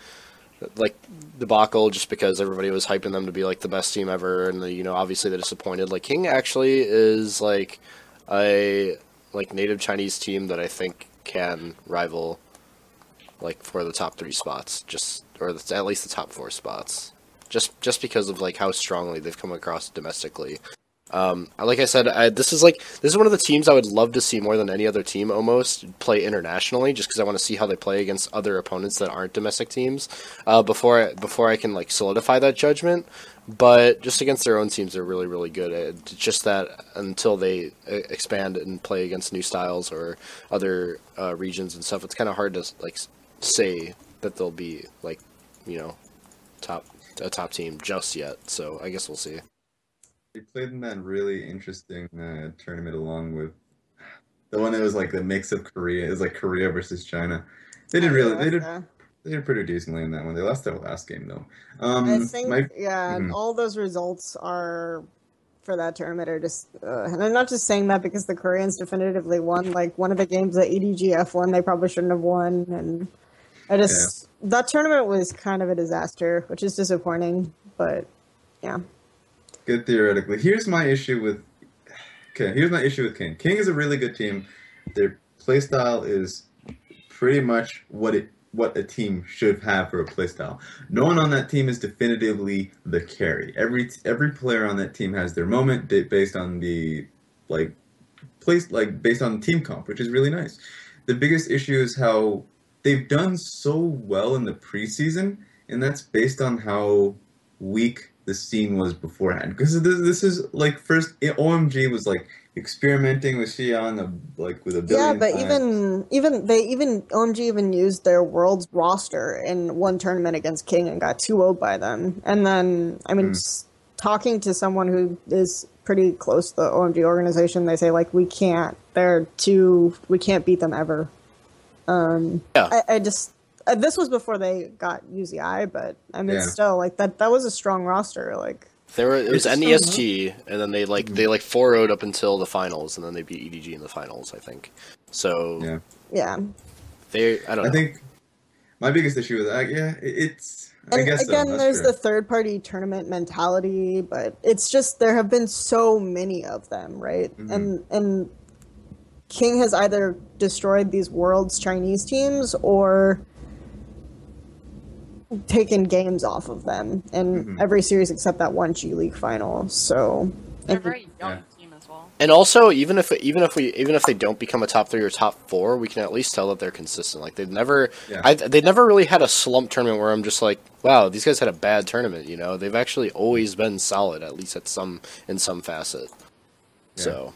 S3: like debacle, just because everybody was hyping them to be like the best team ever, and obviously they disappointed. Like King actually is like a native Chinese team that I think can rival like for the top 3 spots, or at least the top 4 spots. Just because of like how strongly they've come across domestically. Like I said, this is one of the teams I would love to see more than any other team almost play internationally, just because I want to see how they play against other opponents that aren't domestic teams before I can like solidify that judgment. But just against their own teams, they're really, really good. It's just that until they expand and play against new styles or other regions and stuff, it's kind of hard to like say that they'll be like, you know, a top team just yet. So I guess we'll see.
S2: They played in that really interesting tournament along with the one that was like the mix of Korea. It was like Korea versus China. They did really, they did pretty decently in that one. They lost their last game though.
S4: I think all those results are for that tournament are just, and I'm not just saying that because the Koreans definitively won. Like one of the games that EDGF won, they probably shouldn't have won, and that tournament was kind of a disaster, which is disappointing. But yeah.
S2: Good theoretically. Here's my issue with King. King is a really good team. Their playstyle is pretty much what a team should have for a playstyle. No one on that team is definitively the carry. Every player on that team has their moment based on the based on the team comp, which is really nice. The biggest issue is how they've done so well in the preseason, and that's based on how weak the scene was beforehand. Because this is like first OMG was like experimenting with Xi'an like with a billion.
S4: Yeah, but
S2: times.
S4: even OMG even used their world's roster in one tournament against King and got 2-0 by them. And then I mean, just talking to someone who is pretty close to the OMG organization, they say like we can't beat them ever. I just this was before they got UZI, but I mean still like that was a strong roster. Like
S3: it was NESG, and then they 4-0'd up until the finals, and then they beat EDG in the finals, I think. So
S4: yeah.
S3: I
S2: think my biggest issue with that, it's.
S4: And
S2: I guess
S4: again,
S2: so.
S4: there's the third-party tournament mentality, but it's just there have been so many of them, right?
S2: Mm-hmm.
S4: And King has either destroyed these world's Chinese teams or taken games off of them in every series except that one G League final. So
S1: they're a very young team as well.
S3: And also, even if they don't become a top 3 or top 4, we can at least tell that they're consistent. Like they've never really had a slump tournament where I'm just like, wow, these guys had a bad tournament. You know, they've actually always been solid, at least in some facet. Yeah. So,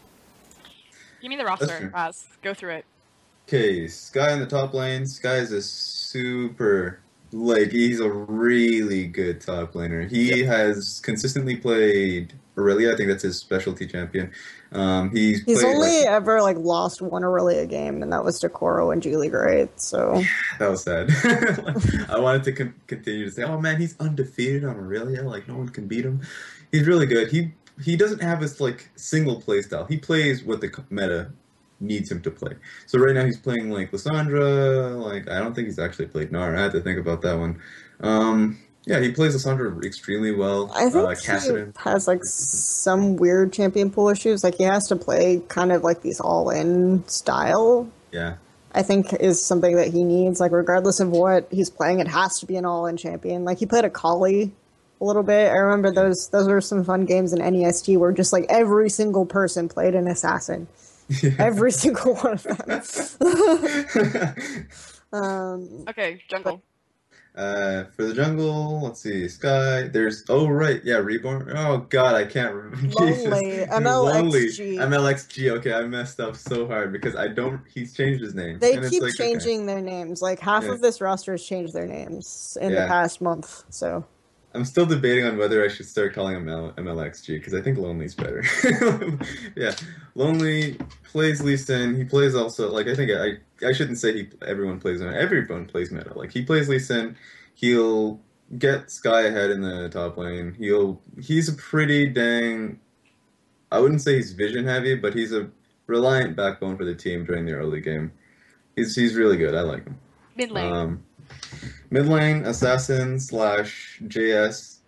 S1: give me the roster, Raz. Go through it.
S2: Okay, Sky in the top lane. Sky is a super. He's a really good top laner. He has consistently played Aurelia. I think that's his specialty champion. He's
S4: only ever lost one Aurelia game, and that was to Koro and G League, right? So
S2: that was sad. I wanted to continue to say, oh man, he's undefeated on Aurelia. Like no one can beat him. He's really good. He doesn't have his single play style. He plays what the meta needs him to play. So right now he's playing Lissandra. I don't think he's actually played Nara. I had to think about that one. He plays Lissandra extremely well.
S4: I think he has some weird champion pool issues. He has to play kind of these all-in style.
S2: Yeah.
S4: I think is something that he needs. Regardless of what he's playing, it has to be an all-in champion. He played Akali a little bit. I remember those were some fun games in NEST where just every single person played an assassin. Yeah. Every single one of them.
S1: Okay, jungle.
S2: For the jungle, let's see. Sky. There's Reborn. Oh God, I can't remember.
S4: Lonely. MLXG.
S2: MLXG. Okay, I messed up so hard because he's changed his name.
S4: They keep changing their names. Half of this roster has changed their names in the past month. So.
S2: I'm still debating on whether I should start calling him MLXG because I think Lonely's better. Yeah, Lonely plays Lee Sin. He plays also I think I shouldn't say everyone plays meta. Everyone plays meta. He plays Lee Sin. He'll get Sky ahead in the top lane. He's a pretty dang. I wouldn't say he's vision heavy, but he's a reliant backbone for the team during the early game. He's really good. I like him.
S1: Mid lane.
S2: Mid lane, assassin / JS.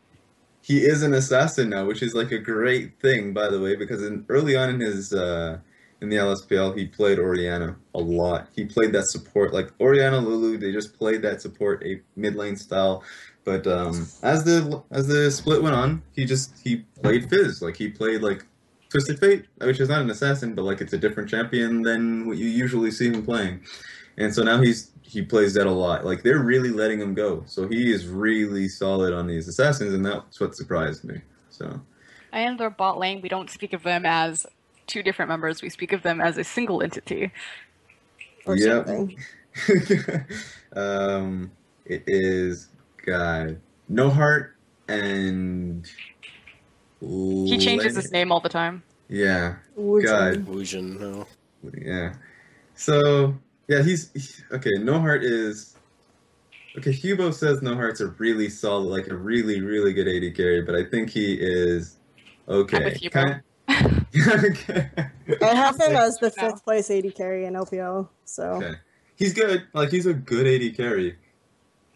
S2: He is an assassin now, which is a great thing, by the way, because early on in his in the LSPL, he played Orianna a lot. He played that support, Orianna, Lulu. They just played that support a mid lane style. But as the split went on, he played Fizz. He played Twisted Fate, which is not an assassin, but like it's a different champion than what you usually see him playing. And so now he plays that a lot. Like they're really letting him go. So he is really solid on these assassins, and that's what surprised me. So
S1: And their bot lane, we don't speak of them as two different members. We speak of them as a single entity.
S4: Or
S2: yep.
S4: something.
S2: It is God, No Heart and
S1: He changes his name all the time.
S2: Yeah,
S4: Wujin.
S2: God,
S3: Illusion, no.
S2: yeah. So yeah, he's okay. No Heart is okay. Hubo says No Heart's a really solid, like a really really good AD carry, but I think he is okay.
S1: I'm with you, bro.
S2: Okay.
S4: I have him as the
S1: No.
S4: 5th place AD carry in LPL, so
S2: Okay. He's good. Like he's a good AD carry,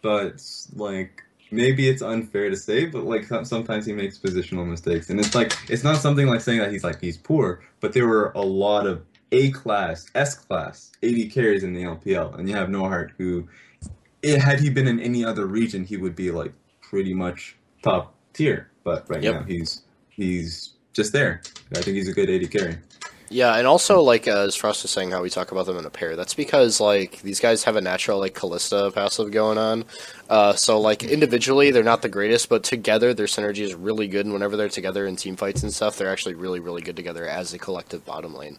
S2: but like maybe it's unfair to say, but like sometimes he makes positional mistakes, and it's like it's not something like saying that he's poor, but there were a lot of A class, S class AD carries in the LPL, and you have No Heart who, had he been in any other region, he would be like pretty much top tier, but right
S3: Yep.
S2: now he's just there. I think he's a good AD carry.
S3: Yeah, and also, like, as Frost was saying, how we talk about them in a pair, that's because, like, these guys have a natural, like, Callista passive going on. So, like, individually, they're not the greatest, but together, their synergy is really good, and whenever they're together in team fights and stuff, they're actually really, really good together as a collective bottom lane.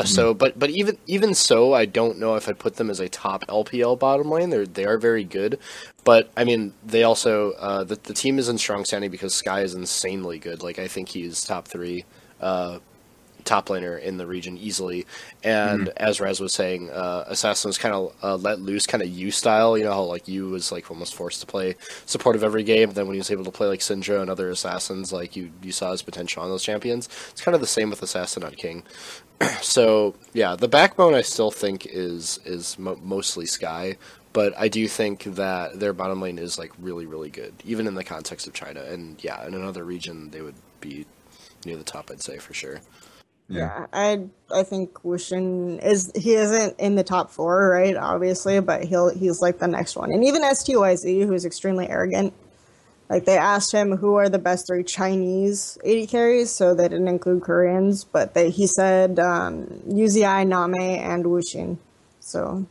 S3: So, but even so, I don't know if I'd put them as a top LPL bottom lane. They are very good, but, I mean, they also, the team is in strong standing because Sky is insanely good. Like, I think he's top 3, top laner in the region easily, and as Raz was saying, Assassin was kind of let loose, kind of U style. You know how like U was like almost forced to play supportive every game. Then when he was able to play like Syndra and other assassins, like you saw his potential on those champions. It's kind of the same with Assassin on King. So yeah, the backbone I still think is mostly Sky. But I do think that their bottom lane is like really, really good, even in the context of China. And yeah, in another region, they would be near the top, I'd say for sure.
S4: yeah. I think Wushin isn't in the top 4, right? Obviously, but he's like the next one. And even STYZ, who's extremely arrogant, like they asked him who are the best 3 Chinese AD carries, so they didn't include Koreans, but he said UZI, Name, and Wushin. So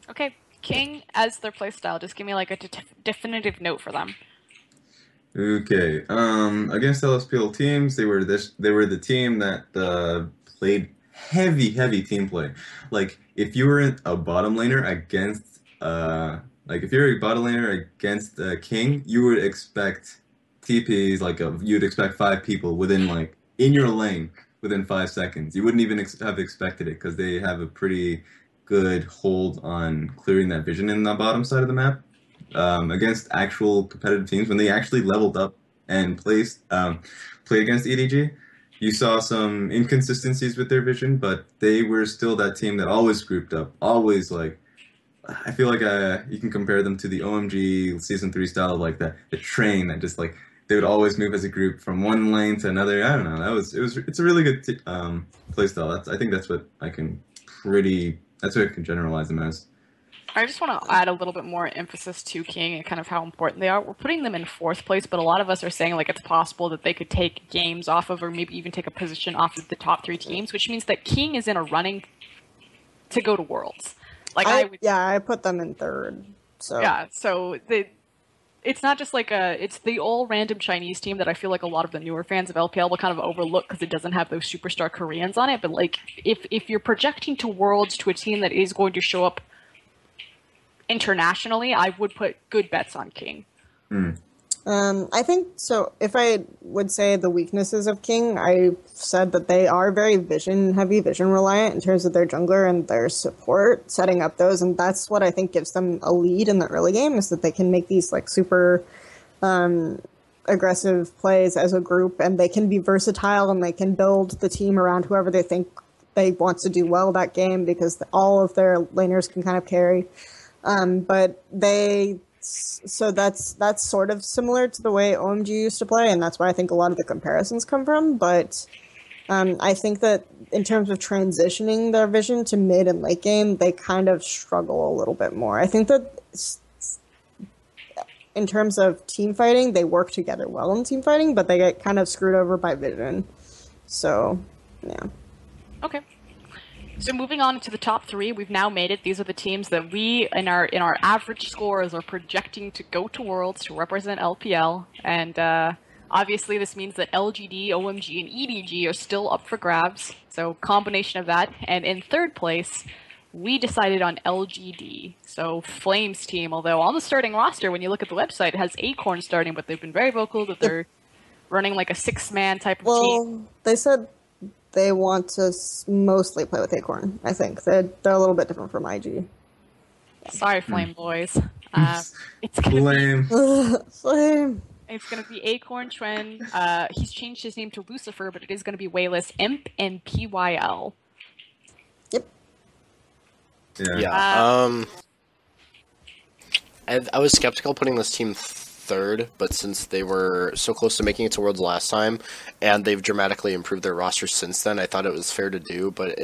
S1: Okay, King as their playstyle. Just give me like a definitive note for them.
S2: Okay. Against LSPL teams, they were the team that played heavy team play. Like if you were a bottom laner against like if you're a bottom laner against King, you would expect TPs like you'd expect 5 people within like in your lane within 5 seconds. You wouldn't even have expected it because they have a pretty good hold on clearing that vision in the bottom side of the map. Against actual competitive teams when they actually leveled up and played against EDG. You saw some inconsistencies with their vision, but they were still that team that always grouped up, always like. I feel like you can compare them to the OMG Season 3 style of like the train that just like they would always move as a group from one lane to another. I don't know. It's a really good play style. I think that's what I can generalize them as.
S1: I just want to add a little bit more emphasis to King and kind of how important they are. We're putting them in 4th place, but a lot of us are saying like it's possible that they could take games off of, or maybe even take a position off of the top 3 teams, which means that King is in a running to go to Worlds. Like
S4: I put them in 3rd. So
S1: yeah, so it's not just like it's the all random Chinese team that I feel like a lot of the newer fans of LPL will kind of overlook because it doesn't have those superstar Koreans on it. But like if you're projecting to Worlds to a team that is going to show up internationally, I would put good bets on King.
S4: I think so. If I would say the weaknesses of King, I said that they are very vision reliant in terms of their jungler and their support, setting up those, and that's what I think gives them a lead in the early game, is that they can make these like super aggressive plays as a group, and they can be versatile, and they can build the team around whoever they think they want to do well that game, because all of their laners can kind of carry. So that's sort of similar to the way OMG used to play, and that's where I think a lot of the comparisons come from. But I think that in terms of transitioning their vision to mid and late game, they kind of struggle a little bit more. I think that in terms of team fighting, they work together well in team fighting, but they get kind of screwed over by vision. So, yeah.
S1: Okay. So moving on to the top 3, we've now made it. These are the teams that we, in our average scores, are projecting to go to Worlds to represent LPL. And obviously this means that LGD, OMG, and EDG are still up for grabs. So combination of that. And in 3rd place, we decided on LGD. So Flames team, although on the starting roster, when you look at the website, it has Acorn starting, but they've been very vocal that they're running like a 6-man type of team.
S4: Well, they said they want to mostly play with Acorn, I think. They're a little bit different from IG.
S1: Sorry, Flame boys. It's gonna
S2: Flame.
S4: Flame.
S1: It's gonna be Acorn Trend. He's changed his name to Lucifer, but it is gonna be Wayless, Imp, and PYL.
S4: Yep.
S3: Yeah. I was skeptical putting this team 3rd, but since they were so close to making it to Worlds last time, and they've dramatically improved their roster since then, I thought it was fair to do. But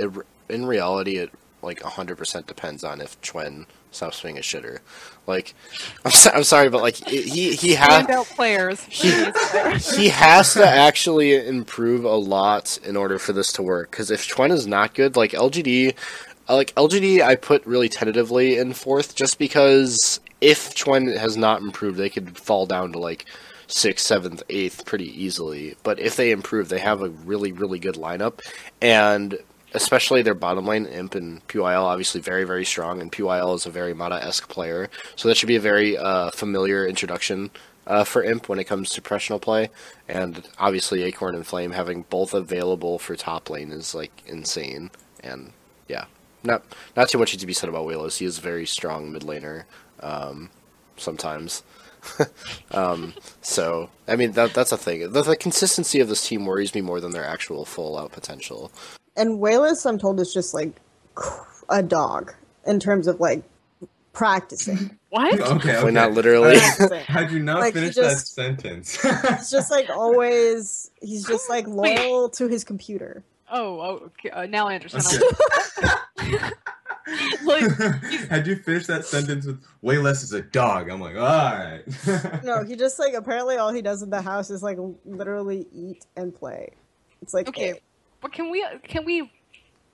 S3: in reality, it like 100% depends on if Chuen stops being a shitter. Like, I'm sorry, but like he has
S1: Standout players.
S3: he has to actually improve a lot in order for this to work. Because if Chuen is not good, like LGD, I put really tentatively in 4th, just because if Chuen has not improved, they could fall down to like 6th, 7th, 8th pretty easily. But if they improve, they have a really, really good lineup, and especially their bottom lane, Imp and PYL, obviously very, very strong, and PYL is a very Mata-esque player, so that should be a very familiar introduction for Imp when it comes to professional play. And obviously Acorn and Flame having both available for top lane is like insane. And yeah, not too much to be said about Wayless. He is a very strong mid laner sometimes. So I mean that's a thing. The consistency of this team worries me more than their actual full out potential.
S4: And Wayless, I'm told, is just like a dog in terms of like practicing.
S1: What?
S2: Okay.
S3: Not literally.
S2: How'd you not
S4: Like,
S2: finish
S4: he
S2: that
S4: just-
S2: sentence?
S4: He's just like always. He's just like loyal to his computer.
S1: Oh, okay. Now I understand.
S2: Okay.
S1: Like,
S2: Had you finished that sentence with "way less is a dog"? I'm like, all right.
S4: No, he just like apparently all he does in the house is like literally eat and play. It's like
S1: okay, but can we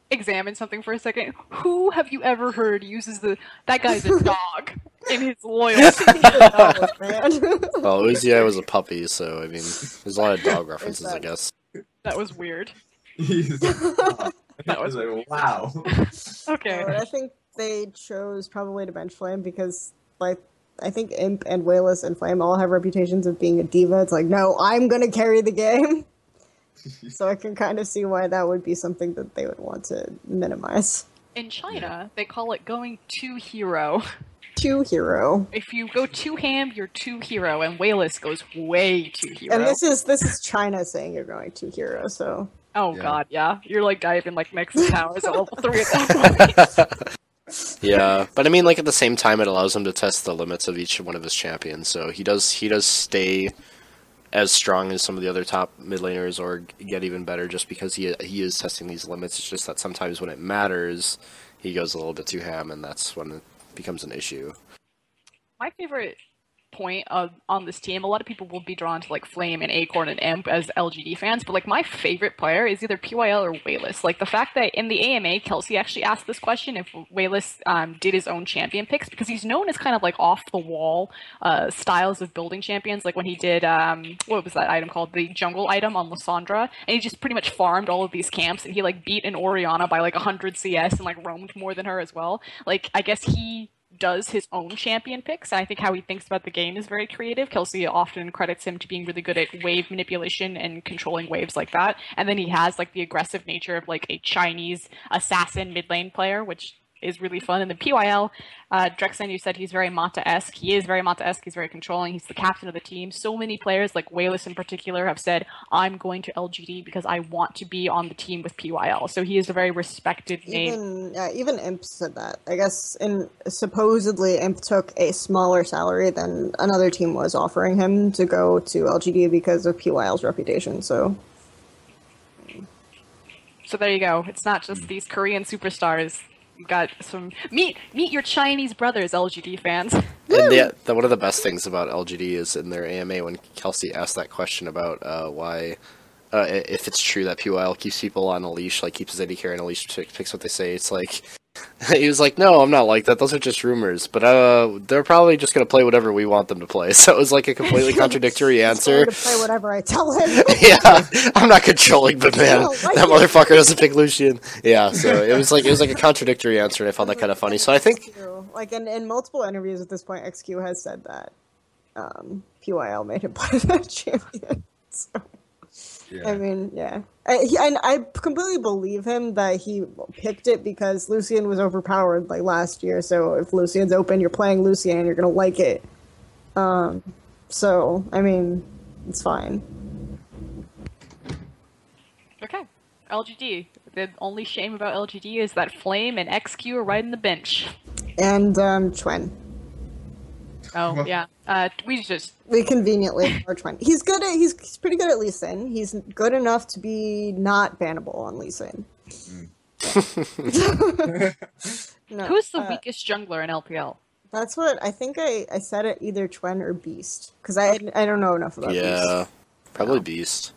S1: examine something for a second? Who have you ever heard uses that guy's a dog in his loyalty?
S4: Oh, man.
S3: Well, Uzi was a puppy, so I mean, there's a lot of dog references, I guess.
S1: That was weird.
S2: That was like, wow.
S1: Okay.
S4: I think they chose probably to bench Flame because, like, I think Imp and Wayless and Flame all have reputations of being a diva. It's like, no, I'm gonna carry the game. So I can kind of see why that would be something that they would want to minimize.
S1: In China, they call it going too hero.
S4: Too hero.
S1: If you go too ham, you're too hero, and Wayless goes way too hero.
S4: And this is China saying you're going too hero, so...
S1: Oh
S2: Yeah.
S1: god, yeah. You're like diving like Mexican towers at level 3 at that point.
S3: Yeah, but I mean, like at the same time, it allows him to test the limits of each one of his champions. So he does stay as strong as some of the other top mid laners, or get even better, just because he is testing these limits. It's just that sometimes when it matters, he goes a little bit too ham, and that's when it becomes an issue.
S1: My favorite point on this team, a lot of people will be drawn to like Flame and Acorn and Imp as LGD fans, but like my favorite player is either PYL or Wayless. Like the fact that in the AMA, Kelsey actually asked this question if Wayless did his own champion picks, because he's known as kind of like off the wall styles of building champions. Like when he did what was that item called, the jungle item on Lysandra, and he just pretty much farmed all of these camps, and he like beat an Orianna by like 100 CS and like roamed more than her as well. Like I guess he does his own champion picks. I think how he thinks about the game is very creative. Kelsey often credits him to being really good at wave manipulation and controlling waves like that. And then he has like the aggressive nature of like a Chinese assassin mid lane player, which is really fun. And the PYL, Drexen, you said he's very Mata-esque. He is very Mata-esque. He's very controlling. He's the captain of the team. So many players, like Wayless in particular, have said, I'm going to LGD because I want to be on the team with PYL. So he is a very respected name.
S4: Even Imp said that. I guess supposedly Imp took a smaller salary than another team was offering him to go to LGD because of PYL's reputation. So
S1: there you go. It's not just these Korean superstars You got some meet your Chinese brothers, LGD fans.
S3: And one of the best things about LGD is in their AMA when Kelsey asked that question about why, if it's true that PYL keeps people on a leash, like keeps his AD carry on a leash, picks what they say. It's like he was like, "No, I'm not like that. Those are just rumors." But they're probably just gonna play whatever we want them to play. So it was like a completely contradictory answer.
S4: To play whatever I tell him.
S3: Yeah, I'm not controlling, but man, that motherfucker doesn't pick Lucian. Yeah, so it was like a contradictory answer, and I found that kind of funny. So I think,
S4: like in multiple interviews at this point, XQ has said that PYL made him play that champion. So.
S2: Yeah.
S4: I mean, yeah. I completely believe him that he picked it because Lucian was overpowered like last year. So if Lucian's open, you're playing Lucian, you're gonna like it. So I mean, it's fine.
S1: Okay, LGD. The only shame about LGD is that Flame and XQ are riding the bench.
S4: And Chwen.
S1: Oh yeah.
S4: We conveniently are Chwen. He's pretty good at Lee Sin. He's good enough to be not bannable on Lee Sin. No,
S1: Who's the weakest jungler in LPL?
S4: That's what I think. I said it either Chwen or Beast because I don't know enough about Beast.
S3: yeah, probably Beast.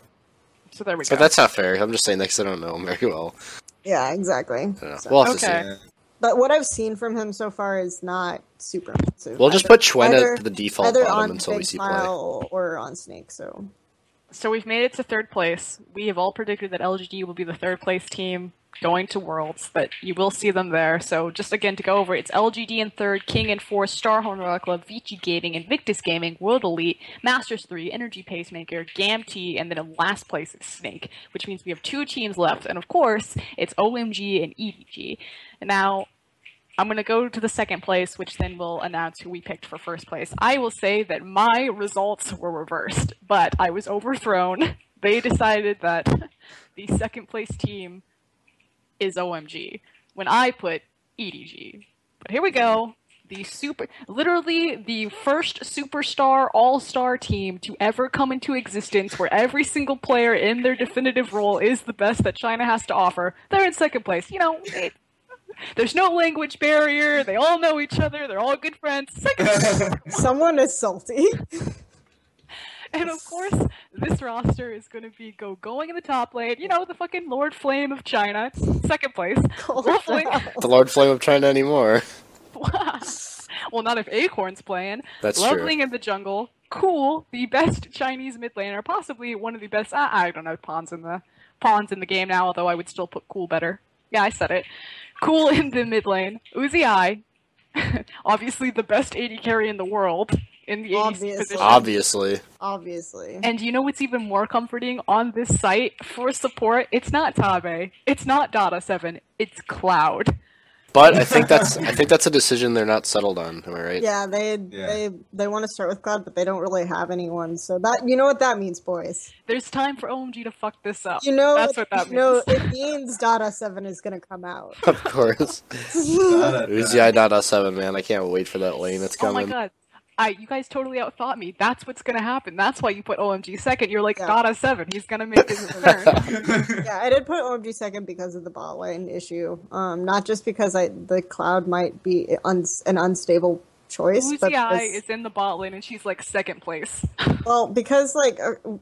S1: So there we go.
S3: But that's not fair. I'm just saying that because I don't know him very well.
S4: Yeah, exactly.
S3: Yeah.
S4: So.
S3: We'll have to
S1: Okay.
S3: see.
S4: But what I've seen from him so far is not super impressive.
S3: We'll just put Chwen at the default
S4: either
S3: bottom
S4: on
S3: until we
S4: Big
S3: see play.
S4: Smile or on Snake.
S1: So we've made it to third place. We have all predicted that LGD will be the third place team going to Worlds, but you will see them there. So just again to go over, it's LGD in third, King in fourth, Starhorn Royal Club, Vici Gaming, Invictus Gaming, World Elite, Masters 3, Energy Pacemaker, Gamtee, and then in last place is Snake, which means we have 2 teams left. And of course, it's OMG and EDG. And now, I'm going to go to the second place, which then will announce who we picked for first place. I will say that my results were reversed, but I was overthrown. They decided that the second place team is OMG when I put EDG. But here we go. Literally the first superstar all-star team to ever come into existence where every single player in their definitive role is the best that China has to offer. They're in second place. You know, there's no language barrier. They all know each other. They're all good friends.
S4: Someone is salty.
S1: And of course, this roster is going to be going in the top lane. You know, the fucking Lord Flame of China. It's second place. Lovely.
S3: The Lord Flame of China anymore.
S1: Well, not if Acorn's playing.
S3: That's
S1: Lovely
S3: true.
S1: in the jungle. Cool. The best Chinese mid laner. Possibly one of the best. I don't know. Pawns in the game now. Although I would still put Cool better. Yeah, I said it. Cool in the mid lane. Uzi, obviously the best AD carry in the world in the AD position.
S3: Obviously.
S1: And you know what's even more comforting on this site for support? It's not Tabe. It's not Data7. It's Cloud.
S3: But I think that's a decision they're not settled on. Am I right?
S4: Yeah, they want to start with Cloud, but they don't really have anyone. So that you know what that means, boys.
S1: There's time for OMG to fuck this up.
S4: You know
S1: that's what that means.
S4: No, it means Data 7 is gonna come out.
S3: Of course. Uzi Data 7, man. I can't wait for that lane. It's coming.
S1: Oh my god. You guys totally outthought me. That's what's gonna happen. That's why you put OMG second. You're like, Data 7. He's gonna make his return.
S4: Yeah, I did put OMG second because of the bot lane issue. Not just because the Cloud might be an unstable choice.
S1: Uzi is in the bot lane and she's like second place.
S4: Well, because like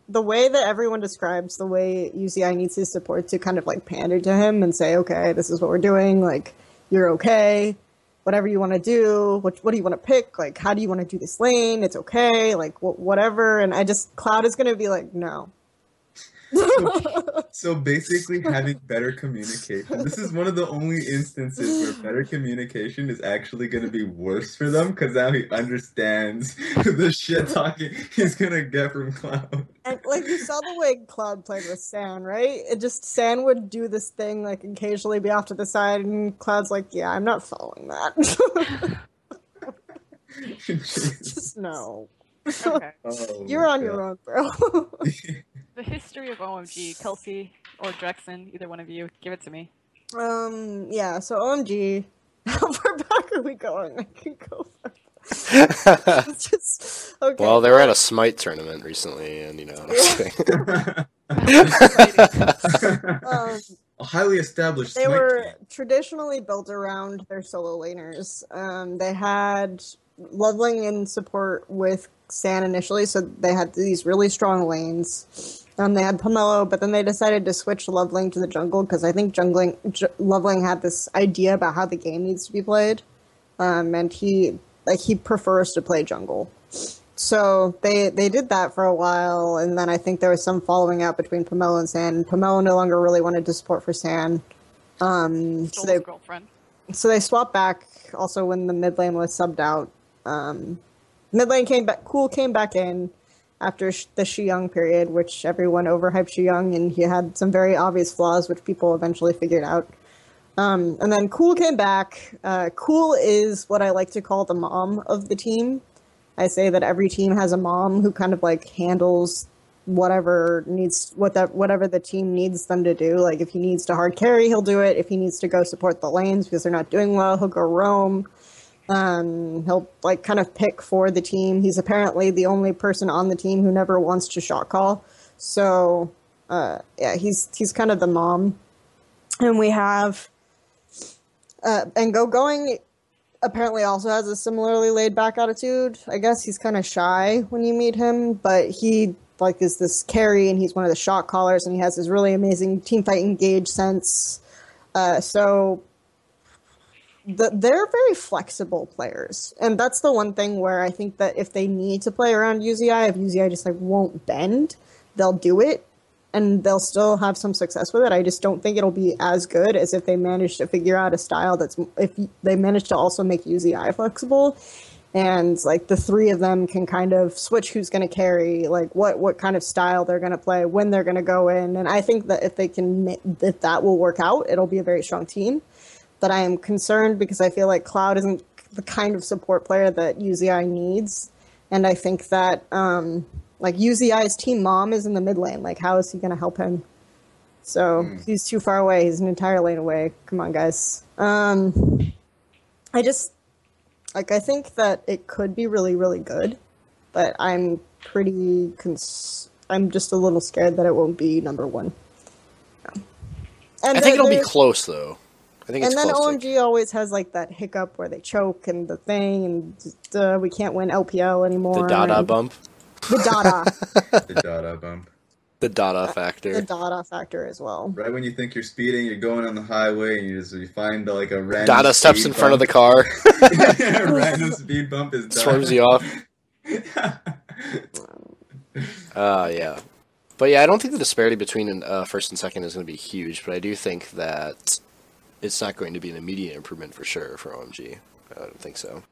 S4: the way that everyone describes the way UCI needs his support to kind of like pander to him and say, okay, this is what we're doing. Like, you're okay. Whatever you want to do, what do you want to pick? Like, how do you want to do this lane? It's okay. Like, whatever. And Cloud is going to be like, no.
S2: So basically having better communication. This is one of the only instances where better communication is actually going to be worse for them because now he understands the shit talking he's going to get from Cloud.
S4: And like you saw the way Cloud played with San, right? San would do this thing, like occasionally be off to the side, and Cloud's like, yeah, I'm not following that. Just no.
S1: Okay.
S4: Oh, you're on your own, bro.
S1: The history of OMG, Kelsey or Drexen, either one of you, give it to me.
S4: Yeah, so OMG, how far back are we going? I can go okay.
S3: Well, they were at a Smite tournament recently, and you know.
S2: highly established
S4: They
S2: Smite
S4: were
S2: team.
S4: traditionally built around their solo laners. They had leveling in support with San initially, so they had these really strong lanes. They had Pomelo, but then they decided to switch leveling to the jungle because I think leveling had this idea about how the game needs to be played, and he prefers to play jungle. So they did that for a while, and then I think there was some following out between Pomelo and San. Pomelo no longer really wanted to support for San.
S1: Stole his girlfriend.
S4: So they swapped back also when the mid lane was subbed out. Mid lane came back, Cool came back in after the Xiyang period, which everyone overhyped Xiyang, and he had some very obvious flaws, which people eventually figured out. And then Cool came back. Cool is what I like to call the mom of the team. I say that every team has a mom who kind of like handles whatever the team needs them to do. Like if he needs to hard carry, he'll do it. If he needs to go support the lanes because they're not doing well, he'll go roam. He'll like kind of pick for the team. He's apparently the only person on the team who never wants to shot call. So yeah, he's kind of the mom. And we have and going apparently also has a similarly laid back attitude. I guess he's kind of shy when you meet him, but he like is this carry and he's one of the shot callers and he has this really amazing teamfight engage sense. So they're very flexible players, and that's the one thing where I think that if they need to play around UZI, if UZI just like won't bend, they'll do it and they'll still have some success with it. I just don't think it'll be as good as if they manage to figure out a style if they manage to also make UZI flexible, and like the three of them can kind of switch who's going to carry, like what kind of style they're going to play, when they're going to go in. And I think that if that will work out, it'll be a very strong team. But I am concerned because I feel like Cloud isn't the kind of support player that UZI needs, and I think that like UZI's team mom is in the mid lane. Like, how is he going to help him? So he's too far away. He's an entire lane away. Come on, guys. I think that it could be really, really good, but I'm I'm just a little scared that it won't be number one. Yeah. And
S3: I think it'll be close, though. I think it's
S4: close. And then
S3: close
S4: OMG always has like that hiccup where they choke and the thing, and just, we can't win LPL anymore.
S3: The Dada bump.
S4: The Dada.
S2: The Dada bump.
S3: The Dada factor.
S4: The Dada factor as well.
S2: Right when you think you're speeding, you're going on the highway, and you find like a random
S3: Dada steps in front of the car.
S2: A random speed bump is Dada.
S3: Swerves you off. Yeah. But yeah, I don't think the disparity between first and second is going to be huge, but I do think that it's not going to be an immediate improvement for sure for OMG. I don't think so.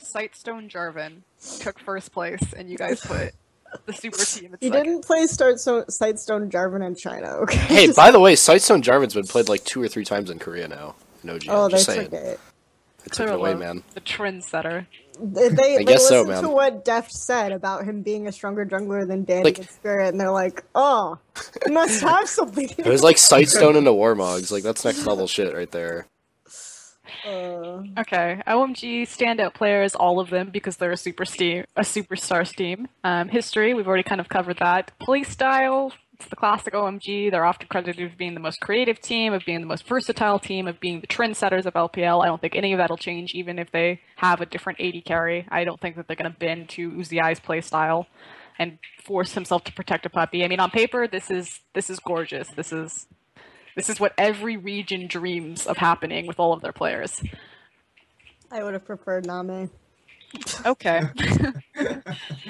S1: Sightstone Jarvan took first place, and you guys put the super team at
S4: He
S1: second.
S4: didn't play Sightstone Jarvan in China, okay?
S3: Hey, by the way, Sightstone Jarvan's been played like 2 or 3 times in Korea now. In OG.
S4: Oh,
S3: Just
S4: they
S3: saying.
S4: took it.
S3: They took it away, man.
S1: The trendsetter.
S4: They
S3: guess so,
S4: listened
S3: man.
S4: to what Deft said about him being a stronger jungler than Danny
S3: Like-
S4: with Spirit, and they're like, oh, he must have something.
S3: It was like Sightstone into Warmogs. Like, that's next level shit right there.
S1: Okay, OMG standout players, all of them, because they're a superstar team. History, we've already kind of covered that. Playstyle, it's the classic OMG. They're often credited with being the most creative team, of being the most versatile team, of being the trendsetters of LPL. I don't think any of that'll change, even if they have a different AD carry. I don't think that they're going to bend to Uziai's playstyle and force himself to protect a puppy. I mean, on paper, this is gorgeous. This is what every region dreams of happening with all of their players.
S4: I would have preferred Name.
S1: Okay.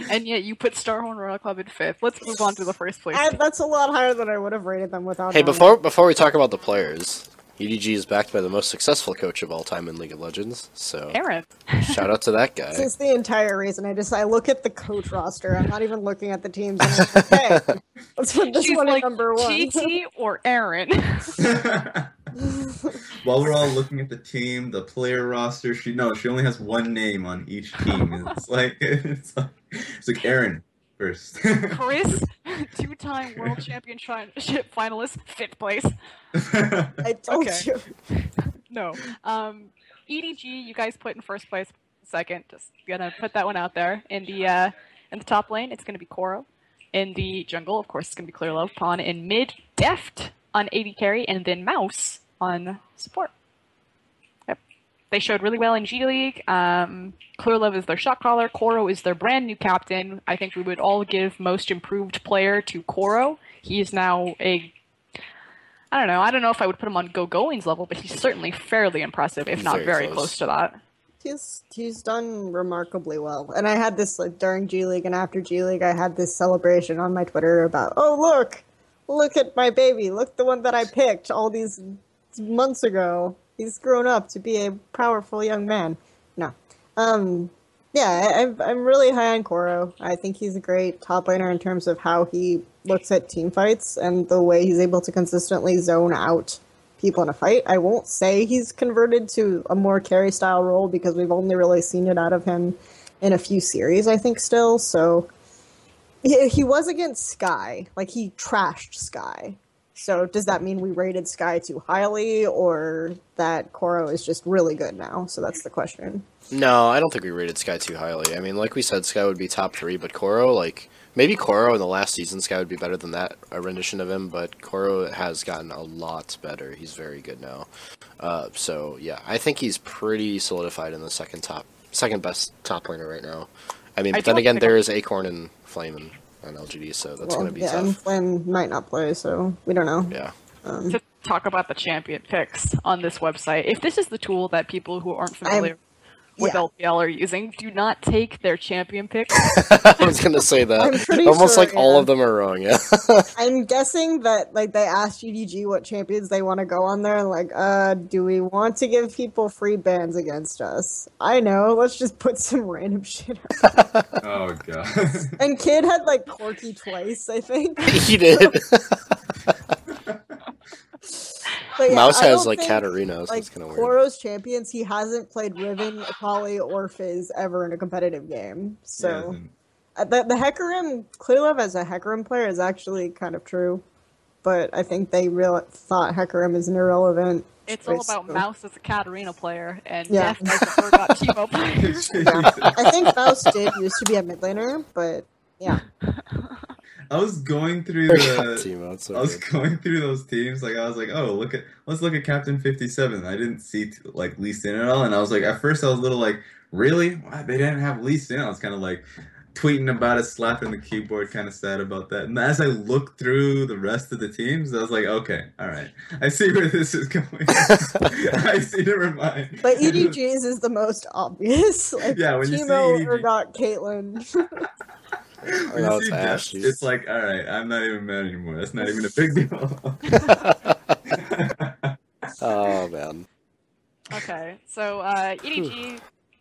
S1: And yet you put Starhorn Royal Club in 5th. Let's move on to the first place.
S4: That's a lot higher than I would have rated them without
S3: Hey,
S4: Name.
S3: before we talk about the players, EDG is backed by the most successful coach of all time in League of Legends, so
S1: Aaron.
S3: shout out to that guy.
S4: This is the entire reason. I look at the coach roster. I'm not even looking at the teams. I'm like, okay, let's put this
S1: She's
S4: one
S1: like,
S4: at number 1.
S1: TT or Aaron?
S2: While we're all looking at the team, the player roster, she only has one name on each team. It's like Aaron first.
S1: Chris, 2-time World Championship finalist, 5th place.
S4: I told
S1: Okay.
S4: you.
S1: No. EDG, you guys put in first place, second. Just gonna put that one out there. In the top lane, it's gonna be Koro. In the jungle, of course, it's gonna be Clear Love. Pawn in mid, Deft. on AD carry, and then Mouse on support. Yep. They showed really well in G League. Clearlove is their shot caller. Koro is their brand new captain. I think we would all give most improved player to Koro. He is now I don't know if I would put him on Going's level, but he's certainly fairly impressive, if not very close to that.
S4: He's done remarkably well. And I had this, like, during G League and after G League, I had this celebration on my Twitter about, oh, look at my baby. Look, the one that I picked all these months ago. He's grown up to be a powerful young man. No. Yeah, I'm really high on Koro. I think he's a great top laner in terms of how he looks at team fights and the way he's able to consistently zone out people in a fight. I won't say he's converted to a more carry style role because we've only really seen it out of him in a few series, I think, still. So he was against Sky. Like, he trashed Sky. So does that mean we rated Sky too highly, or that Koro is just really good now? So that's the question.
S3: No, I don't think we rated Sky too highly. I mean, like we said, Sky would be top 3, but Koro, like, maybe Koro in the last season, Sky would be better than that, a rendition of him, but Koro has gotten a lot better. He's very good now. So, yeah, I think he's pretty solidified in the second best top laner right now. I mean, but then again, there is Acorn and Flame and LGD, so that's going to be tough.
S4: And Flame might not play, so we don't know.
S3: Yeah.
S1: To talk about the champion picks on this website, if this is the tool that people who aren't familiar with LPL are using, do not take their champion picks.
S3: I was going to say that.
S4: I'm pretty
S3: Almost
S4: sure,
S3: like all of them are wrong, yeah.
S4: I'm guessing that, like, they asked EDG what champions they want to go on there, and like, do we want to give people free bans against us? I know, let's just put some random shit out.
S2: Oh, God.
S4: And Kid had, like, Corky twice, I think.
S3: He did.
S4: But yeah,
S3: Mouse
S4: I
S3: has,
S4: don't
S3: like,
S4: think,
S3: Katarina, so
S4: like,
S3: it's kind of weird.
S4: Koro's champions, he hasn't played Riven, Akali, or Fizz ever in a competitive game. So, the Hecarim, Clearlove as a Hecarim player is actually kind of true. But I think they thought Hecarim is an irrelevant
S1: It's
S4: choice,
S1: all about
S4: so.
S1: Mouse as a Katarina player, and
S4: Yeah.
S1: Def as a Forgot Teemo player.
S4: Yeah. I think Mouse did used to be a mid laner, but yeah.
S2: I was going through going through those teams. Like, I was like, oh, let's look at Captain 57. I didn't see like Lee Sin at all, and I was like, at first I was a little like, really? Why they didn't have Lee Sin? I was kind of like tweeting about it, slapping the keyboard, kind of sad about that. And as I looked through the rest of the teams, I was like, okay, all right, I see where this is going. I see. Never mind.
S4: But EDG's is the most obvious. Like,
S2: Yeah, when you see
S4: Teemo
S2: EDG.
S4: or not Caitlyn.
S2: When you see Def, it's like, all right, I'm not even mad anymore. That's not even a big deal.
S3: Oh, man.
S1: Okay, so EDG,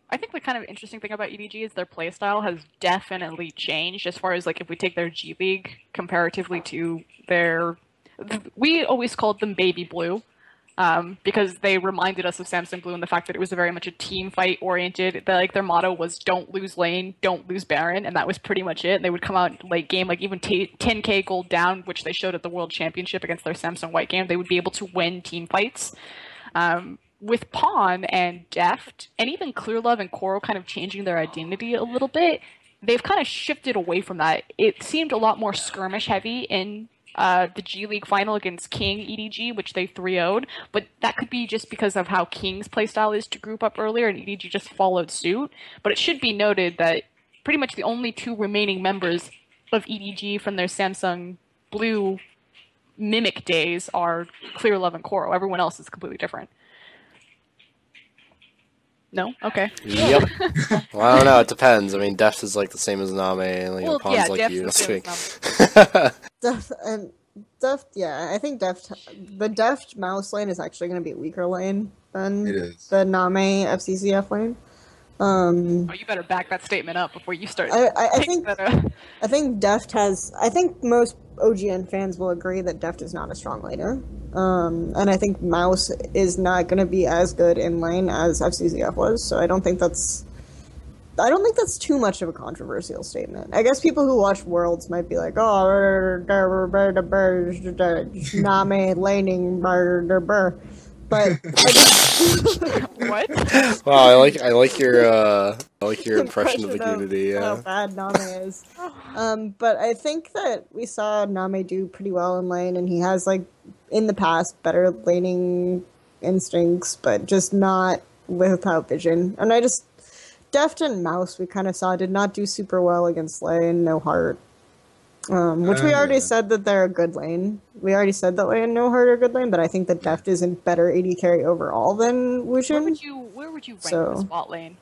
S1: I think the kind of interesting thing about EDG is their playstyle has definitely changed as far as, like, if we take their G League comparatively to their... We always called them Baby Blue, because they reminded us of Samsung Blue and the fact that it was very much a team fight oriented. Their motto was don't lose lane, don't lose Baron, and that was pretty much it. And they would come out late game, like even 10k gold down, which they showed at the World Championship against their Samsung White game. They would be able to win team fights. With Pawn and Deft, and even Clearlove and Koro kind of changing their identity a little bit, they've kind of shifted away from that. It seemed a lot more skirmish heavy in the G League final against King EDG, which they 3-0'd, but that could be just because of how King's playstyle is to group up earlier, and EDG just followed suit. But it should be noted that pretty much the only two remaining members of EDG from their Samsung Blue Mimic days are Clearlove and Koro. Everyone else is completely different. No? Okay.
S3: Yep. Well, I don't know. It depends. I mean, Deft is like the same as Name, and
S1: Well,
S3: Pawn's
S1: yeah,
S3: like
S1: Deft's
S3: you.
S1: the same
S3: That's
S4: Deft, yeah, I think the Deft Mouse lane is actually going to be a weaker lane than the Name FCCF lane.
S1: Oh, you better back that statement up before you start.
S4: I think Deft has. I think most OGN fans will agree that Deft is not a strong laner. And I think Mouse is not going to be as good in lane as FCCF was. So I don't think that's too much of a controversial statement. I guess people who watch Worlds might be like, oh, Name laning, but
S1: What?
S3: Wow, I like your impression of the community.
S4: How
S3: Yeah.
S4: bad Name is. But I think that we saw Name do pretty well in lane, and he has like in the past better laning instincts, but just not without vision. And Deft and Mouse we kind of saw did not do super well against lane, no heart. Which we already said that they're a good lane. We already said that lane, no heart are good lane, but I think that Deft is in better AD carry overall than Wuxin.
S1: Where would you rank this bot lane?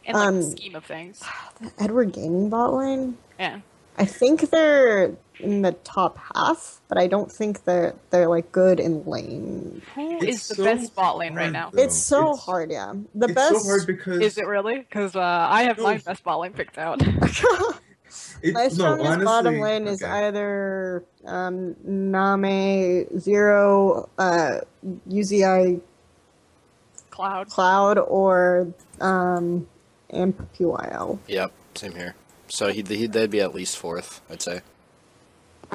S1: In the scheme of things.
S4: The Edward Gaming bot lane?
S1: Yeah.
S4: I think they're in the top half, but I don't think they're like good in lane.
S1: Who is the best bot lane right now?
S4: It's so hard, yeah.
S2: It's so hard because...
S1: Is it really? Because I have my best bot lane picked out.
S4: My strongest bottom lane is either Name, Zero, UZI Cloud, or AmpPYL.
S3: Yep, same here. So they'd be at least fourth, I'd say.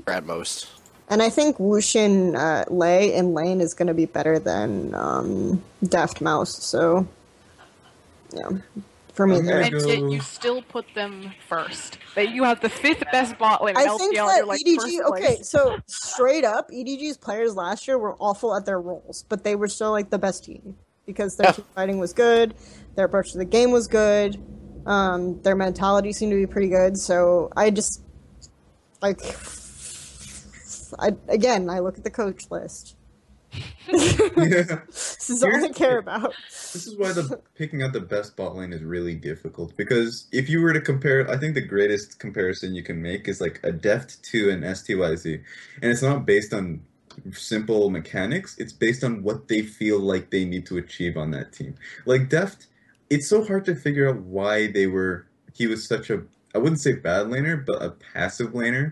S3: Or at most.
S4: And I think Wuxin Lei in lane is going to be better than Deft Mouse, so yeah. For me, there.
S1: And yet you still put them first. That you have the 5th best bot lane in
S4: I
S1: LPL.
S4: think that
S1: You're like
S4: EDG,
S1: first place.
S4: okay, so straight up, EDG's players last year were awful at their roles, but they were still like the best team because their team fighting was good, their approach to the game was good, their mentality seemed to be pretty good. So I just like, I look at the coach list. This is all I care about.
S2: This is why picking out the best bot lane is really difficult, because if you were to compare, I think the greatest comparison you can make is like a Deft to an STYZ, and it's not based on simple mechanics, it's based on what they feel like they need to achieve on that team. Like Deft, it's so hard to figure out why he was such a, I wouldn't say bad laner, but a passive laner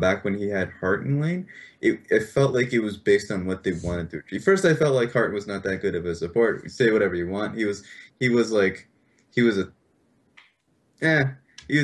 S2: back when he had Heart in lane. It felt like it was based on what they wanted to achieve. First, I felt like Hart was not that good of a support. Say whatever you want. He was okay. He was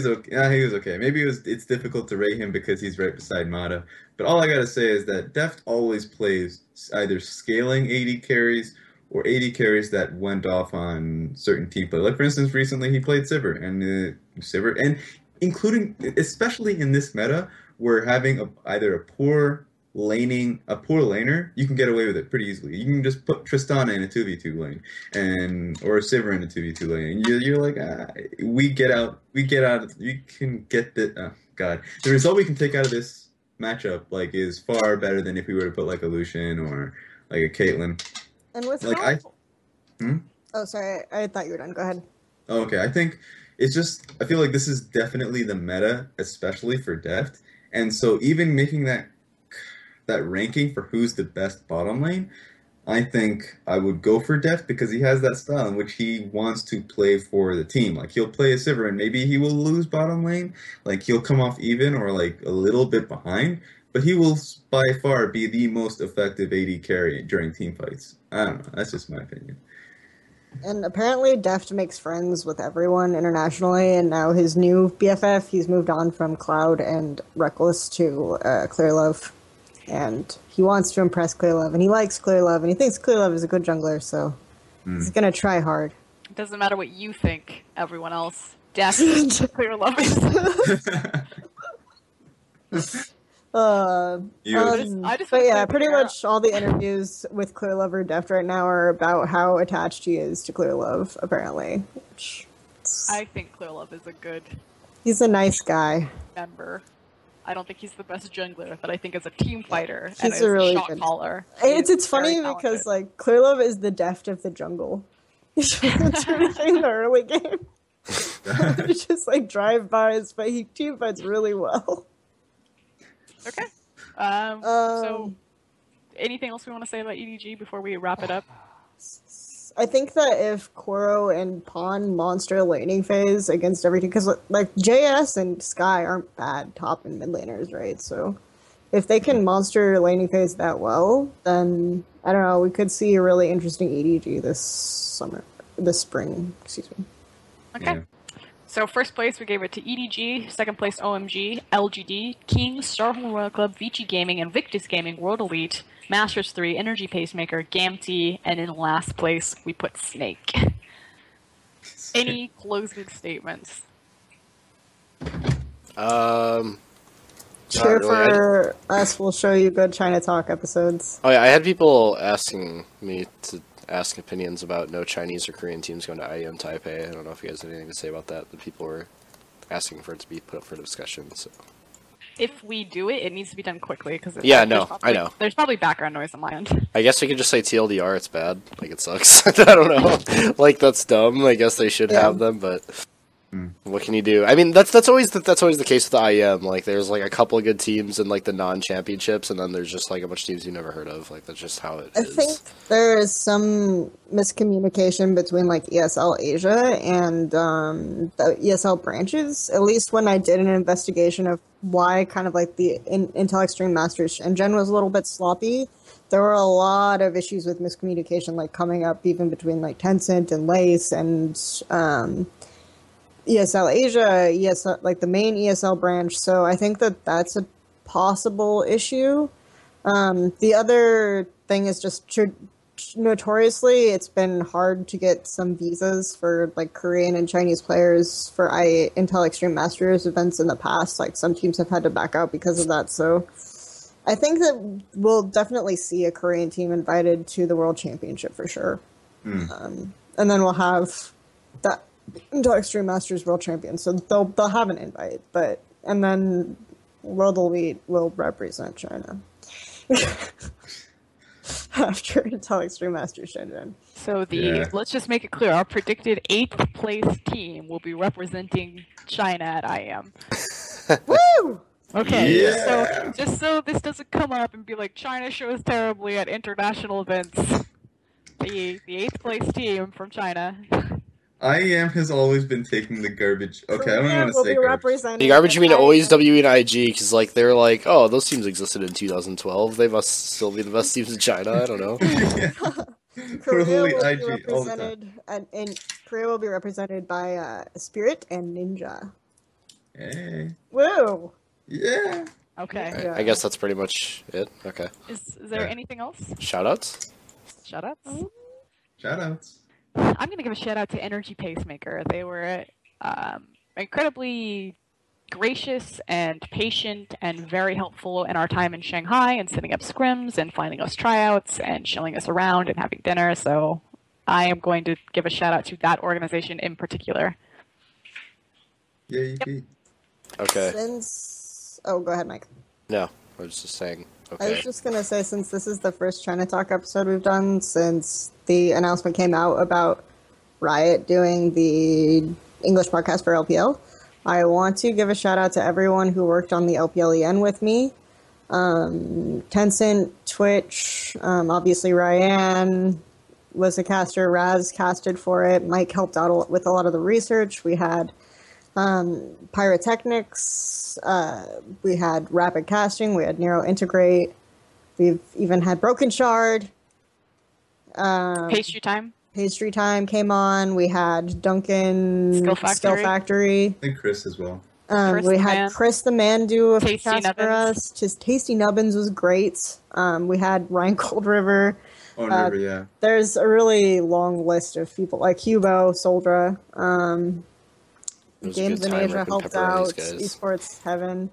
S2: okay. Maybe it's difficult to rate him because he's right beside Mata. But all I gotta say is that Deft always plays either scaling AD carries or AD carries that went off on certain team play. Like for instance, recently he played Sivir and including, especially in this meta, where having either a poor laner, you can get away with it pretty easily. You can just put Tristana in a 2v2 lane, or Sivir in a 2v2 lane, and you're like, we can get the, oh god, the result we can take out of this matchup like is far better than if we were to put like a Lucian or like a Caitlyn.
S4: And with
S2: like
S4: Oh, sorry, I thought you were done. Go ahead.
S2: Oh, okay, I think it's just, I feel like this is definitely the meta, especially for Deft, and so even making that ranking for who's the best bottom lane, I think I would go for Deft because he has that style in which he wants to play for the team. Like he'll play a Sivir and maybe he will lose bottom lane, like he'll come off even or like a little bit behind, but he will by far be the most effective AD carry during team fights. I don't know, that's just my opinion.
S4: And apparently Deft makes friends with everyone internationally, and now his new BFF, he's moved on from Cloud and Reckless to Clearlove. And he wants to impress Clearlove, and he likes Clearlove, and he thinks Clearlove is a good jungler, so he's gonna try hard.
S1: It doesn't matter what you think, everyone else. Definitely Clearlove is.
S4: But yeah, pretty much all the interviews with Clearlove or Deft right now are about how attached he is to Clearlove, apparently.
S1: I think Clearlove is a good...
S4: He's a nice guy.
S1: ...member. I don't think he's the best jungler, but I think as a team fighter
S4: he's
S1: and as
S4: a really
S1: shot
S4: good
S1: caller,
S4: it's funny because like Clearlove is the Deft of the jungle. He's in the early game. He just like drive-bys, but he team fights really well.
S1: Okay. So, anything else we want to say about EDG before we wrap it up?
S4: I think that if Koro and Pawn monster laning phase against everything, because like JS and Sky aren't bad top and mid laners, right? So if they can monster laning phase that well, then I don't know, we could see a really interesting EDG this spring. Excuse me.
S1: Okay. Yeah. So first place we gave it to EDG, second place OMG, LGD, King, Starhorn Royal Club, Vici Gaming, Invictus Gaming, World Elite, Masters 3, Energy Pacemaker, Gamtee, and in last place we put Snake. Any closing statements?
S4: Cheer
S3: really.
S4: for us. We'll show you good China Talk episodes.
S3: Oh yeah, I had people asking me to ask opinions about no Chinese or Korean teams going to IEM Taipei. I don't know if you guys have anything to say about that. The people were asking for it to be put up for discussion. So.
S1: If we do it, it needs to be done quickly because
S3: Yeah, no, I know.
S1: There's probably background noise on my end.
S3: I guess we could just say TLDR. It's bad. Like it sucks. I don't know. Like that's dumb. I guess they should have them, but. What can you do? I mean, that's always the case with the IEM. Like, there's like a couple of good teams in like the non-championships, and then there's just like a bunch of teams you've never heard of. Like, that's just how it is.
S4: I think there is some miscommunication between like ESL Asia and the ESL branches. At least when I did an investigation of why kind of like the Intel Extreme Masters Shenzhen was a little bit sloppy, there were a lot of issues with miscommunication, like coming up even between like Tencent and Lace and ESL Asia, ESL, like the main ESL branch. So I think that that's a possible issue. The other thing is just notoriously, it's been hard to get some visas for like Korean and Chinese players for Intel Extreme Masters events in the past. Like some teams have had to back out because of that. So I think that we'll definitely see a Korean team invited to the World Championship for sure. And then we'll have that Intel Extreme Masters World Champions, so they'll have an invite, and then World Elite will represent China after Intel Extreme Masters Shenzhen.
S1: So let's just make it clear: our predicted 8th place team will be representing China at IEM.
S4: Woo!
S1: Okay,
S2: Yeah.
S1: so just so this doesn't come up and be like China shows terribly at international events, the 8th place team from China.
S2: IEM has always been taking the garbage. Okay, I don't
S4: Korea
S2: want to
S4: will
S2: say
S4: be
S2: garbage.
S4: represented.
S3: The garbage you mean
S4: at
S3: always
S4: IEM.
S3: W and IG, because like they're like, oh, those teams existed in 2012. They must still be the best teams in China. I don't know.
S4: Korea
S2: Holy
S4: will be
S2: IG all the time.
S4: represented, and Korea will be represented by Spirit and Ninja.
S2: Hey.
S4: Woo!
S2: Yeah.
S1: Okay.
S3: Right,
S4: Yeah.
S3: I guess that's pretty much it. Okay.
S1: Is there anything else?
S3: Shoutouts?
S1: Shoutouts?
S2: Shoutouts.
S1: I'm going to give a shout out to Energy Pacemaker. They were incredibly gracious and patient and very helpful in our time in Shanghai and setting up scrims and finding us tryouts and showing us around and having dinner. So I am going to give a shout out to that organization in particular.
S2: Yay,
S1: Yep.
S3: Okay.
S4: Oh, go ahead, Mike.
S3: No, I was just saying.
S4: I
S3: Okay.
S4: was just gonna say, since this is the first China Talk episode we've done since the announcement came out about Riot doing the English podcast for LPL, I want to give a shout out to everyone who worked on the LPLEN with me. Tencent, Twitch, obviously Ryan was a caster, Raz casted for it, Mike helped out with a lot of the research. We had Pyrotechnics, we had Rapid Casting, we had Nero Integrate, we've even had Broken Shard.
S1: Pastry time.
S4: Pastry Time came on, we had Duncan
S1: Skill Factory.
S2: And Chris as well.
S1: Chris
S4: we
S1: the
S4: had
S1: Man.
S4: Chris the Man do a
S1: Tasty
S4: cast for
S1: Nubbins.
S4: us. Just Tasty Nubbins was great. We had Ryan Cold River.
S2: Oh, River, yeah.
S4: There's a really long list of people like Hubo, Soldra.
S3: It was a
S4: Games
S3: good
S4: in
S3: time
S4: Asia
S3: working
S4: helped
S3: pepper on
S4: out.
S3: these guys.
S4: Esports Heaven.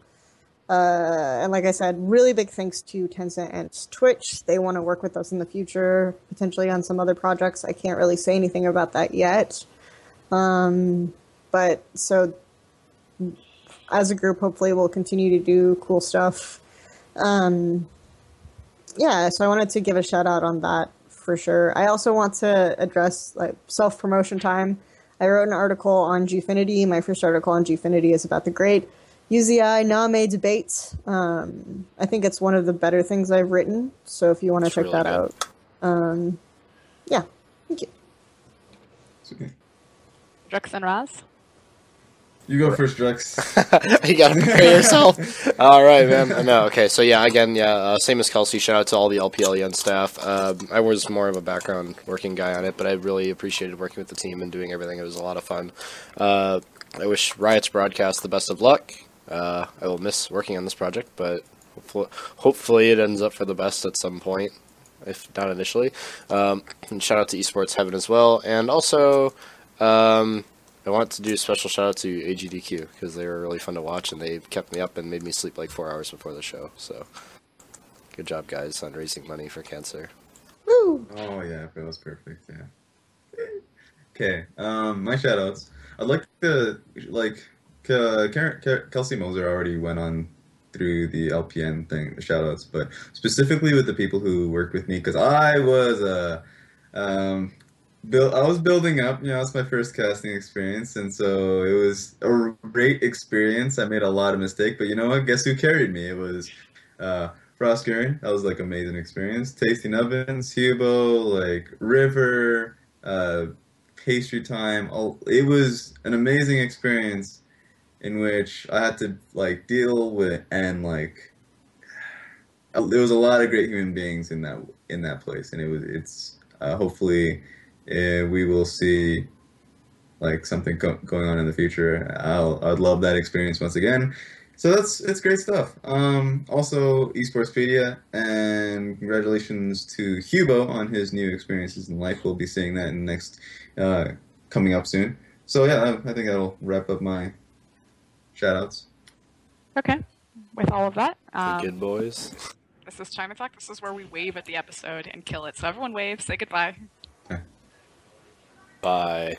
S4: And like I said, really big thanks to Tencent and Twitch. They want to work with us in the future, potentially on some other projects. I can't really say anything about that yet. But so as a group, hopefully we'll continue to do cool stuff. Yeah, so I wanted to give a shout out on that for sure. I also want to address like self-promotion time. I wrote an article on Gfinity. My first article on Gfinity is about the great UZI Name debate. I think it's one of the better things I've written. So if you want to
S3: It's
S4: check
S3: really
S4: that
S3: good.
S4: out. Yeah, thank you.
S2: It's okay.
S1: Drux and Raz.
S2: You go first, Drex.
S3: You gotta prepare yourself. All right, man. No, okay. So yeah, again, same as Kelsey. Shout out to all the LPLEN staff. I was more of a background working guy on it, but I really appreciated working with the team and doing everything. It was a lot of fun. I wish Riot's broadcast the best of luck. I will miss working on this project, but hopefully it ends up for the best at some point, if not initially. And shout out to Esports Heaven as well, and also. I want to do a special shout out to AGDQ because they were really fun to watch and they kept me up and made me sleep like 4 hours before the show. So, good job, guys, on raising money for cancer.
S4: Woo!
S2: Oh yeah, that was perfect. Yeah. Okay. My shoutouts. I'd like to Kelsey Moser already went on through the LPN thing, the shoutouts, but specifically with the people who worked with me because I was um, I was building up. It's my first casting experience, and so it was a great experience. I made a lot of mistakes, but you know what? Guess who carried me? It was Frost Gurn. That was like amazing experience. Tasty Nubbins, Hubo, like River, Pastry Time. It was an amazing experience in which I had to like deal with and like there was a lot of great human beings in that place, and it's hopefully we will see like something going on in the future. I'd love that experience once again. So it's great stuff. Also Esportspedia, and congratulations to Hubo on his new experiences in life. We'll be seeing that in the next coming up soon. So yeah, I think that'll wrap up my shoutouts.
S1: Okay. With all of that,
S3: Good boys.
S1: this is China Talk. This is where we wave at the episode and kill it. So everyone wave, say goodbye.
S3: Bye.